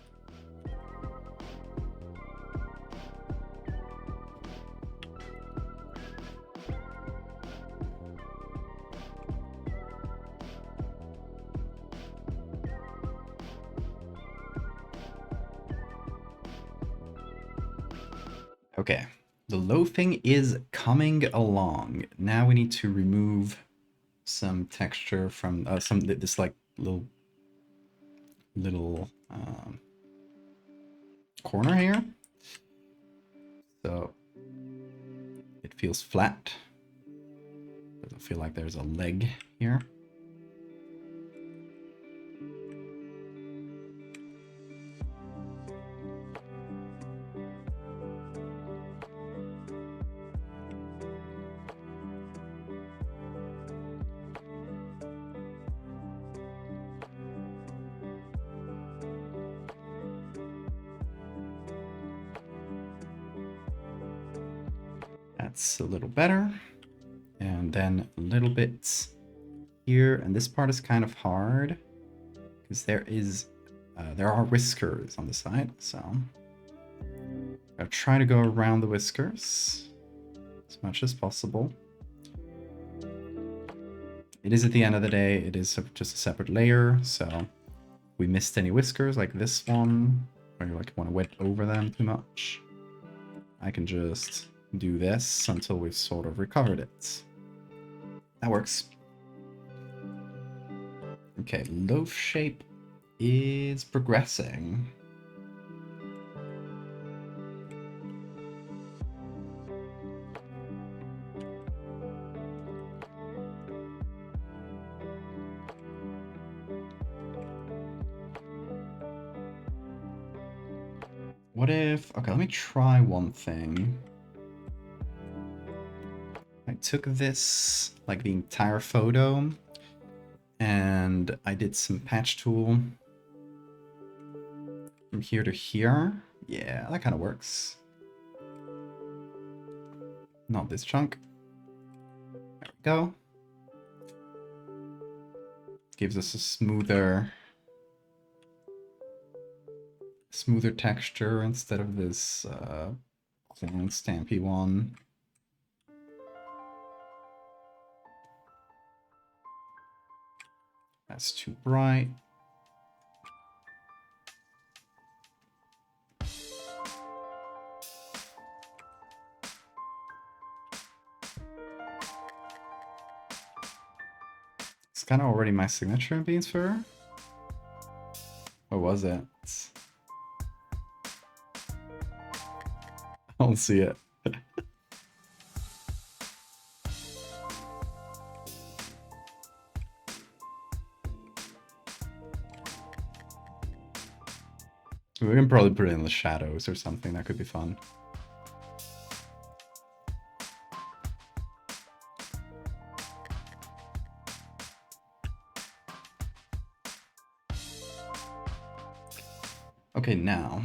Okay, the loafing is coming along. Now we need to remove some texture from this like little corner here. So it feels flat. Doesn't feel like there's a leg here. That's a little better. And then a little bit here, and this part is kind of hard because there are whiskers on the side, so I'll try to go around the whiskers as much as possible. It is at the end of the day, it is just a separate layer, so if we missed any whiskers like this one, or you like want to wet over them too much, I can just do this until we've sort of recovered it. That works. Okay, loaf shape is progressing. What if... Okay, let me try one thing. I took this, like the entire photo, and I did some patch tool from here to here. Yeah, that kind of works. Not this chunk. There we go. Gives us a smoother texture instead of this clone stampy one. That's too bright. kind of already my signature in Bean's fur. Or was it? I don't see it. We can probably put it in the shadows or something. That could be fun. Okay, now.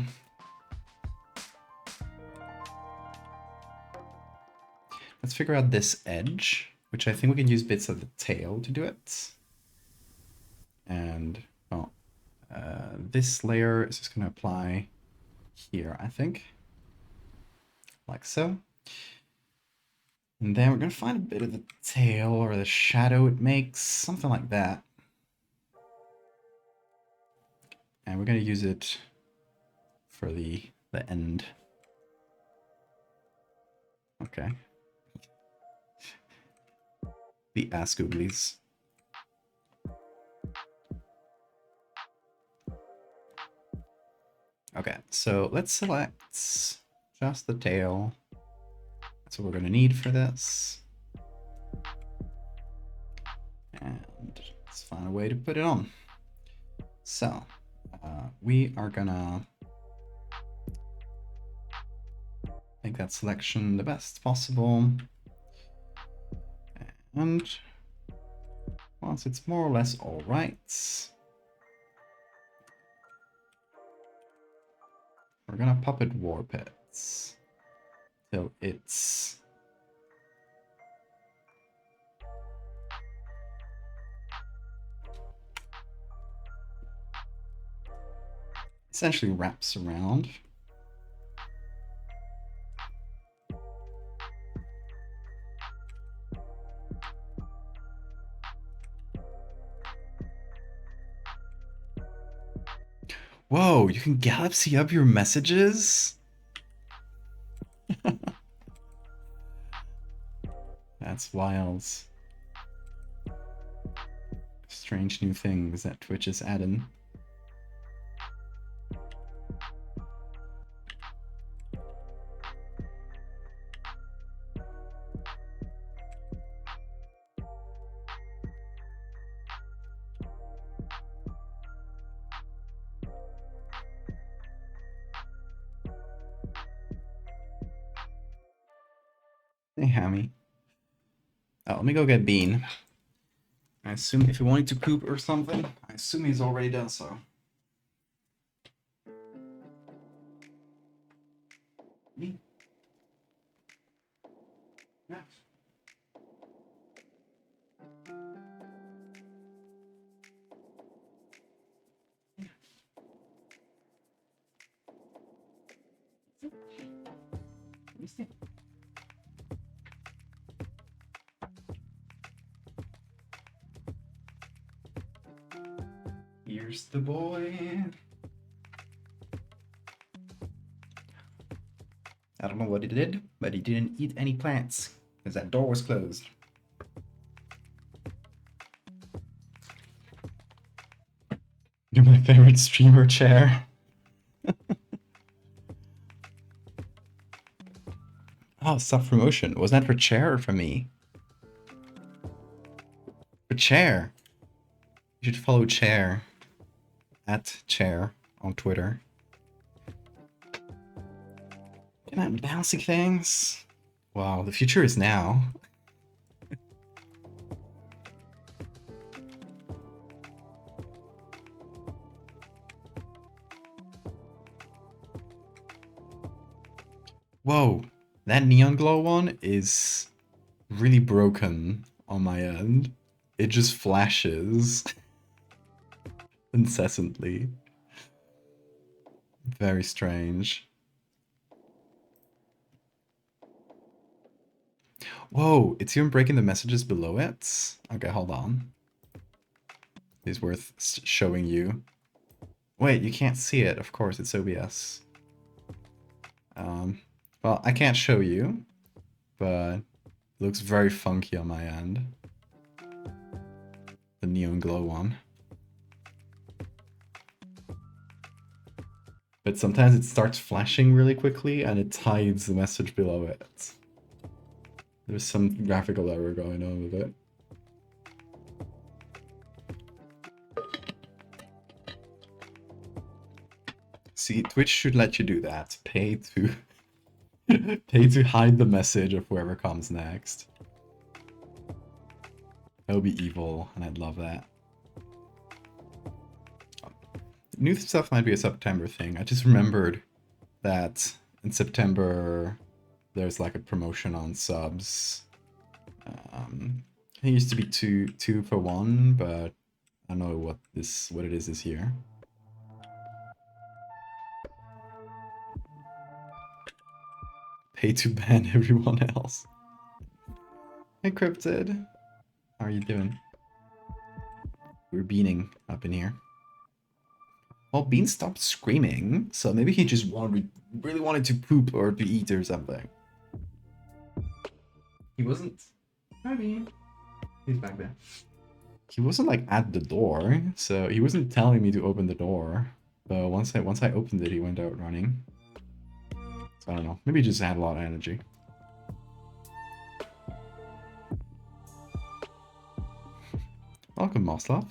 Let's figure out this edge, which I think we can use bits of the tail to do it. And, well, this layer is just going to apply here, I think. Like so. And then we're going to find a bit of the tail or the shadow it makes, something like that. And we're going to use it for the end. Okay. The ass googlies. Okay, so let's select just the tail. That's what we're gonna need for this. And let's find a way to put it on. So, we are gonna make that selection the best possible. And once it's more or less all right, we're gonna puppet warp it till it's essentially wraps around. Whoa, you can galaxy up your messages? That's wild. Strange new things that Twitch is adding. Hey, Hammy. Oh, let me go get Bean. I assume if he wanted to poop or something, I assume he's already done so. Me? Yeah. Let me see. Here's the boy. I don't know what he did, but he didn't eat any plants because that door was closed. You're my favorite streamer chair. Oh, self promotion. Was that for chair or for me? For chair. You should follow chair. At chair on Twitter. Can I bouncy things? Wow, the future is now. Whoa, that neon glow one is really broken on my end. It just flashes incessantly. Very strange. Whoa, it's even breaking the messages below it? Okay, hold on. It's worth showing you. Wait, you can't see it. Of course, it's OBS. Well, I can't show you, but it looks very funky on my end. the neon glow one. But sometimes it starts flashing really quickly and it hides the message below it. There's some graphical error going on with it. See, Twitch should let you do that. Pay to pay to hide the message of whoever comes next. That would be evil, and I'd love that. New stuff might be a September thing. I just remembered that in September there's like a promotion on subs. It used to be two for one, but I don't know what it is this year. Pay to ban everyone else. Encrypted. How are you doing? We're beaning up in here. Well, Bean stopped screaming, so maybe he just really wanted to poop or to eat or something. He wasn't. Hi, Bean. He's back there. He wasn't like at the door, so he wasn't telling me to open the door. But once I opened it, he went out running. So I don't know. Maybe he just had a lot of energy. Welcome, Moslov.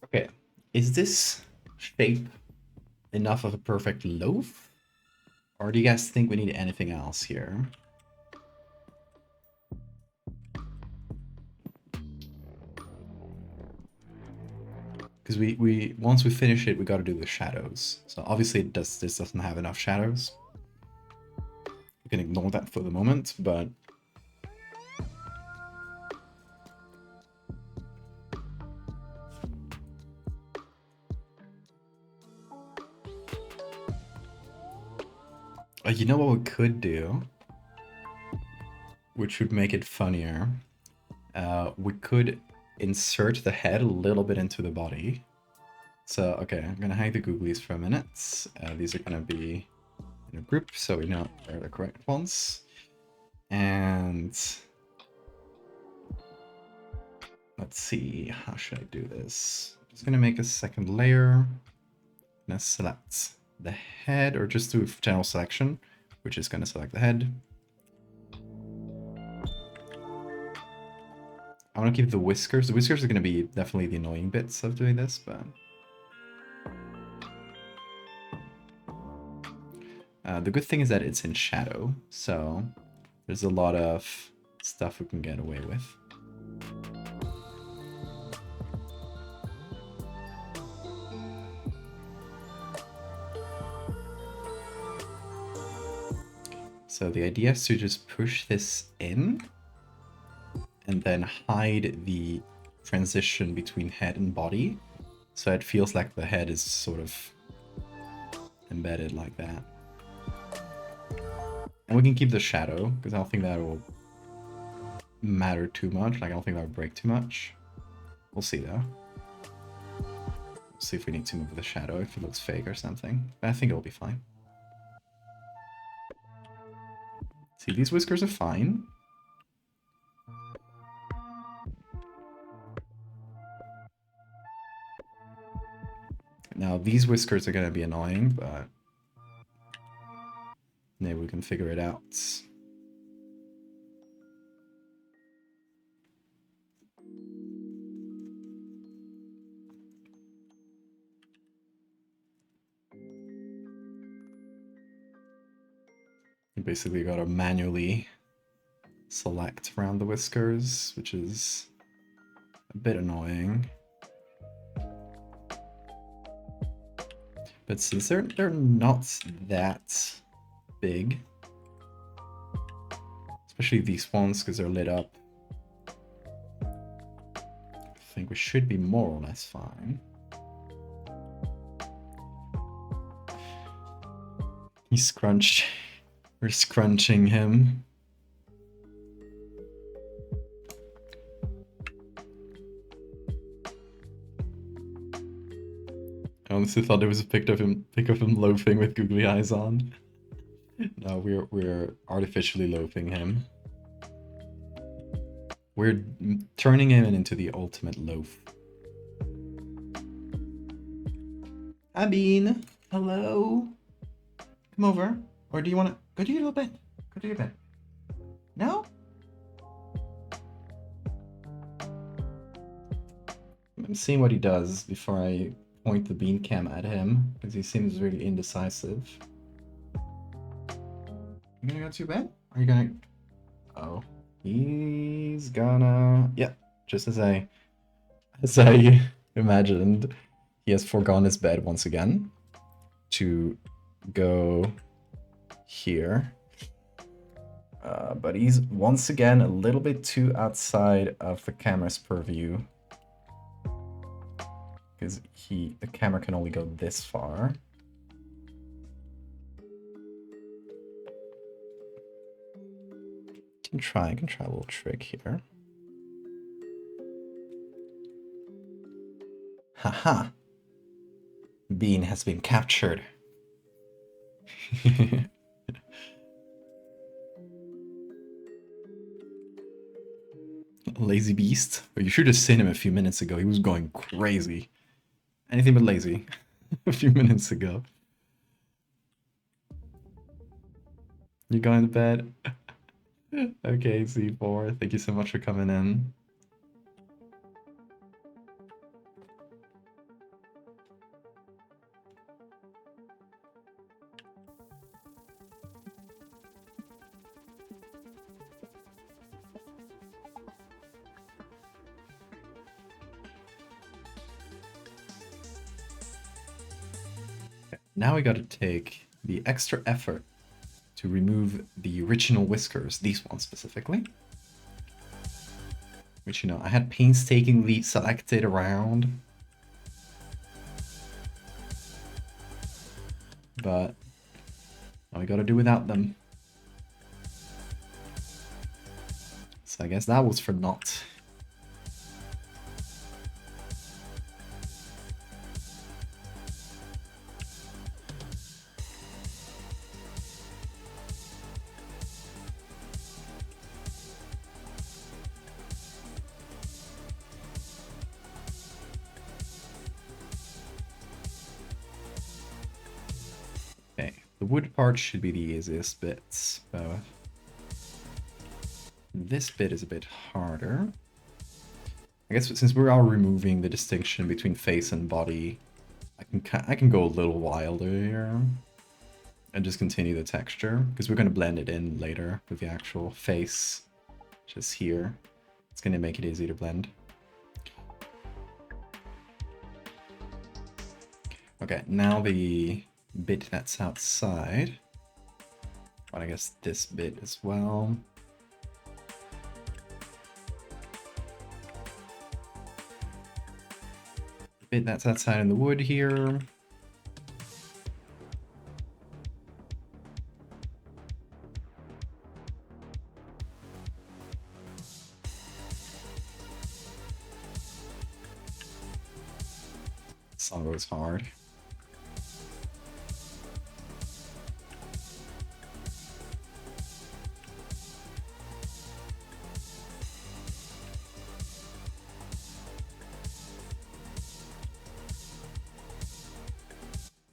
Okay, is this shape enough of a perfect loaf? Or do you guys think we need anything else here? Because we once we finish it, we got to do the shadows. So obviously this doesn't have enough shadows. We can ignore that for the moment, but you know what we could do, which would make it funnier. We could insert the head a little bit into the body. So, okay, I'm gonna hide the googlies for a minute. These are gonna be in a group, so we know they're the correct ones. And let's see, how should I do this? I'm just gonna make a second layer. I'm gonna select the head, or just do general selection, which is gonna select the head. I want to keep the whiskers. The whiskers are going to be definitely the annoying bits of doing this, but the good thing is that it's in shadow, so there's a lot of stuff we can get away with. So the idea is to just push this in and then hide the transition between head and body, so it feels like the head is sort of embedded like that. And we can keep the shadow, because I don't think that will matter too much. Like, I don't think that will break too much. We'll see, though. We'll see if we need to move the shadow, if it looks fake or something. But I think it'll be fine. See, these whiskers are fine. Now, these whiskers are going to be annoying, but maybe we can figure it out. You basically got to manually select around the whiskers, which is a bit annoying. But since they're not that big, especially these ones because they're lit up, I think we should be more or less fine. He's scrunched. We're scrunching him. honestly thought there was a pic of him loafing with googly eyes on. No, we're artificially loafing him. We're turning him into the ultimate loaf. Hi, Bean. Hello. Come over. Or do you want to go to your little bed? Go to your bed. No? I'm seeing what he does before I point the bean cam at him, because he seems really indecisive. You gonna go to your bed? Are you gonna... Oh. He's gonna... Yeah, just as I imagined, he has foregone his bed once again to go here. But he's once again a little bit too outside of the camera's purview, because the camera can only go this far. I can try a little trick here. Haha! Bean has been captured. Lazy beast. Well, you should have seen him a few minutes ago. He was going crazy. Anything but lazy. A few minutes ago. You going to bed? Okay, C4. Thank you so much for coming in. Now we gotta take the extra effort to remove the original whiskers, these ones specifically. Which, you know, I had painstakingly selected around. But now we gotta do without them. So I guess that was for naught. The wood part should be the easiest bits, so this bit is a bit harder. I guess since we are removing the distinction between face and body, I can go a little wilder here and just continue the texture, because we're going to blend it in later with the actual face just here. It's going to make it easy to blend. Okay, now the bit that's outside. But I guess this bit as well. The bit that's outside in the wood here. This song goes hard.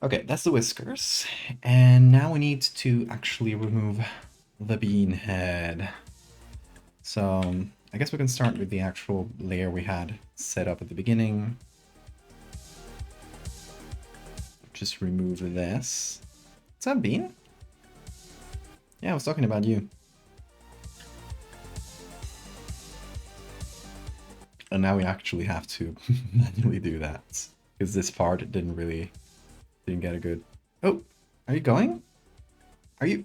Okay, that's the whiskers. And now we need to actually remove the bean head. So I guess we can start with the actual layer we had set up at the beginning. Just remove this. What's up, Bean? Yeah, I was talking about you. And now we actually have to manually do that, because this part didn't get a good... Oh, are you going? Are you...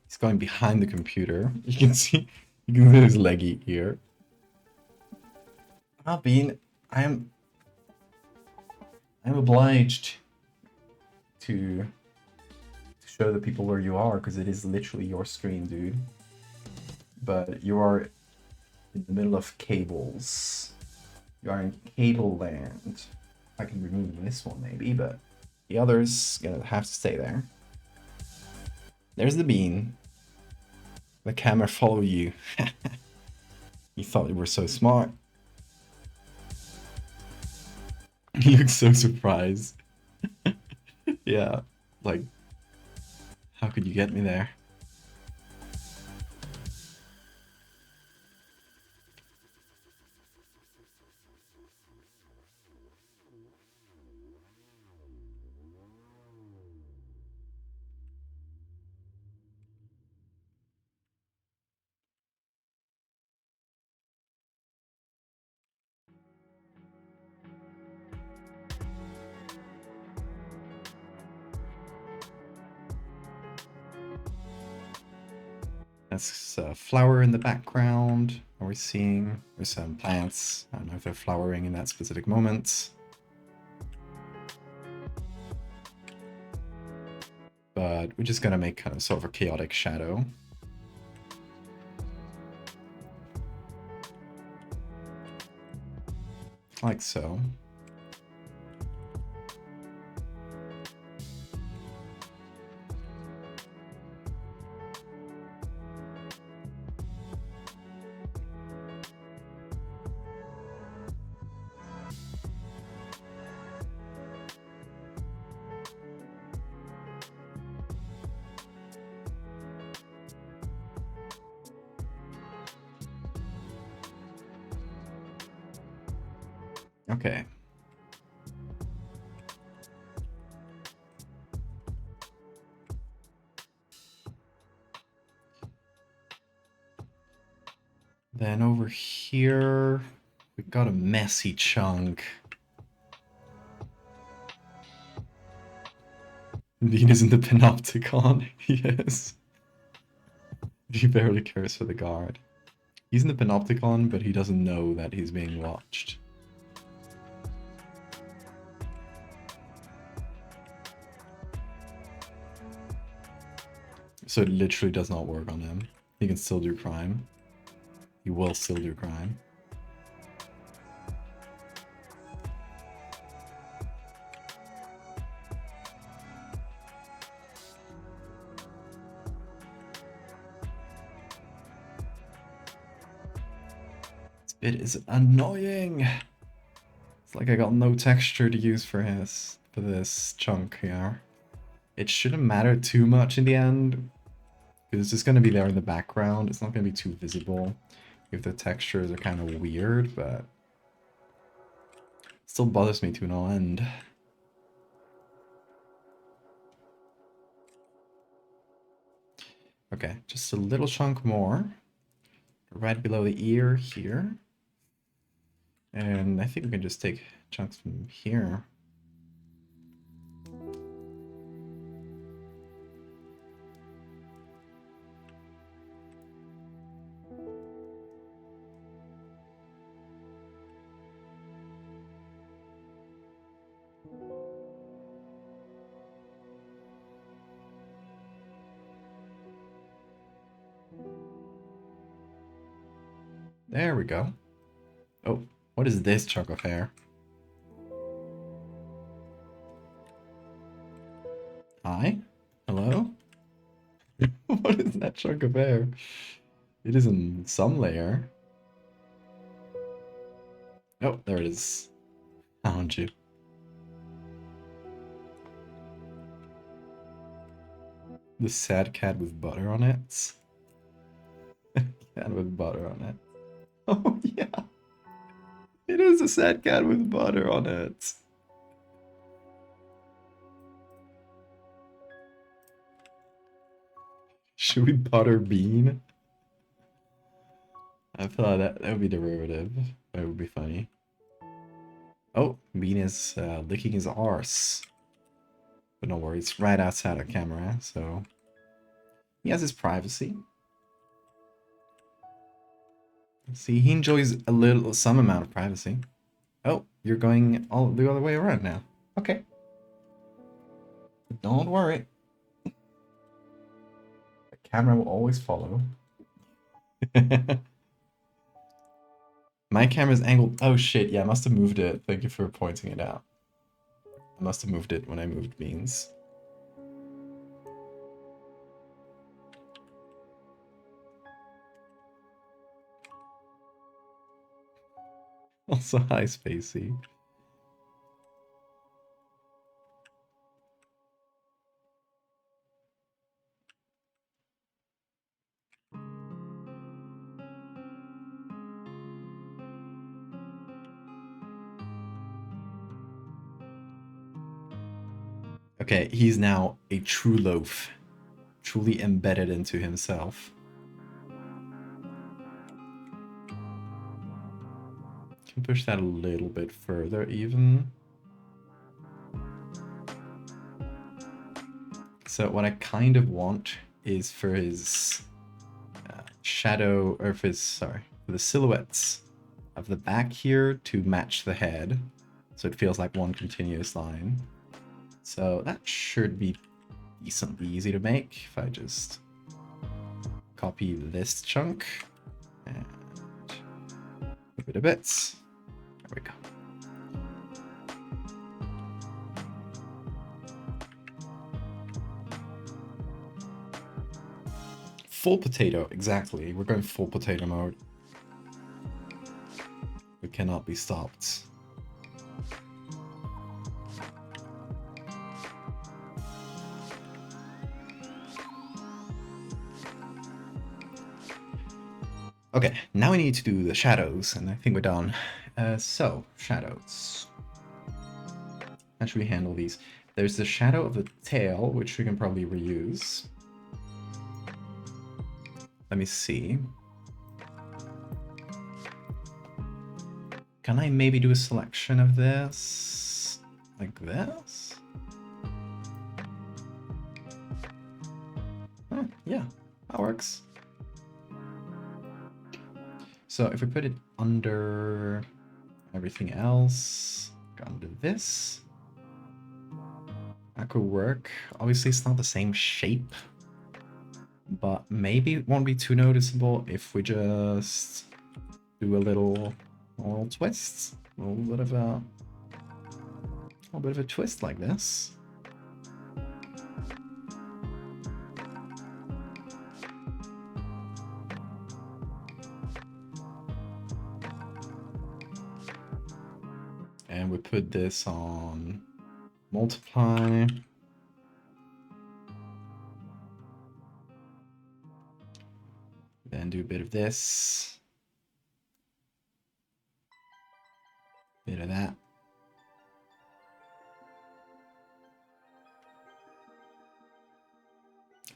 He's going behind the computer. You can see his leggy here. Ah, Bean, I'm obliged to show the people where you are, because it is literally your screen, dude. But you are in the middle of cables. You are in cable land. I can remove this one maybe, but the other's gonna have to stay there. There's the bean. The camera follow you. You thought you were so smart. You look so surprised. Yeah, like, how could you get me there? That's a flower in the background. Are we seeing? There's some plants. I don't know if they're flowering in that specific moment. But we're just gonna make kind of sort of a chaotic shadow. Like so. Okay. Then over here, we got a messy chunk. Venus in the panopticon, yes. He barely cares for the guard. He's in the panopticon, but he doesn't know that he's being watched. So it literally does not work on him. He can still do crime. He will still do crime. This bit is annoying. It's like I got no texture to use for this chunk here. It shouldn't matter too much in the end, because it's just going to be there in the background. It's not going to be too visible if the textures are kind of weird, but it still bothers me to no end. Okay, just a little chunk more, right below the ear here. And I think we can just take chunks from here. There we go. Oh, what is this chunk of hair? Hi? Hello? What is that chunk of hair? It is in some layer. Oh, there it is. Found you. The sad cat with butter on it. Cat with butter on it. Oh, yeah. It is a sad cat with butter on it. Should we butter bean? I thought that would be derivative. That would be funny. Oh, Bean is licking his arse. But no worries, it's right outside our camera, so he has his privacy. See, he enjoys some amount of privacy. Oh, you're going all the other way around now. Okay. Don't worry. The camera will always follow. My camera's angled. Oh shit, yeah, I must have moved it. Thank you for pointing it out. I must have moved it when I moved beans. Also, hi, Spacey. Okay, he's now a true loaf, truly embedded into himself. Can push that a little bit further even. So what I kind of want is for his shadow, or for his, sorry, for the silhouettes of the back here to match the head. So it feels like one continuous line. So that should be decently easy to make if I just copy this chunk and move it a bit. There we go. Full potato, exactly. We're going full potato mode. We cannot be stopped. Okay, now we need to do the shadows, and I think we're done. So, shadows. How should we handle these? There's the shadow of the tail, which we can probably reuse. Let me see. Can I maybe do a selection of this? Like this? Yeah, that works. So if we put it under everything else, under this, that could work. Obviously it's not the same shape, but maybe it won't be too noticeable if we just do a little twist, a little bit of a twist like this. And we put this on multiply. Then do a bit of this. Bit of that.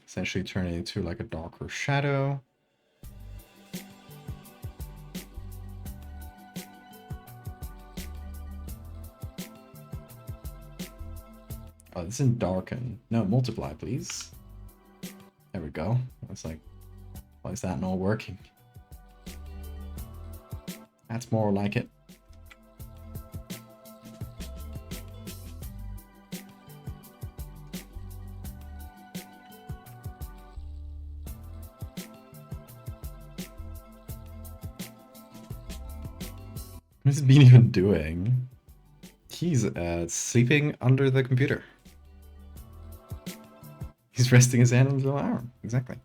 Essentially turn it into like a darker shadow. Oh, this isn't darken. No, multiply, please. There we go. I was like, why is that not working? That's more like it. What is Bean even doing? He's sleeping under the computer. He's resting his hand on his little arm. Exactly.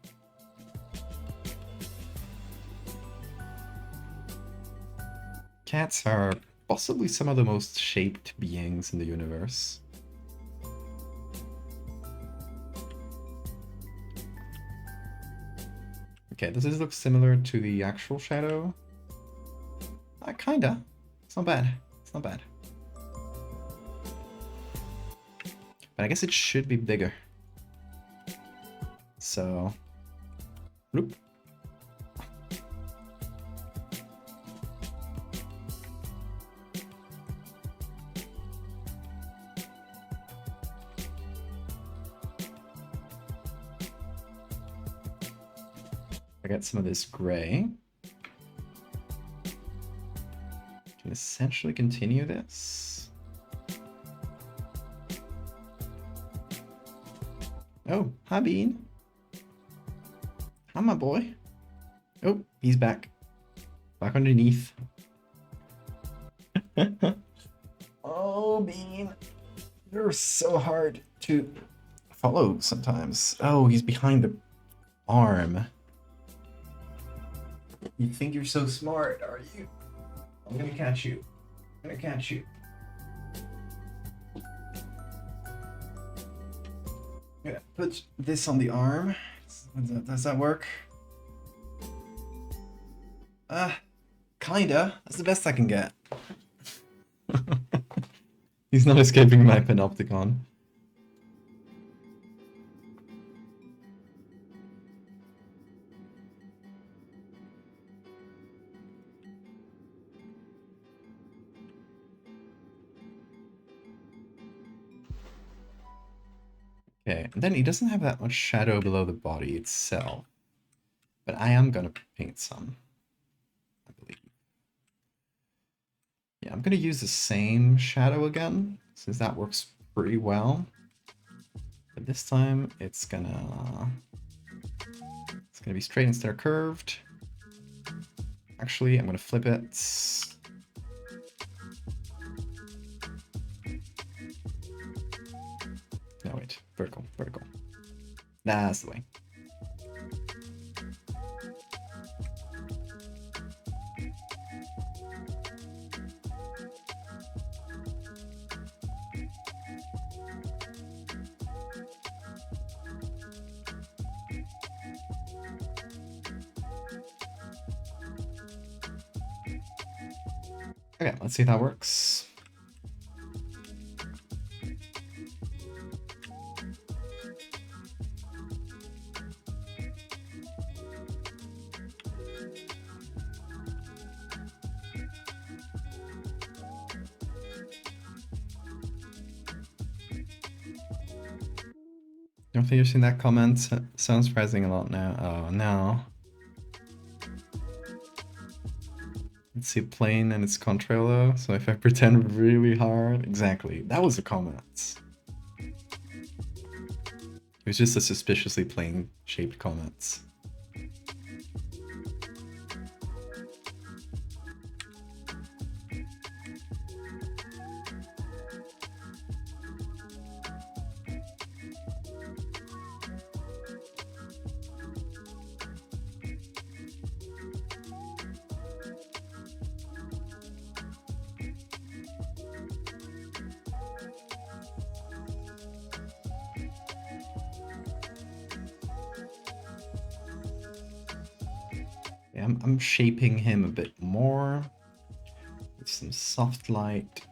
Cats are possibly some of the most shaped beings in the universe. Okay, does this look similar to the actual shadow? Kinda. It's not bad. It's not bad. But I guess it should be bigger. So, whoop. I got some of this gray. Can essentially continue this. Oh, hi Bean. Hi, my boy. Oh, he's back. Back underneath. Oh, Bean. They're so hard to follow sometimes. Oh, he's behind the arm. You think you're so smart, are you? I'm gonna catch you. I'm gonna catch you. Yeah, put this on the arm. Does that work? Kinda. That's the best I can get. He's not escaping my panopticon. Okay, and then he doesn't have that much shadow below the body itself. But I am gonna paint some, I believe. Yeah, I'm gonna use the same shadow again, since that works pretty well. But this time it's gonna be straight instead of curved. Actually, I'm gonna flip it. No, wait, vertical, vertical. That's the way. Okay, let's see if that works. Don't think you've seen that comment. Sounds surprising a lot now. Oh no. Let's see plane and its controller. So if I pretend really hard, exactly. That was the comment. It was just a suspiciously plane shaped comment. Yeah, I'm shaping him a bit more with some soft light.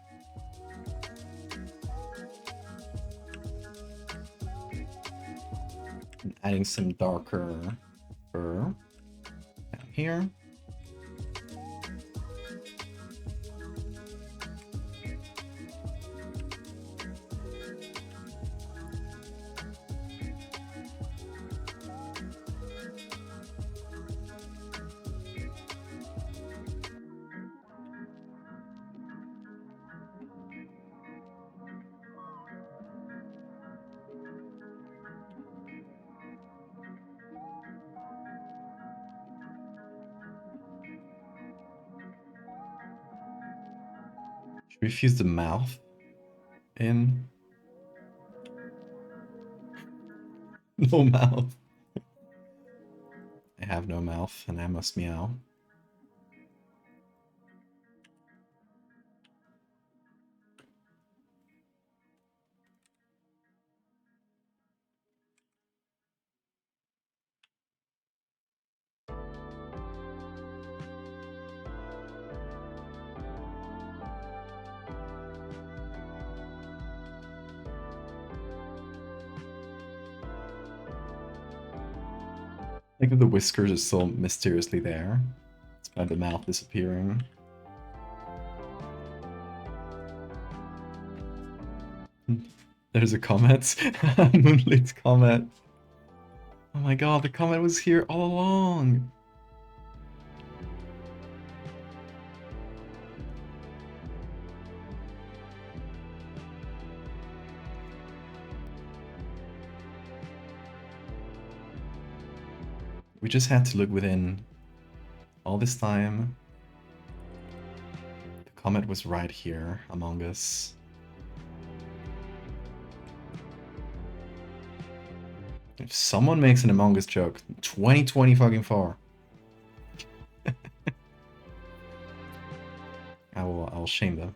And adding some darker fur down here. Should we fuse the mouth in? No mouth. I have no mouth and I must meow. I think the whiskers are still mysteriously there, despite the mouth disappearing. There's a comet. Moonlit comet. Oh my god, the comet was here all along. We just had to look within. All this time, the comet was right here among us. If someone makes an Among Us joke, 2020 fucking 4. I'll shame them.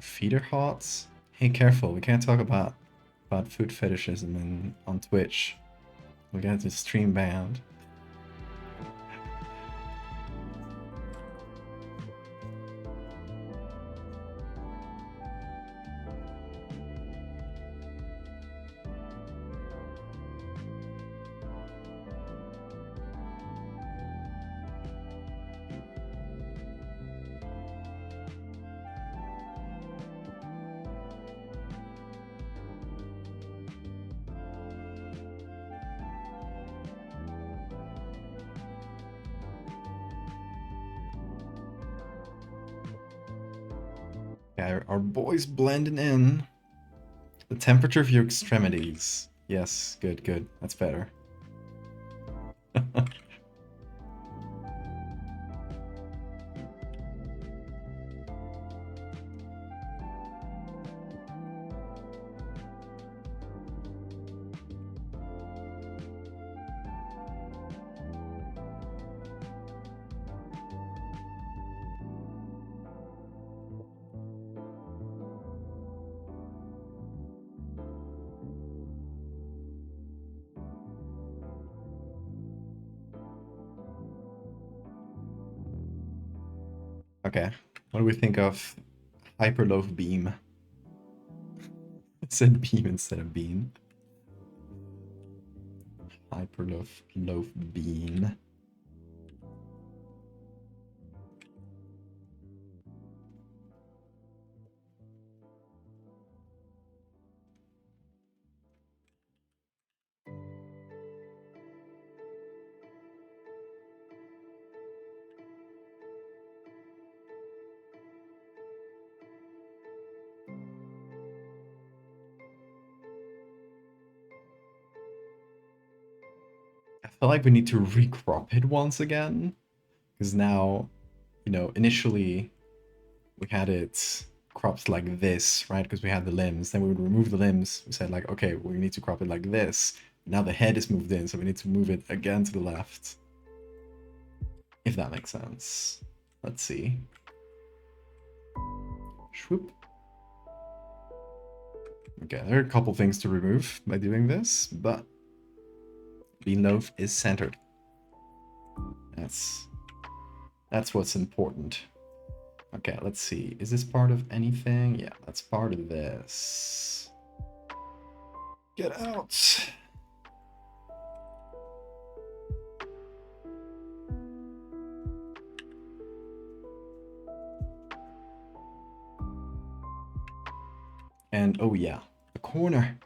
Feeder hots? Hey, careful, we can't talk about food fetishism on Twitch. We'll get the stream banned. Yeah, our boys blending in. The temperature of your extremities. Yes, good, good. That's better. Okay, what do we think of Hyperloaf Beam? It said beam instead of bean. Hyperloaf Bean. I feel like we need to recrop it once again. Because now, you know, initially we had it cropped like this, right? Because we had the limbs. Then we would remove the limbs. We said like, okay, we need to crop it like this. Now the head is moved in, so we need to move it again to the left. If that makes sense. Let's see. Swoop. Okay, there are a couple things to remove by doing this, but Beanloaf is centered. That's what's important. Okay, let's see. Is this part of anything? Yeah, that's part of this. Get out. And oh yeah, the corner.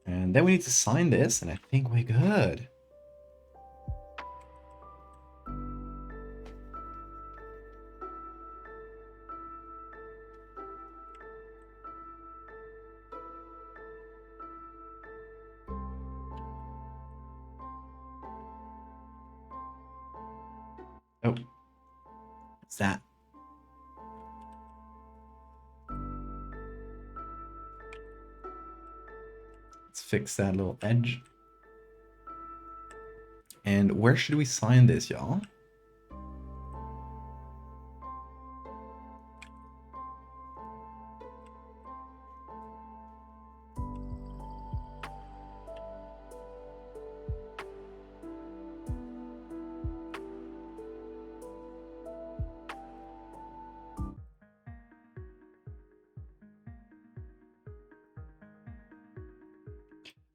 And then we need to sign this, and I think we're good. Oh, what's that? Let's fix that little edge. And where should we sign this, y'all?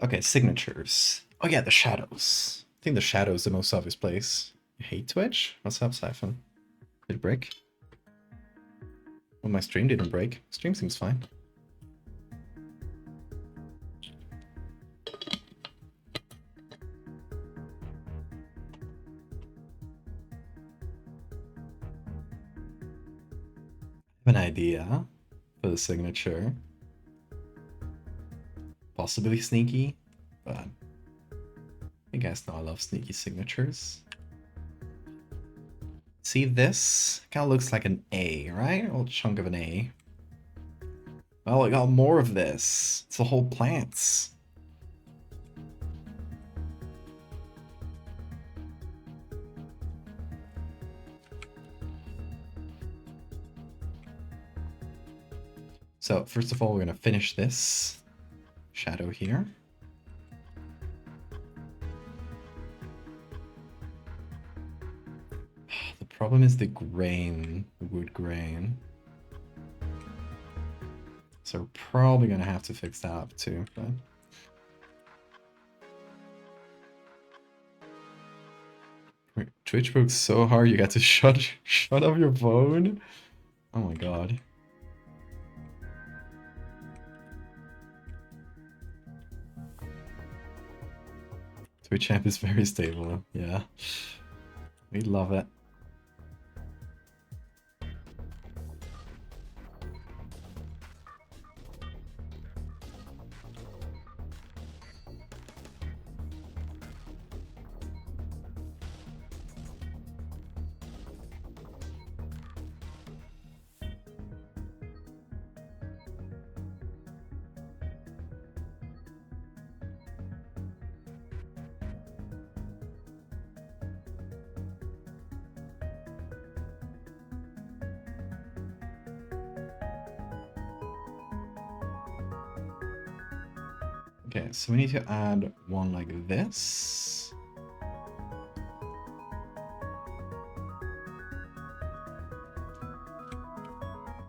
Okay, signatures. Oh yeah, the shadows. I think the shadow is the most obvious place. You hate Twitch? What's up, Siphon? Did it break? Well, my stream didn't break. Stream seems fine. I have an idea for the signature. Possibly sneaky. but you guys know I love sneaky signatures. See this? Kind of looks like an A, right? A little chunk of an A. Well, I got more of this. It's a whole plants. So first of all, we're gonna finish this shadow here. The problem is the grain, the wood grain. So we're probably gonna have to fix that up too, but wait, Twitch broke so hard you got to shut off your phone? Oh my god. Twitch amp is very stable, yeah. We love it. Okay, so we need to add one like this.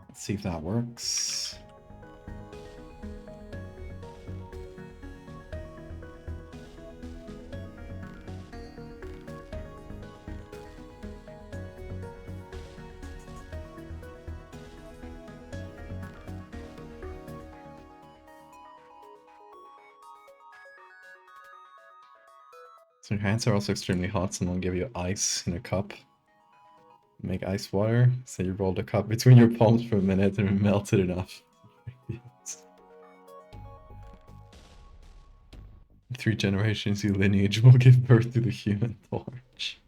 Let's see if that works. So your hands are also extremely hot, someone give you ice in a cup. Make ice water. So you roll the cup between your palms for a minute and melt it enough. 3 generations, your lineage will give birth to the human torch.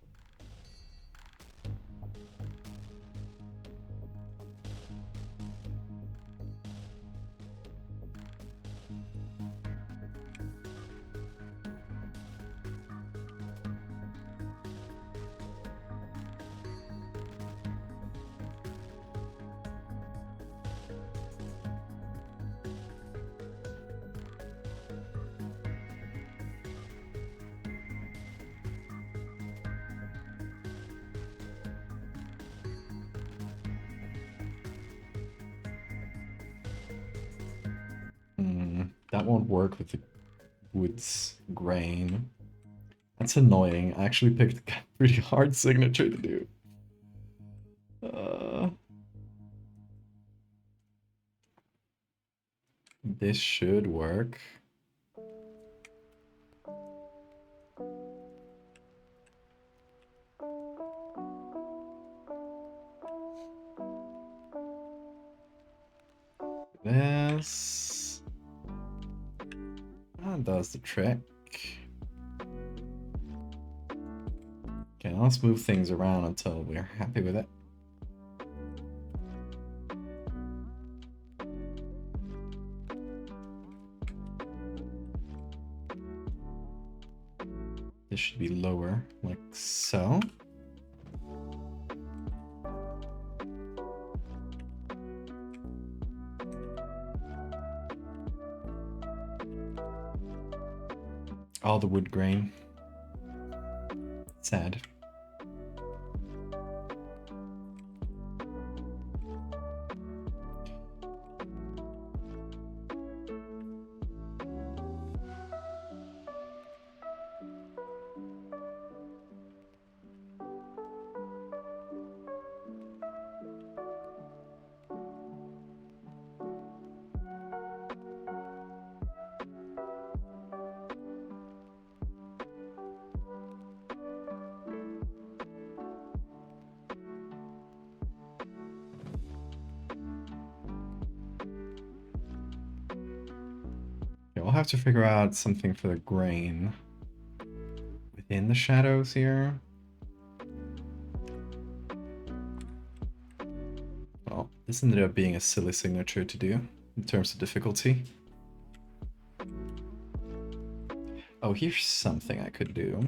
That won't work with the wood's grain. That's annoying. I actually picked a pretty hard signature to do. This should work. This. That does the trick. Okay, let's move things around until we're happy with it. This should be lower, like so. All the wood grain. Sad. have to figure out something for the grain within the shadows here. Well, this ended up being a silly signature to do in terms of difficulty. Oh, here's something I could do.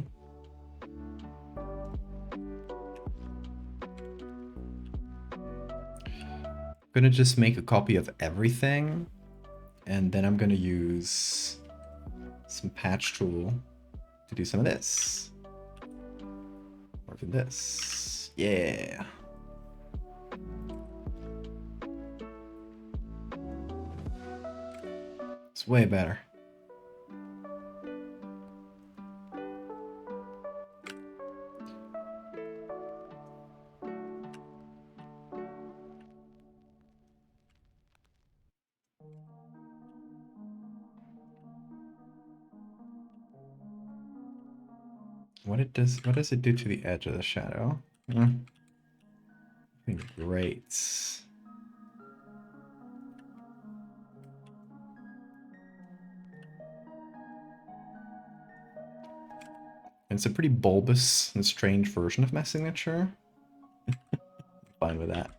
I'm gonna just make a copy of everything, and then I'm gonna use some patch tool to do some of this. Or even this. Yeah. It's way better. What does it do to the edge of the shadow? I think great. And it's a pretty bulbous and strange version of my signature. Fine with that.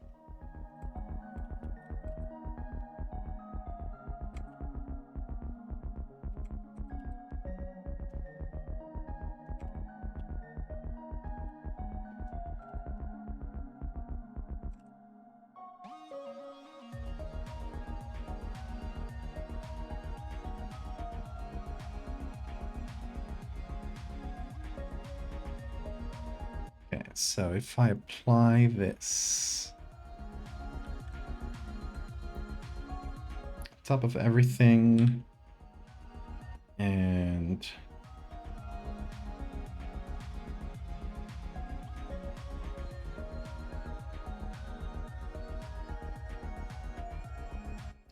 Okay, so if I apply this on top of everything, and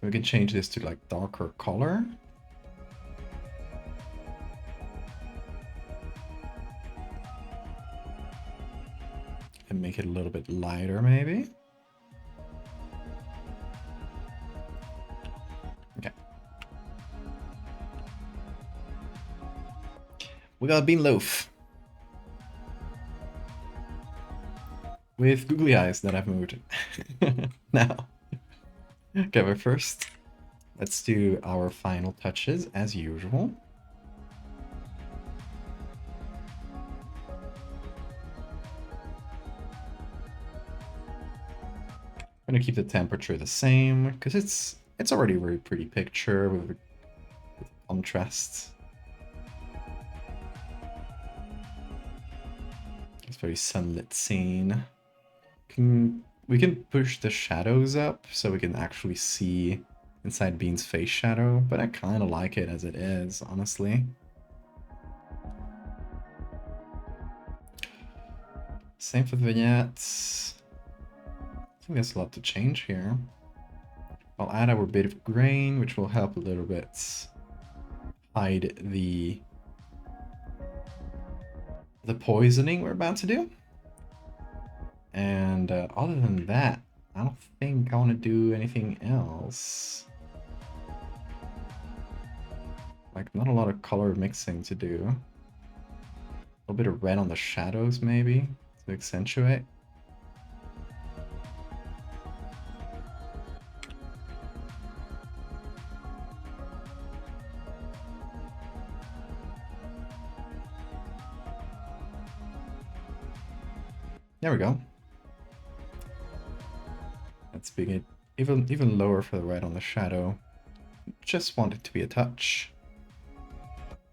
we can change this to like darker color. And make it a little bit lighter, maybe. Okay. We got a bean loaf with googly eyes that I've moved. Now, okay, but first, let's do our final touches as usual. I'm gonna keep the temperature the same because it's already a very pretty picture with contrast. It's a very sunlit scene. We can push the shadows up so we can actually see inside Bean's face shadow, but I kind of like it as it is, honestly. Same for the vignettes. I think there's a lot to change here. I'll add our bit of grain, which will help a little bit hide the poisoning we're about to do. And other than that, I don't think I want to do anything else. Like, not a lot of color mixing to do. A little bit of red on the shadows, maybe, to accentuate. There we go. Let's bring it even lower for the red on the shadow. Just want it to be a touch.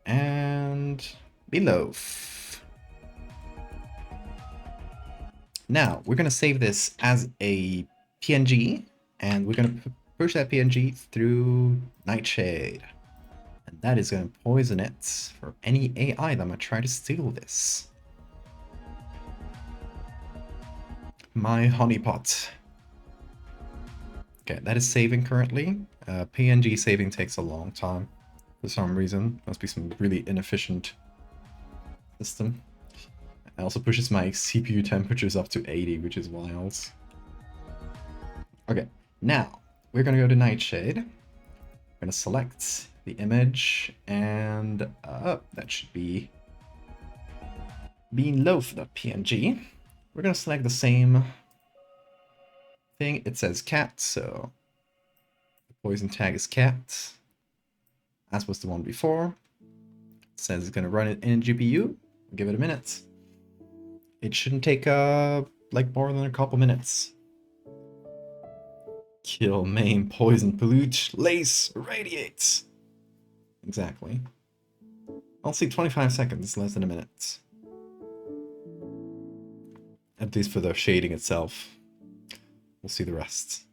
And below. Now we're gonna save this as a PNG, and we're gonna push that PNG through Nightshade, and that is gonna poison it for any AI that might try to steal this. My honeypot. Okay, that is saving currently. PNG saving takes a long time for some reason. Must be some really inefficient system. It also pushes my CPU temperatures up to 80, which is wild. Okay, now we're gonna go to Nightshade. We're gonna select the image, and that should be beanloaf.png. We're gonna select the same thing. It says cat, so the poison tag is cat, as was the one before. It says it's gonna run it in GPU. Give it a minute. It shouldn't take like more than a couple minutes. Kill, maim, poison, pollute, lace, radiates. Exactly. I'll see 25 seconds, less than a minute. At least for the shading itself. We'll see the rest.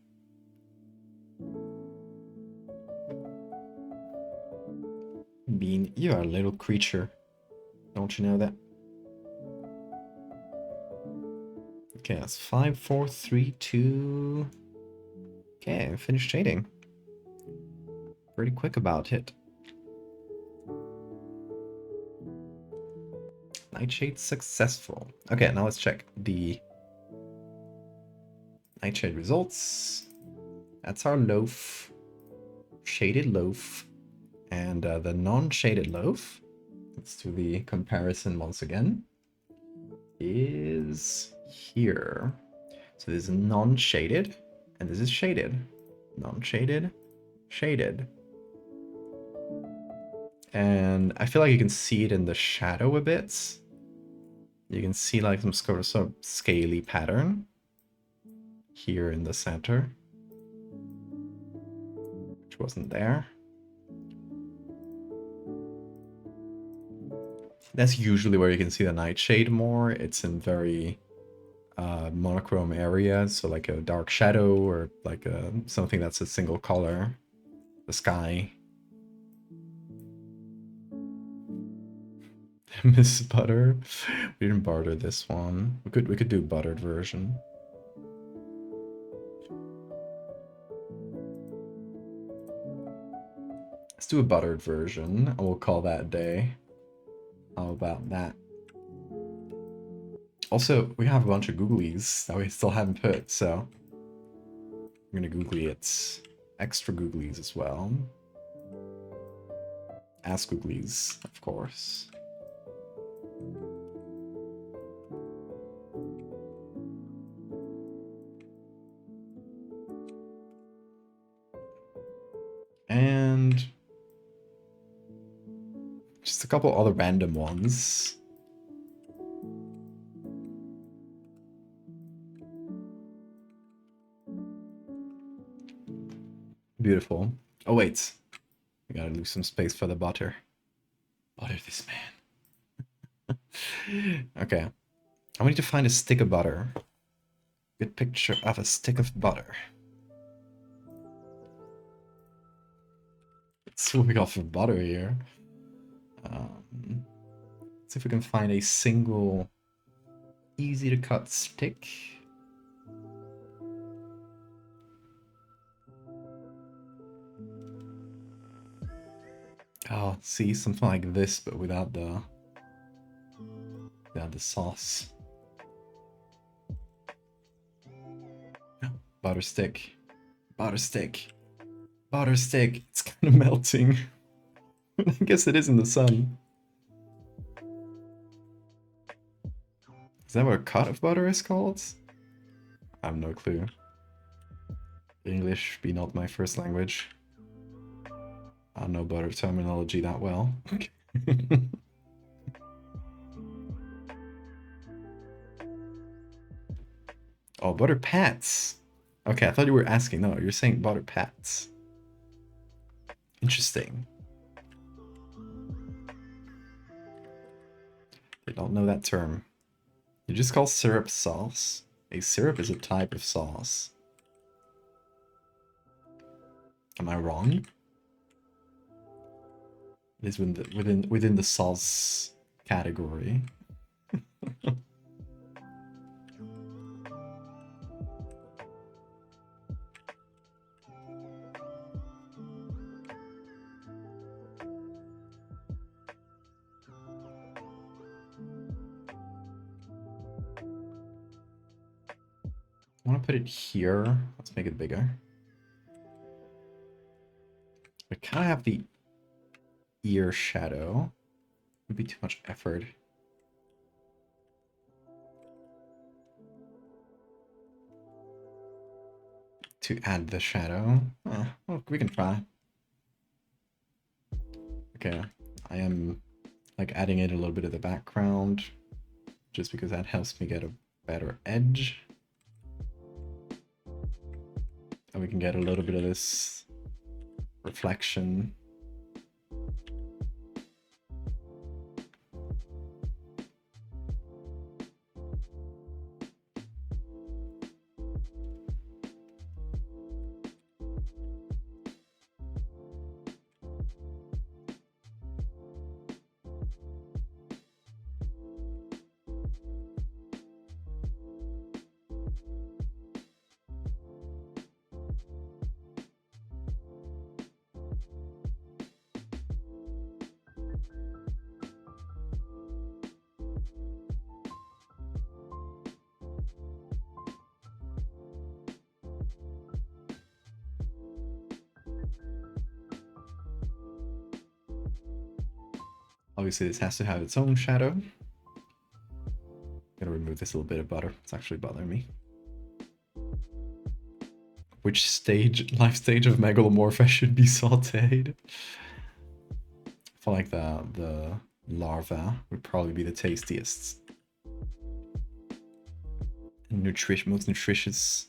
Bean, you are a little creature. Don't you know that? Okay, that's 5, 4, 3, 2. Okay, finished shading. Pretty quick about it. Nightshade successful. Okay, now let's check the Nightshade results. That's our loaf. Shaded loaf. And the non-shaded loaf, let's do the comparison once again, is here. So this is non-shaded, and this is shaded. Non-shaded, shaded. And I feel like you can see it in the shadow a bit. You can see like some sort of scaly pattern here in the center, which wasn't there. That's usually where you can see the nightshade more. It's in very monochrome areas, so like a dark shadow or like something that's a single color. The sky. Miss Butter. We didn't barter this one. We could do buttered version. Let's do a buttered version, and we'll call that a day. How about that? Also, we have a bunch of googlies that we still haven't put, so I'm gonna googly it. Extra googlies as well. Ask googlies, of course. And just a couple other random ones. Beautiful. Oh wait, we gotta leave some space for the butter. Butter this man. Okay, I need to find a stick of butter. Good picture of a stick of butter. Swooping off of butter here. Let's see if we can find a single easy to cut stick. Oh, see, something like this, but without the sauce. Butter stick, butter stick, butter stick. It's kind of melting. I guess it is in the sun. Is that what a cut of butter is called? I have no clue. English be not my first language. I don't know butter terminology that well. Oh, butter pats. Okay, I thought you were asking. No, you're saying butter pats. Interesting. I don't know that term. You just call syrup sauce. A syrup is a type of sauce. Am I wrong? It is within the sauce category. I want to put it here. Let's make it bigger. We kind of have the ear shadow. Would be too much effort. To add the shadow. Well, we can try. Okay, I am like adding in a little bit of the background just because that helps me get a better edge. And we can get a little bit of this reflection. Obviously, this has to have its own shadow. Gotta remove this little bit of butter. It's actually bothering me. Which life stage of Megalomorpha should be sauteed? I feel like the larva would probably be the tastiest. And most nutritious.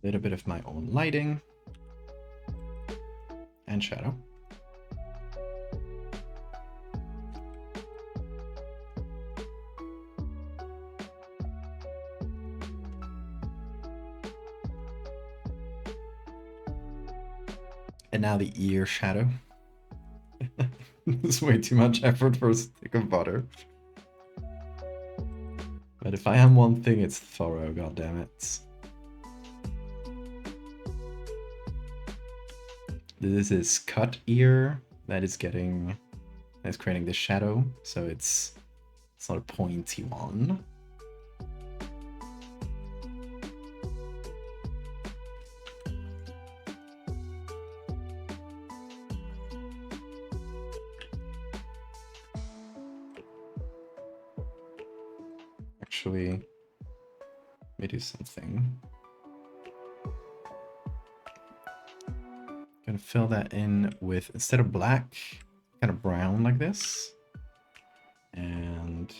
A little bit of my own lighting and shadow. And now the ear shadow. This is way too much effort for a stick of butter. But if I am one thing, it's thorough, goddammit. This is cut ear that is creating this shadow, so it's not a pointy one. Actually, let me do something. Gonna fill that in with, instead of black, kind of brown like this. And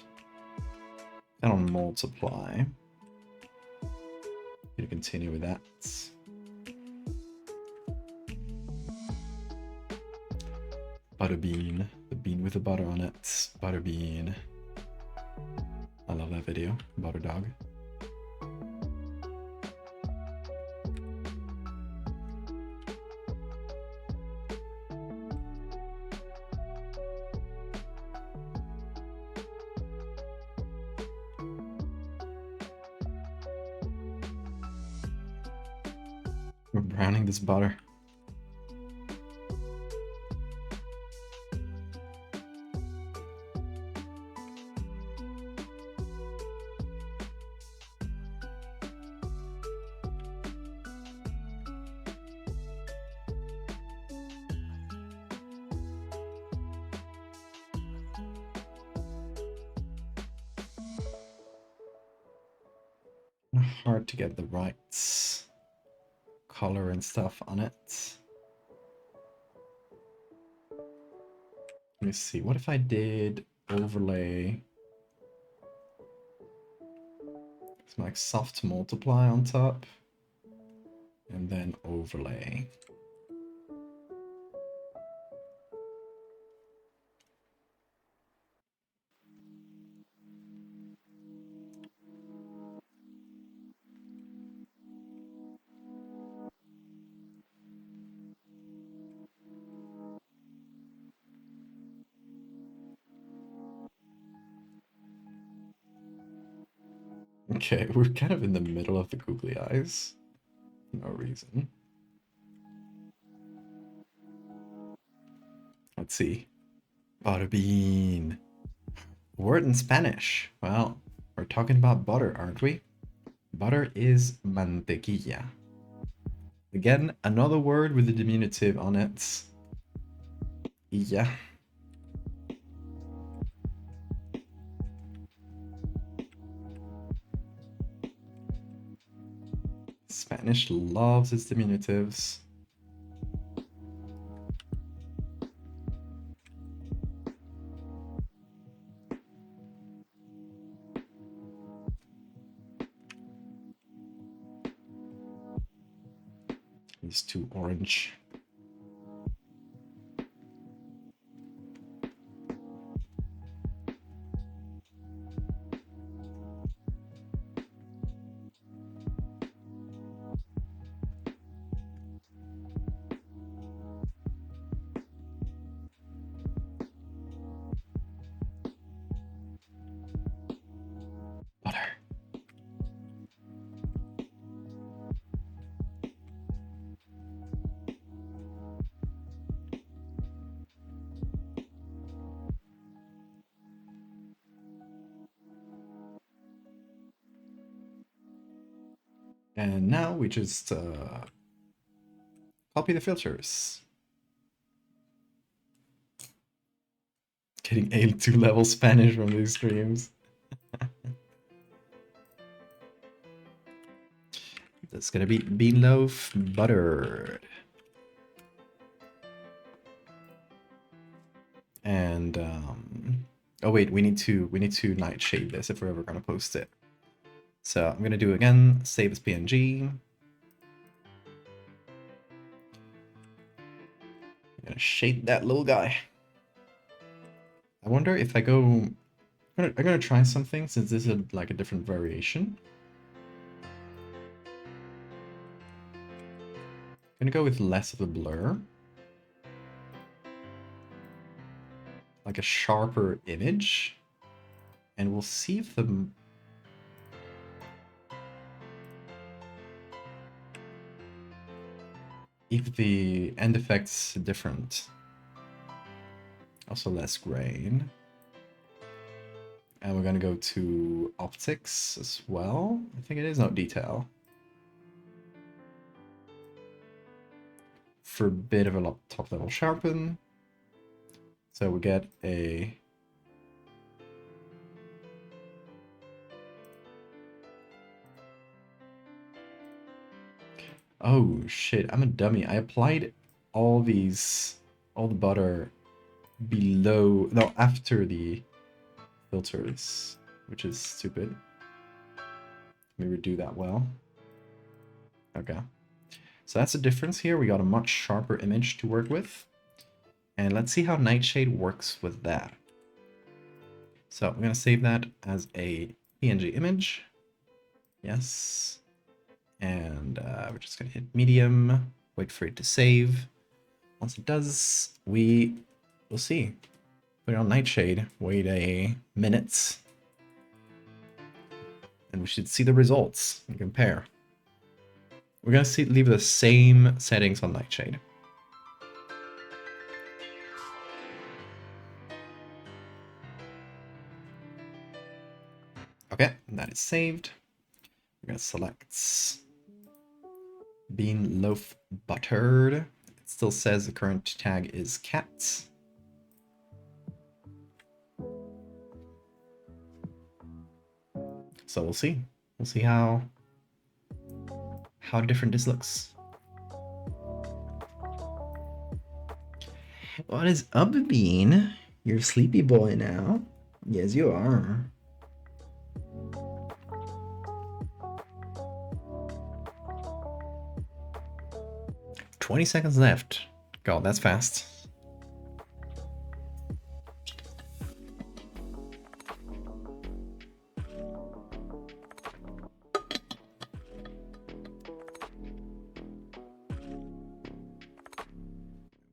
then on multiply. Gonna continue with that. Butterbean, the bean with the butter on it. Butterbean. I love that video, Butter Dog. We're browning this butter. Hard to get the right color and stuff on it. Let me see, what if I did overlay, some like soft multiply on top, and then overlay. Okay, we're kind of in the middle of the googly eyes. No reason. Let's see. Butterbean. Word in Spanish. Well, we're talking about butter, aren't we? Butter is mantequilla. Again, another word with a diminutive on it. Yeah. Spanish loves its diminutives. These two orange. Butter. And now we just copy the filters. Getting A2 level Spanish from these streams. That's gonna be bean loaf buttered. And oh wait, we need to nightshade this if we're ever gonna post it. So I'm gonna do again, save as PNG. I'm gonna shade that little guy. I wonder if I go. I'm gonna try something since this is like a different variation. I'm gonna go with less of a blur. Like a sharper image. And we'll see if the end effect's different. Also less grain. And we're gonna go to optics as well. I think it is not detail. For a bit of a top level sharpen. So we get a oh shit, I'm a dummy. I applied all the butter below, no, after the filters, which is stupid. Let me redo that well. Okay. So that's the difference here. We got a much sharper image to work with. And let's see how Nightshade works with that. So I'm going to save that as a PNG image. Yes. And we're just going to hit medium, wait for it to save. Once it does, we will see. Put it on Nightshade, wait a minute, and we should see the results and compare. We're going to leave the same settings on Nightshade. Okay, that is saved. We're going to select bean loaf buttered. It still says the current tag is cat. So we'll see. We'll see how different this looks. What is up, Bean? You're a sleepy boy now. Yes, you are. "20 seconds left." God, that's fast.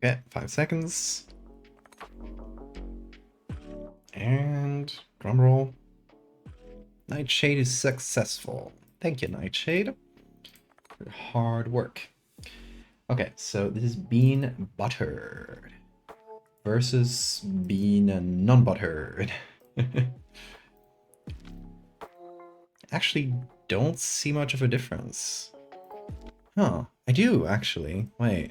Okay, 5 seconds. And drum roll. Nightshade is successful. Thank you, Nightshade, for hard work. Okay, so this is bean buttered versus bean non-buttered. Actually, don't see much of a difference. Huh, I do actually. Wait.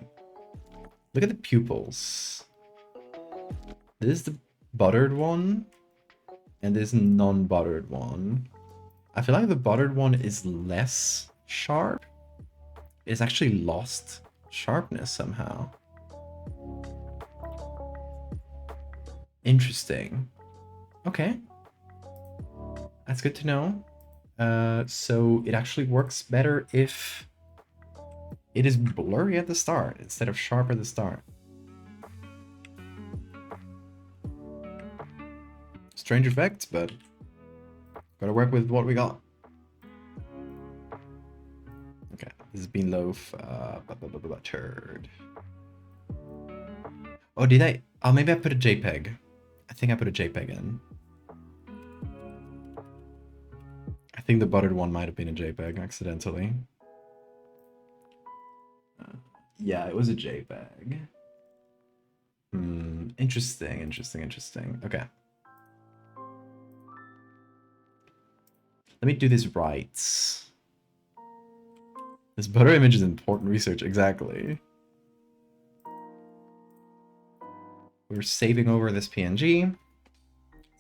Look at the pupils. This is the buttered one, and this non-buttered one. I feel like the buttered one is less sharp. It's actually lost sharpness somehow. Interesting. Okay. That's good to know. So it actually works better if it is blurry at the start instead of sharp at the start. Strange effect, but gotta work with what we got. Okay, this is bean loaf, buttered. Oh, did I? Oh, maybe I put a JPEG. I think I put a JPEG in. I think the buttered one might have been a JPEG accidentally. Yeah, it was a JPEG. Interesting, interesting. Okay. Let me do this right. This butter image is important research, exactly. We're saving over this PNG.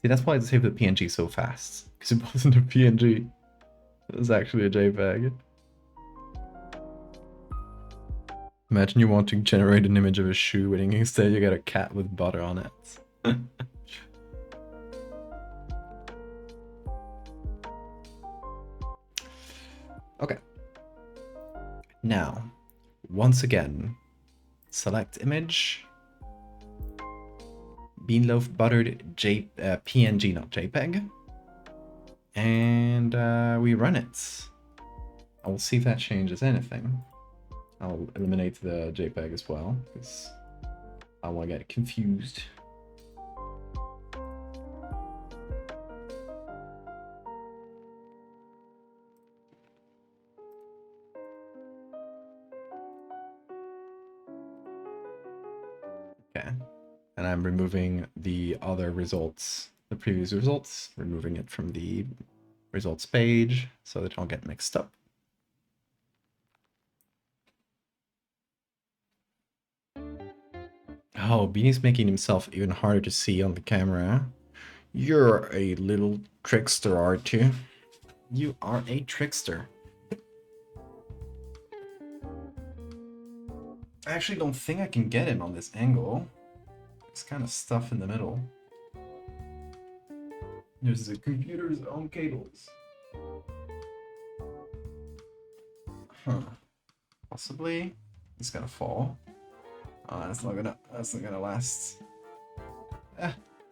See, that's why I saved the PNG so fast. Because it wasn't a PNG. It was actually a JPEG. Imagine you want to generate an image of a shoe and instead you get a cat with butter on it. Okay. Now, once again, select image. Beanloaf buttered PNG, not JPEG. And we run it. I will see if that changes anything. I'll eliminate the JPEG as well, because I don't want to get confused. Okay, and I'm removing the other results, the previous results, removing it from the results page so that it don't get mixed up. Oh, Beanie's making himself even harder to see on the camera. You're a little trickster, aren't you? You are a trickster. I actually don't think I can get him on this angle. It's kind of stuff in the middle. There's the computer's own cables. Huh. Possibly. It's gonna fall. Oh, that's not gonna last.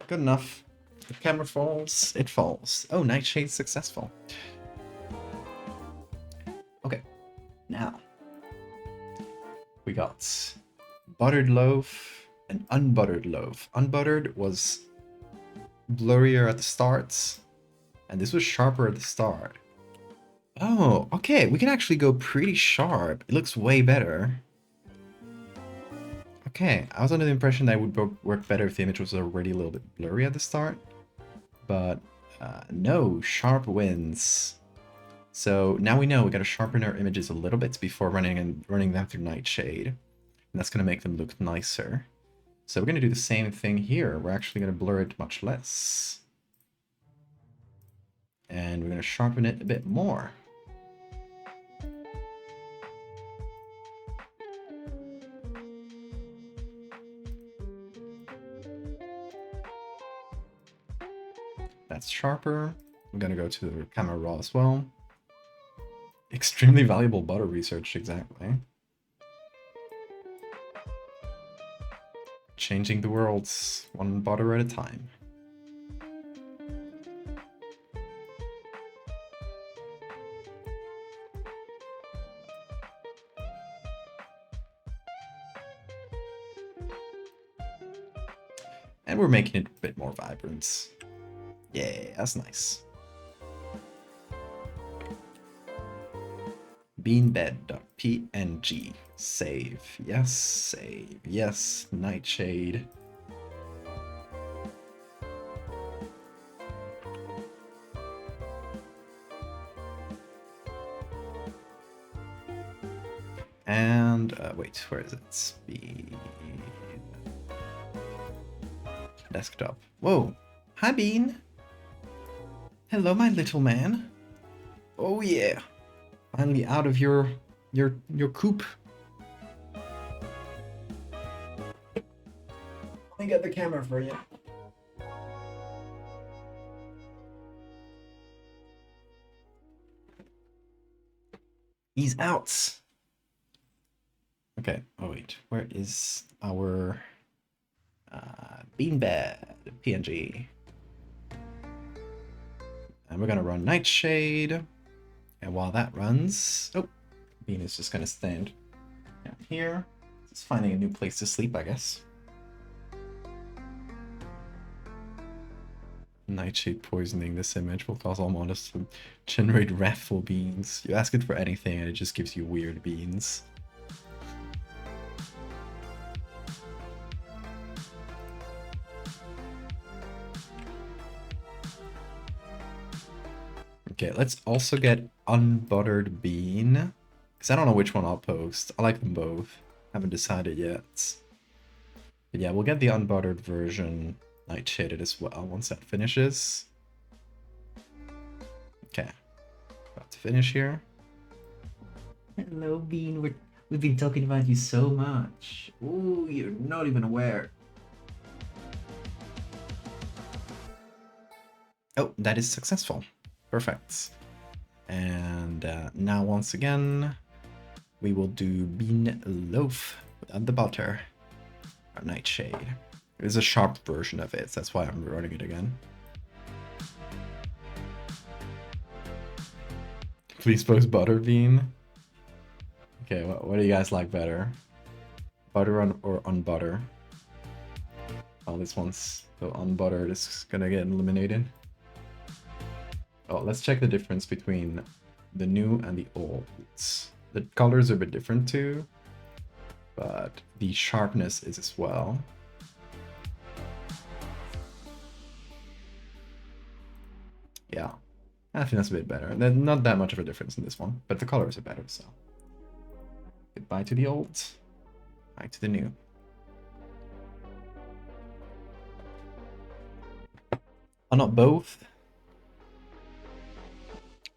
Good enough. The camera falls, it falls. Oh, Nightshade successful. Okay, now we got buttered loaf and unbuttered loaf. Unbuttered was blurrier at the start, and this was sharper at the start. Oh, okay, we can actually go pretty sharp. It looks way better. Okay, I was under the impression that it would work better if the image was already a little bit blurry at the start. But no, sharp wins. So now we know we gotta sharpen our images a little bit before running them through Nightshade. And that's gonna make them look nicer. So we're gonna do the same thing here. We're actually gonna blur it much less. And we're gonna sharpen it a bit more. That's sharper. I'm gonna go to the camera raw as well. Extremely valuable butter research, exactly. Changing the world one butter at a time. And we're making it a bit more vibrant. Yeah, that's nice. beanbed.png. Save. Yes, save. Yes, Nightshade. And wait, where is it? Speed. Desktop. Whoa. Hi, Bean. Hello, my little man. Oh yeah. Finally out of your coop. Let me get the camera for you. He's out. Okay. Oh wait, where is our beanbed PNG? And we're gonna run Nightshade. And while that runs, oh, Bean is just gonna stand down here. Just finding a new place to sleep, I guess. Nightshade poisoning this image will cause all models to generate wrathful beans. You ask it for anything and it just gives you weird beans. Okay, let's also get unbuttered bean. Because I don't know which one I'll post. I like them both. Haven't decided yet. But yeah, we'll get the unbuttered version nightshaded as well once that finishes. Okay. About to finish here. Hello, Bean. We've been talking about you so much. Ooh, you're not even aware. Oh, that is successful. Perfect. And now once again, we will do bean loaf without the butter. Our nightshade. There's a sharp version of it, so that's why I'm running it again. Please post butter bean. Okay, what do you guys like better? Butter or unbutter? Oh, this one's so unbuttered. It's gonna get eliminated. Oh, let's check the difference between the new and the old. The colors are a bit different too, but the sharpness is as well. Yeah, I think that's a bit better. There's not that much of a difference in this one, but the colors are better, so. Goodbye to the old, bye to the new. Oh, not both.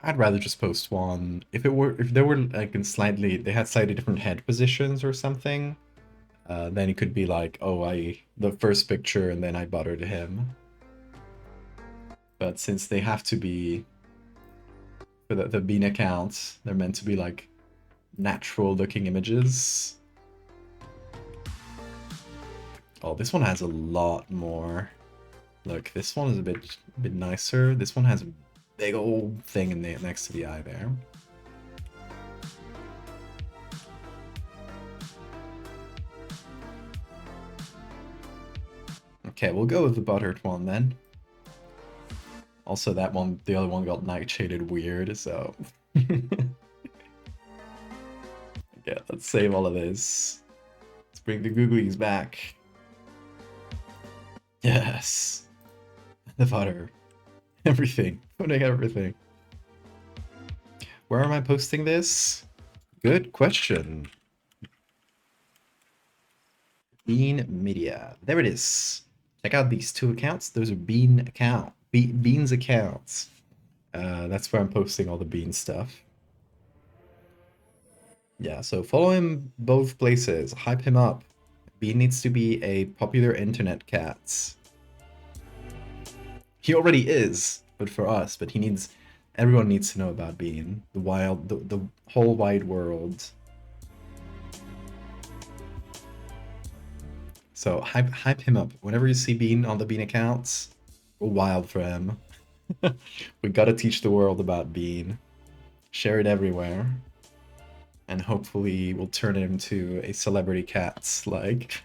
I'd rather just post one. If they were like they had slightly different head positions or something, then it could be like, oh, the first picture and then I buttered him. But since they have to be for the Bean accounts, they're meant to be like natural looking images. Oh, this one has a lot more. Look, this one is a bit nicer. This one has a big old thing in the, next to the eye there. Okay, we'll go with the buttered one then. Also, that one, the other one got nightshaded weird, so. Okay, let's save all of this. Let's bring the googlies back. Yes. The butter. Everything. Putting everything. Where am I posting this? Good question. Bean Media. There it is. Check out these two accounts. Those are Bean's accounts. That's where I'm posting all the Bean stuff. Yeah, so follow him both places. Hype him up. Bean needs to be a popular internet cat. He already is, but for us. But everyone needs to know about Bean. The whole wide world. So hype him up. Whenever you see Bean on the Bean accounts, go wild for him. We gotta teach the world about Bean. Share it everywhere. And hopefully we'll turn him into a celebrity cat, like...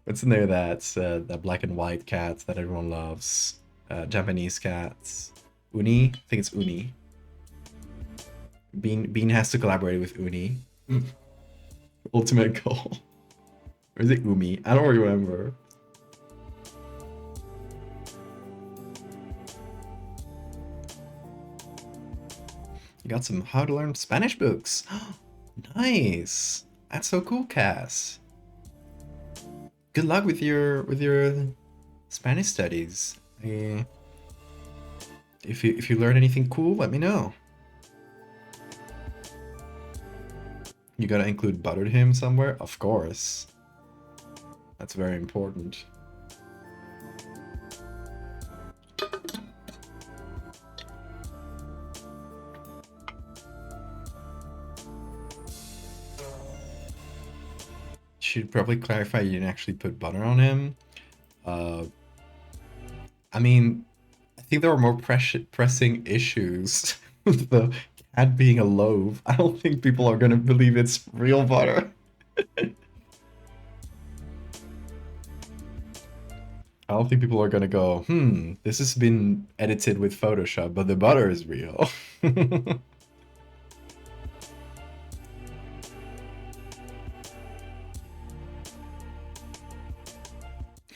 What's in there that's the black and white cat that everyone loves? Japanese cats. Uni? I think it's Uni. Bean has to collaborate with Uni. Ultimate goal. Or is it Umi? I don't remember. You got some how to learn Spanish books. Nice. That's so cool, Cass. Good luck with your Spanish studies. If you learn anything cool, let me know. You gotta include buttered him somewhere? Of course. That's very important. Should probably clarify you didn't actually put butter on him. I mean, I think there are more pressing issues with the cat being a loaf. I don't think people are gonna believe it's real butter. I don't think people are gonna go, this has been edited with Photoshop, but the butter is real.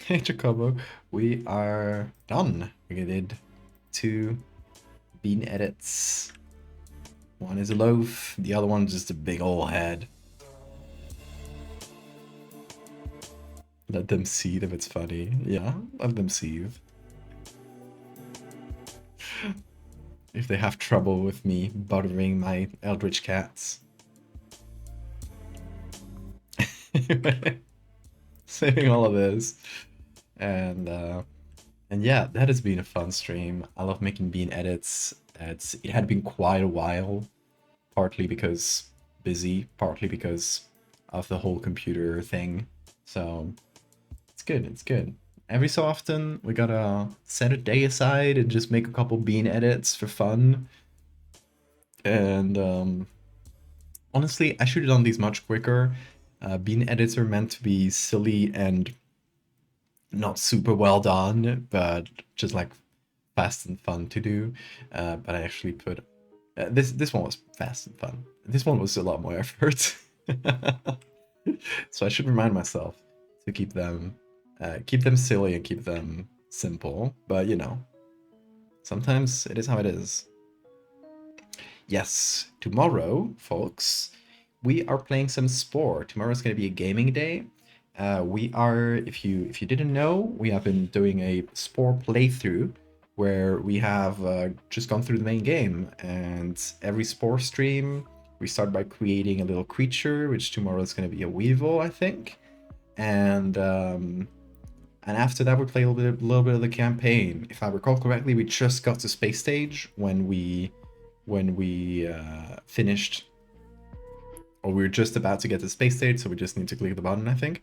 Hey Jacobo, we are done. We did 2 bean edits. One is a loaf, the other one's just a big ol' head. Let them seethe if it's funny. Yeah, let them seethe. If they have trouble with me buttering my Eldritch cats. Saving all of this. And yeah, that has been a fun stream. I love making bean edits. It had been quite a while, partly because busy, partly because of the whole computer thing. So it's good, it's good. Every so often, we gotta set a day aside and just make a couple bean edits for fun. And honestly, I should have done these much quicker. Bean edits are meant to be silly and not super well done, but just like fast and fun to do. But I actually put this one was fast and fun. This one was a lot more effort. So I should remind myself to keep them silly and keep them simple. But you know, sometimes it is how it is. Yes, tomorrow, folks, we are playing some Spore. Tomorrow's going to be a gaming day. We are, if you didn't know, we have been doing a Spore playthrough where we have just gone through the main game, and every Spore stream we start by creating a little creature, which tomorrow is going to be a weevil, I think, and after that we play a little bit of the campaign. If I recall correctly, we just got to space stage when we finished. Or we were just about to get to space stage, so we just need to click the button, I think.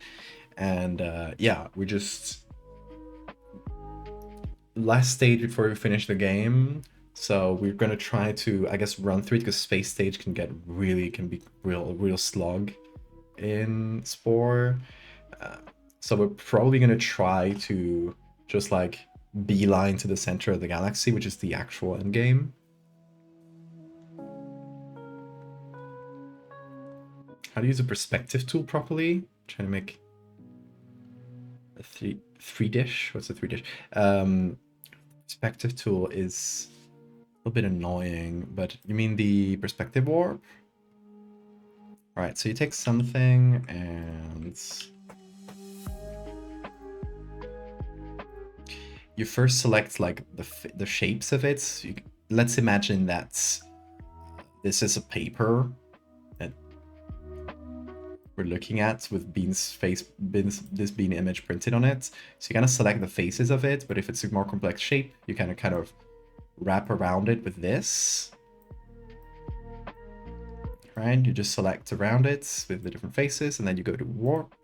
And yeah, we just last stage before we finish the game. So we're gonna try to, I guess, run through it because space stage can be real slug in Spore. So we're probably gonna try to just like beeline to the center of the galaxy, which is the actual end game. How to use a perspective tool properly? Trying to make a three dish. What's a 3 dish? Perspective tool is a little bit annoying, but you mean the perspective warp? Right, so you take something and you first select like the shapes of it. Let's imagine that this is a paper that we're looking at with this bean image printed on it. So you kind of select the faces of it, but if it's a more complex shape, you kind of wrap around it with this. Right, you just select around it with the different faces, and then you go to warp,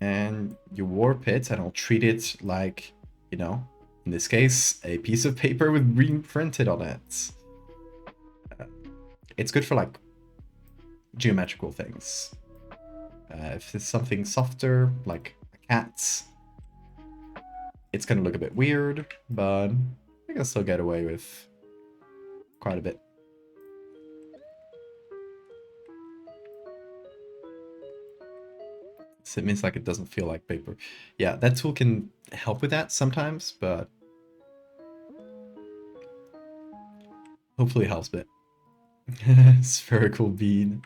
and you warp it, and I'll treat it like, you know, in this case, a piece of paper with green printed on it. It's good for like geometrical things. If it's something softer, like a cat, it's gonna look a bit weird, but I can still get away with quite a bit. So it means like it doesn't feel like paper. Yeah, that tool can help with that sometimes, but hopefully it helps a bit. Spherical bead.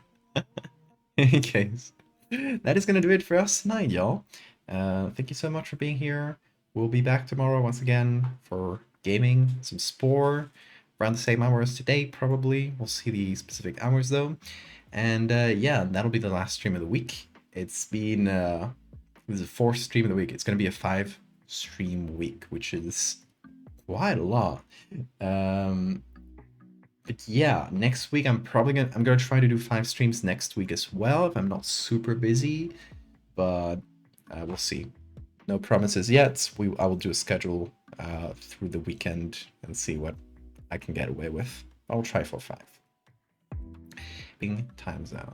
In case. That is gonna do it for us tonight, y'all. Thank you so much for being here. We'll be back tomorrow once again for gaming, some Spore, around the same hour as today, probably. We'll see the specific hours though. And yeah, that'll be the last stream of the week. It's been this is the 4th stream of the week. It's gonna be a 5-stream week, which is quite a lot. But yeah, next week I'm gonna try to do 5 streams next week as well if I'm not super busy, but we'll see. No promises yet. I will do a schedule through the weekend and see what I can get away with. I'll try for 5. Bing, time's out.